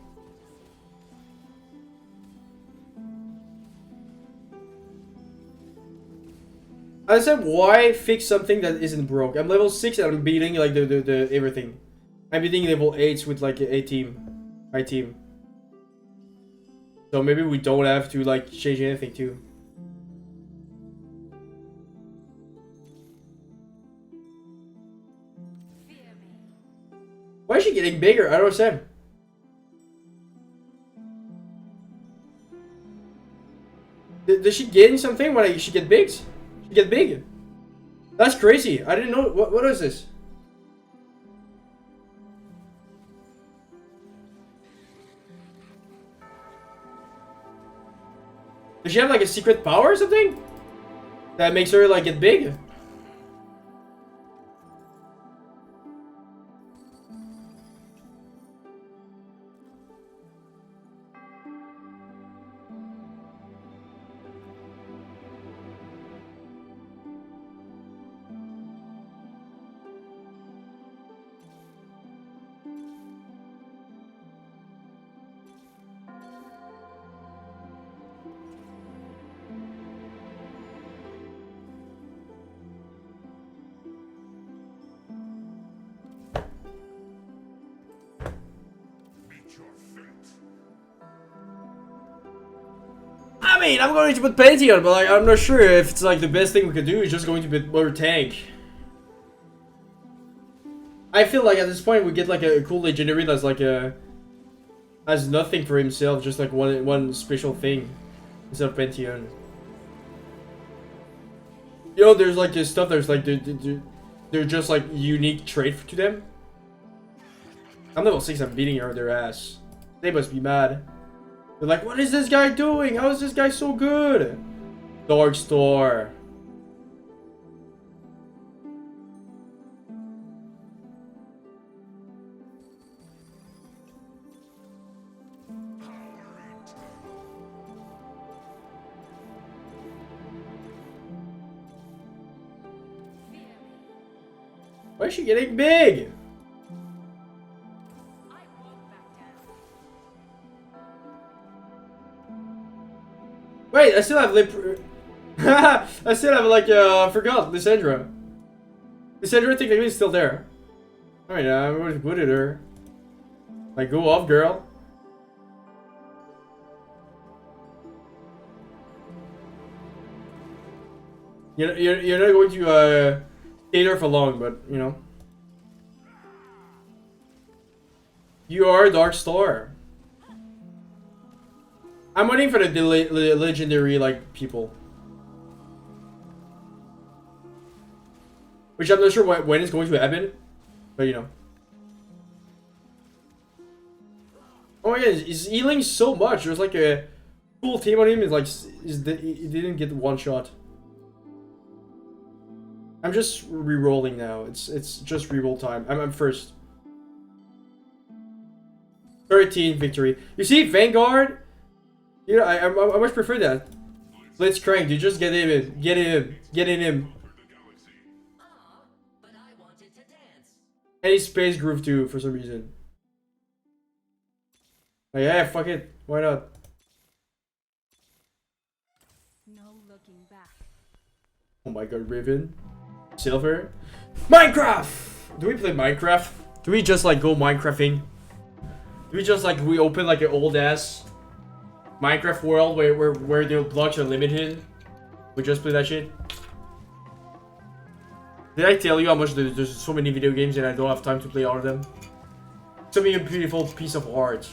I said, why fix something that isn't broke? I'm level 6 and I'm beating like the everything. I'm beating level 8s with like a team. My team. So maybe we don't have to like change anything too. Why is she getting bigger? I don't understand. Does she gain something when she get big? She get big. That's crazy. I didn't know. What is this? Does she have like a secret power or something? That makes her like get big? I mean, I'm going to put Pantheon, but like, I'm not sure if it's like the best thing we could do is just going to put more tank. I feel like at this point we get like a cool legendary that's like has nothing for himself, just like one special thing instead of Pantheon. You know, there's like this stuff that's like they're just like unique trait to them. I'm level 6. I'm beating their ass. They must be mad. They're like, what is this guy doing? How is this guy so good? Dark Star. Why is she getting big? Wait, I still have lip. I still have like I forgot Lysandra. Lysandra technically is still there. Alright, I'm going to put it her. Like, go off, girl. You're not going to stay there for long, but you know. You are Dark Star. I'm waiting for the legendary like people, which I'm not sure when it's going to happen, but you know. Oh my god, he's healing so much. There's like a full team on him. It's like he didn't get one shot. I'm just re-rolling now. It's just re-roll time. I'm first. 13 victory. You see, Vanguard. You know, I much prefer that. Blitzcrank, dude, just get him in. Get him. Get in him. And he's Space Groove too, for some reason. Oh, yeah, fuck it. Why not? No looking back. Oh my god, Riven. Silver. Minecraft! Do we play Minecraft? Do we just like go Minecrafting? Do we just like reopen like an old ass Minecraft world where the blocks are limited? We just play that shit? Did I tell you how much there's so many video games and I don't have time to play all of them? So many beautiful piece of art.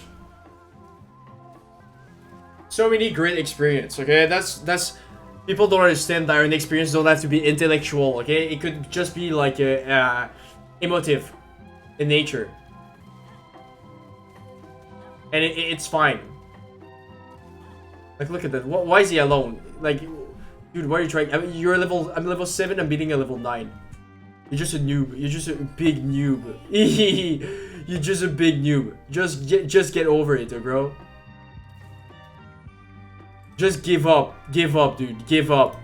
So many great experience, okay? That's people don't understand that an experience don't have to be intellectual, okay? It could just be like emotive in nature. And it's fine. Like, look at that. Why is he alone? Like, dude, why are you trying? I mean, I'm level 7, I'm beating a level 9. You're just a noob. You're just a big noob. You're just a big noob. Just get over it, bro. Just give up. Give up, dude. Give up.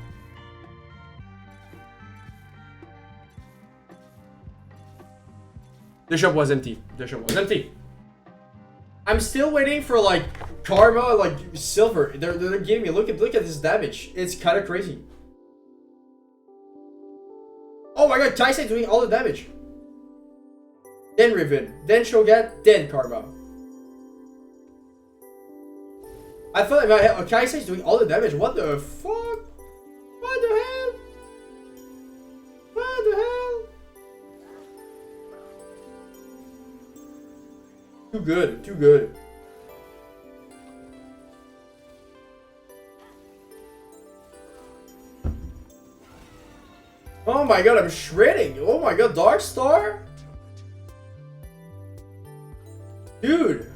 The shop was empty. The shop was empty. I'm still waiting for like karma, like silver. They're giving me. Look at this damage. It's kind of crazy. Oh my god, Tyson doing all the damage. Then Riven, then Shogat, then Karma. I thought about Kaisei's doing all the damage. What the fuck? What the hell? What the hell? Too good, too good. Oh my god, I'm shredding. Oh my god, Dark Star? Dude.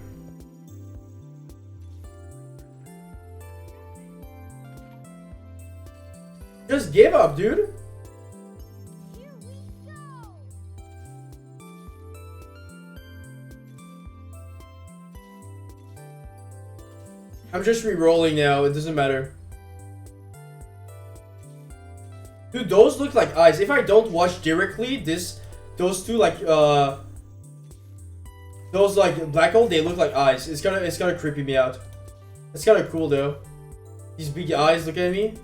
Just give up, dude. Here we go. I'm just re-rolling now. It doesn't matter. Dude, those look like eyes. If I don't watch directly, those two like those like black hole, they look like eyes. It's kind of creeping me out. It's kind of cool though. These big eyes look at me.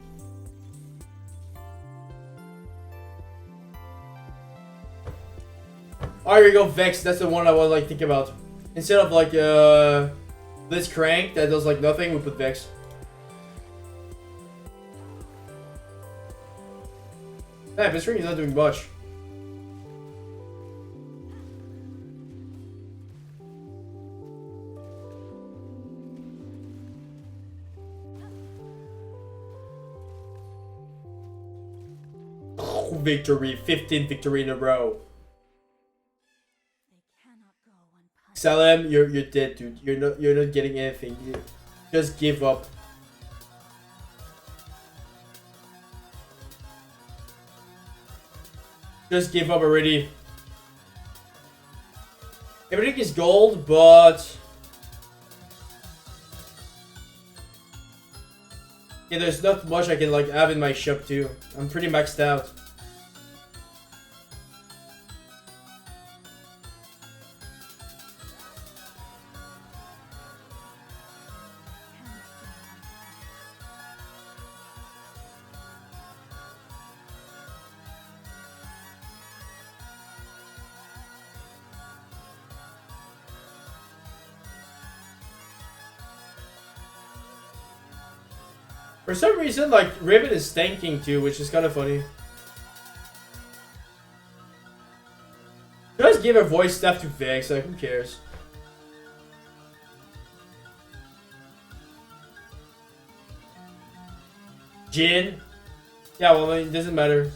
Oh, here we go, Vex. That's the one I was like thinking about. Instead of like Blitzcrank that does like nothing, we put Vex. Yeah, Blitzcrank is not doing much. Oh, victory, 15 victory in a row. Salem, you're dead, dude. You're not getting anything. You just give up. Just give up already. Everything is gold, but yeah, there's not much I can like have in my shop too. I'm pretty maxed out. For some reason, like, Riven is tanking too, which is kind of funny. Just give a voice stuff to Vex, like, who cares? Jin. Yeah, well, it doesn't matter.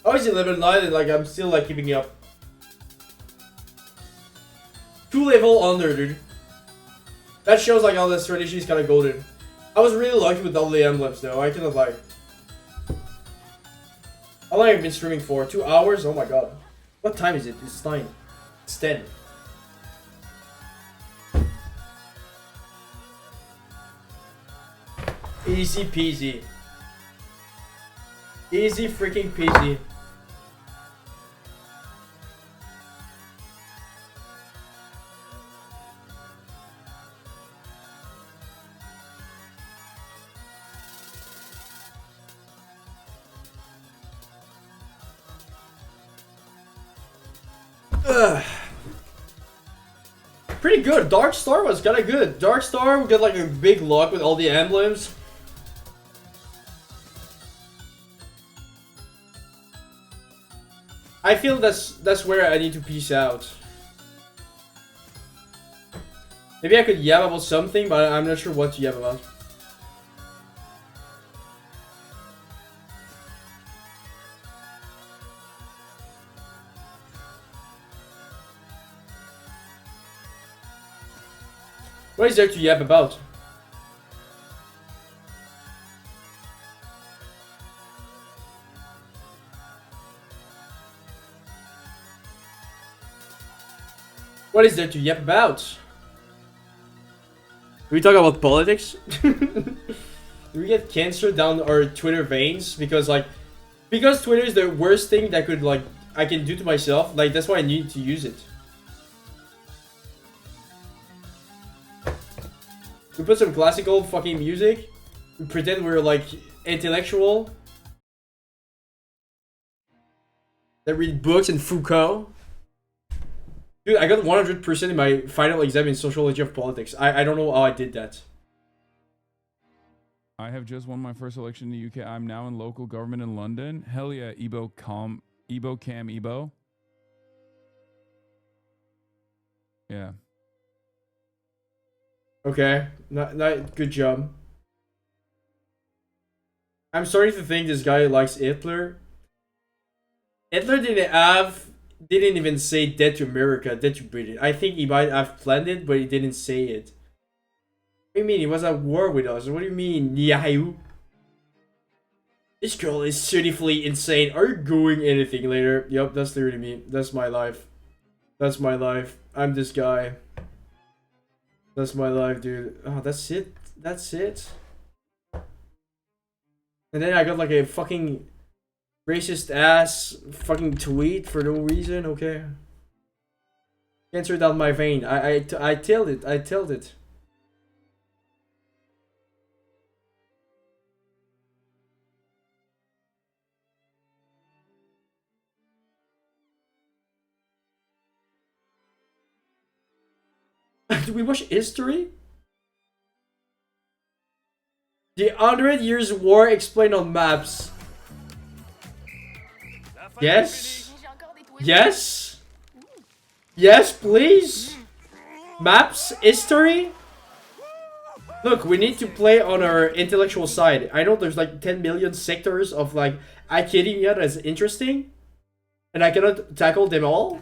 Oh, it's 11-9 and like I'm still like keeping up. 2 level under, dude. That shows like all the strategy is kind of golden. I was really lucky with all the emblems though. I cannot lie. How long have I been streaming for? 2 hours? Oh my god. What time is it? It's 9. It's 10. Easy peasy. Easy freaking peasy. Ugh. Pretty good. Dark Star was kind of good. Dark Star, we got like a big luck with all the emblems. I feel that's where I need to peace out. Maybe I could yab about something, but I'm not sure what to yab about. What is there to yap about? What is there to yap about? Do we talk about politics? Do we get cancer down our Twitter veins? Because Twitter is the worst thing that could I can do to myself. Like that's why I need to use it. We put some classical fucking music. We pretend we're like intellectual. That read books and Foucault. Dude, I got 100% in my final exam in sociology of politics. I don't know how I did that. I have just won my first election in the UK. I'm now in local government in London. Hell yeah, Ebo Cam Ebo. Yeah. Okay, not good job. I'm starting to think this guy likes Hitler. Hitler didn't even say dead to America, dead to Britain. I think he might have planned it, but he didn't say it. What do you mean? He was at war with us. What do you mean, Yahoo? This girl is certifiably insane. Are you going anything later? Yup, that's literally me. That's my life. That's my life. I'm this guy. That's my life, dude. Oh, that's it. That's it. And then I got like a fucking racist ass fucking tweet for no reason. Okay. Cancer down my vein. I tilled it. I tilled it. Do we watch history? The 100 Years' War explained on maps. Yes? Yes? Yes, please? Maps? History? Look, we need to play on our intellectual side. I know there's like 10 million sectors of like academia that's interesting. And I cannot tackle them all.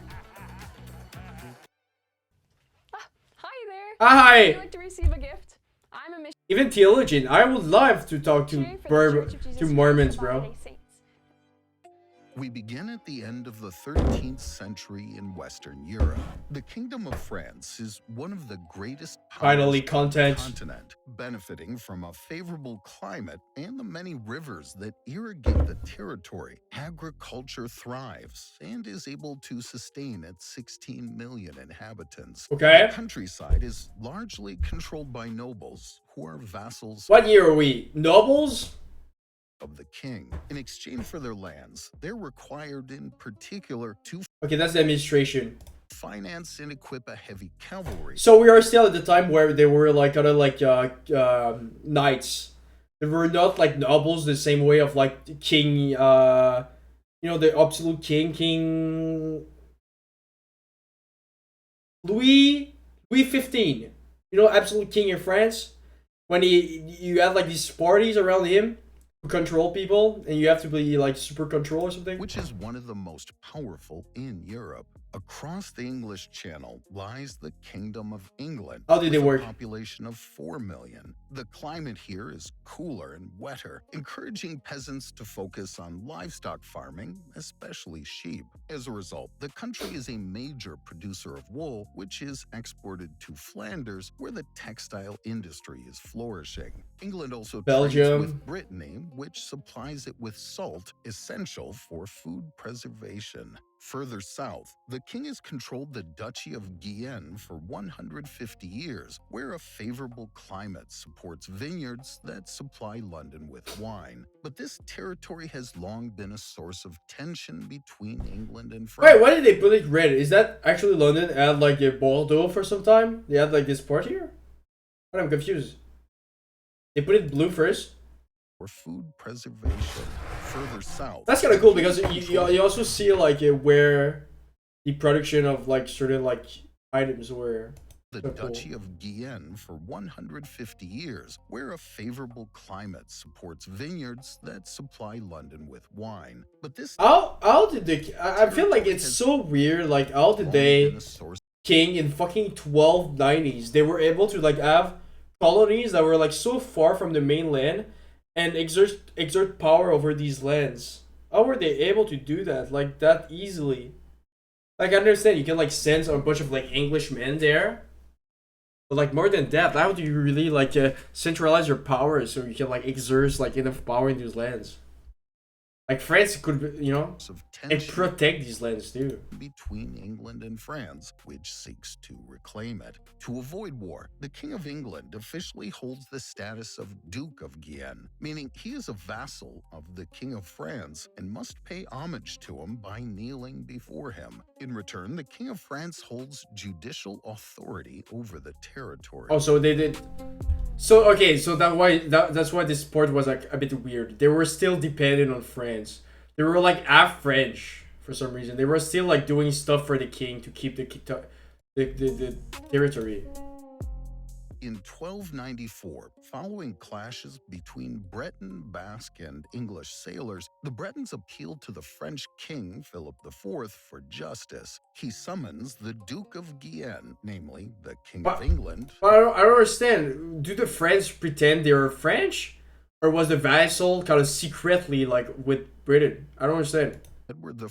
Hi there. Hi. Would you like to receive a gift? I'm a missionary Even theologian. I would love to talk to for the Church of Jesus Christ Mormons, of bro. Latter-day Saints. We begin at the end of the 13th century in Western Europe. The Kingdom of France is one of the greatest Finally, powers on the content. continent, benefiting from a favorable climate and the many rivers that irrigate the territory. Agriculture thrives and is able to sustain its 16 million inhabitants. Okay. The countryside is largely controlled by nobles who are vassals What year are we? Nobles? of the king. In exchange for their lands, they're required in particular to Okay, that's the administration. finance and equip a heavy cavalry. So we are still at the time where they were like kind of like knights. They were not like nobles the same way of like king. You know, the absolute king Louis 15. You know, absolute king in France. When you had like these parties around him to control people, and you have to be like super control or something. Which is one of the most powerful in Europe. Across the English Channel lies the Kingdom of England. How did they with work? A population of 4 million. The climate here is cooler and wetter, encouraging peasants to focus on livestock farming, especially sheep. As a result, the country is a major producer of wool, which is exported to Flanders, where the textile industry is flourishing. England also trades Belgium. with Brittany, which supplies it with salt, essential for food preservation. Further south, the king has controlled the Duchy of Guyenne for 150 years, where a favorable climate supports vineyards that supply London with wine. But this territory has long been a source of tension between England and France. Wait, why did they put it red? Is that actually London had like a Bordeaux for some time? They had like this part here? But I'm confused. They put it blue first? For food preservation. Further south. That's kind of cool because you also see like where the production of like certain like items were. The so cool. Duchy of Guyenne for 150 years, where a favorable climate supports vineyards that supply London with wine. But this how did they? I feel like it's so weird. Like how did they king in fucking 1290s? They were able to like have colonies that were like so far from the mainland and exert power over these lands. How were they able to do that like that easily? Like I understand you can like send a bunch of like English men there, but like more than that, how do you really like centralize your power so you can like exert like enough power in these lands? Like France could, you know, and protect these lands too. Between England and France, which seeks to reclaim it. To avoid war, the King of England officially holds the status of Duke of Guyenne, meaning he is a vassal of the King of France and must pay homage to him by kneeling before him. In return, the King of France holds judicial authority over the territory. Oh, so they did. So okay, so that's why this part was like a bit weird. They were still dependent on France. They were like half French for some reason. They were still like doing stuff for the king to keep the territory. In 1294, following clashes between Breton, Basque, and English sailors, the Bretons appealed to the French king, Philip IV, for justice. He summons the Duke of Guyenne, namely the King of England. But I don't understand. Do the French pretend they were French? Or was the vassal kind of secretly like with Britain? I don't understand. Edward I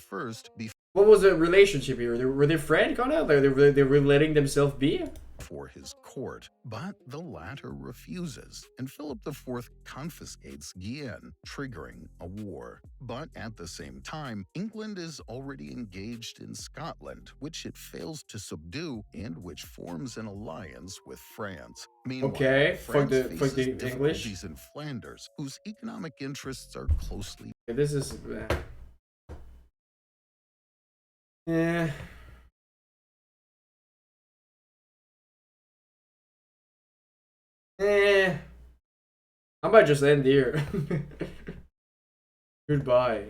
What was the relationship here? Were they friends kind of? Like they were letting themselves be? for his court, but the latter refuses, and Philip IV confiscates Guyenne, triggering a war. But at the same time, England is already engaged in Scotland, which it fails to subdue and which forms an alliance with France. Meanwhile, okay, France fuck faces the difficulties English. in Flanders, whose economic interests are closely. This is. Yeah. I might just end here. Goodbye.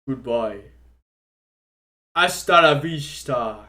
Goodbye. Hasta la vista.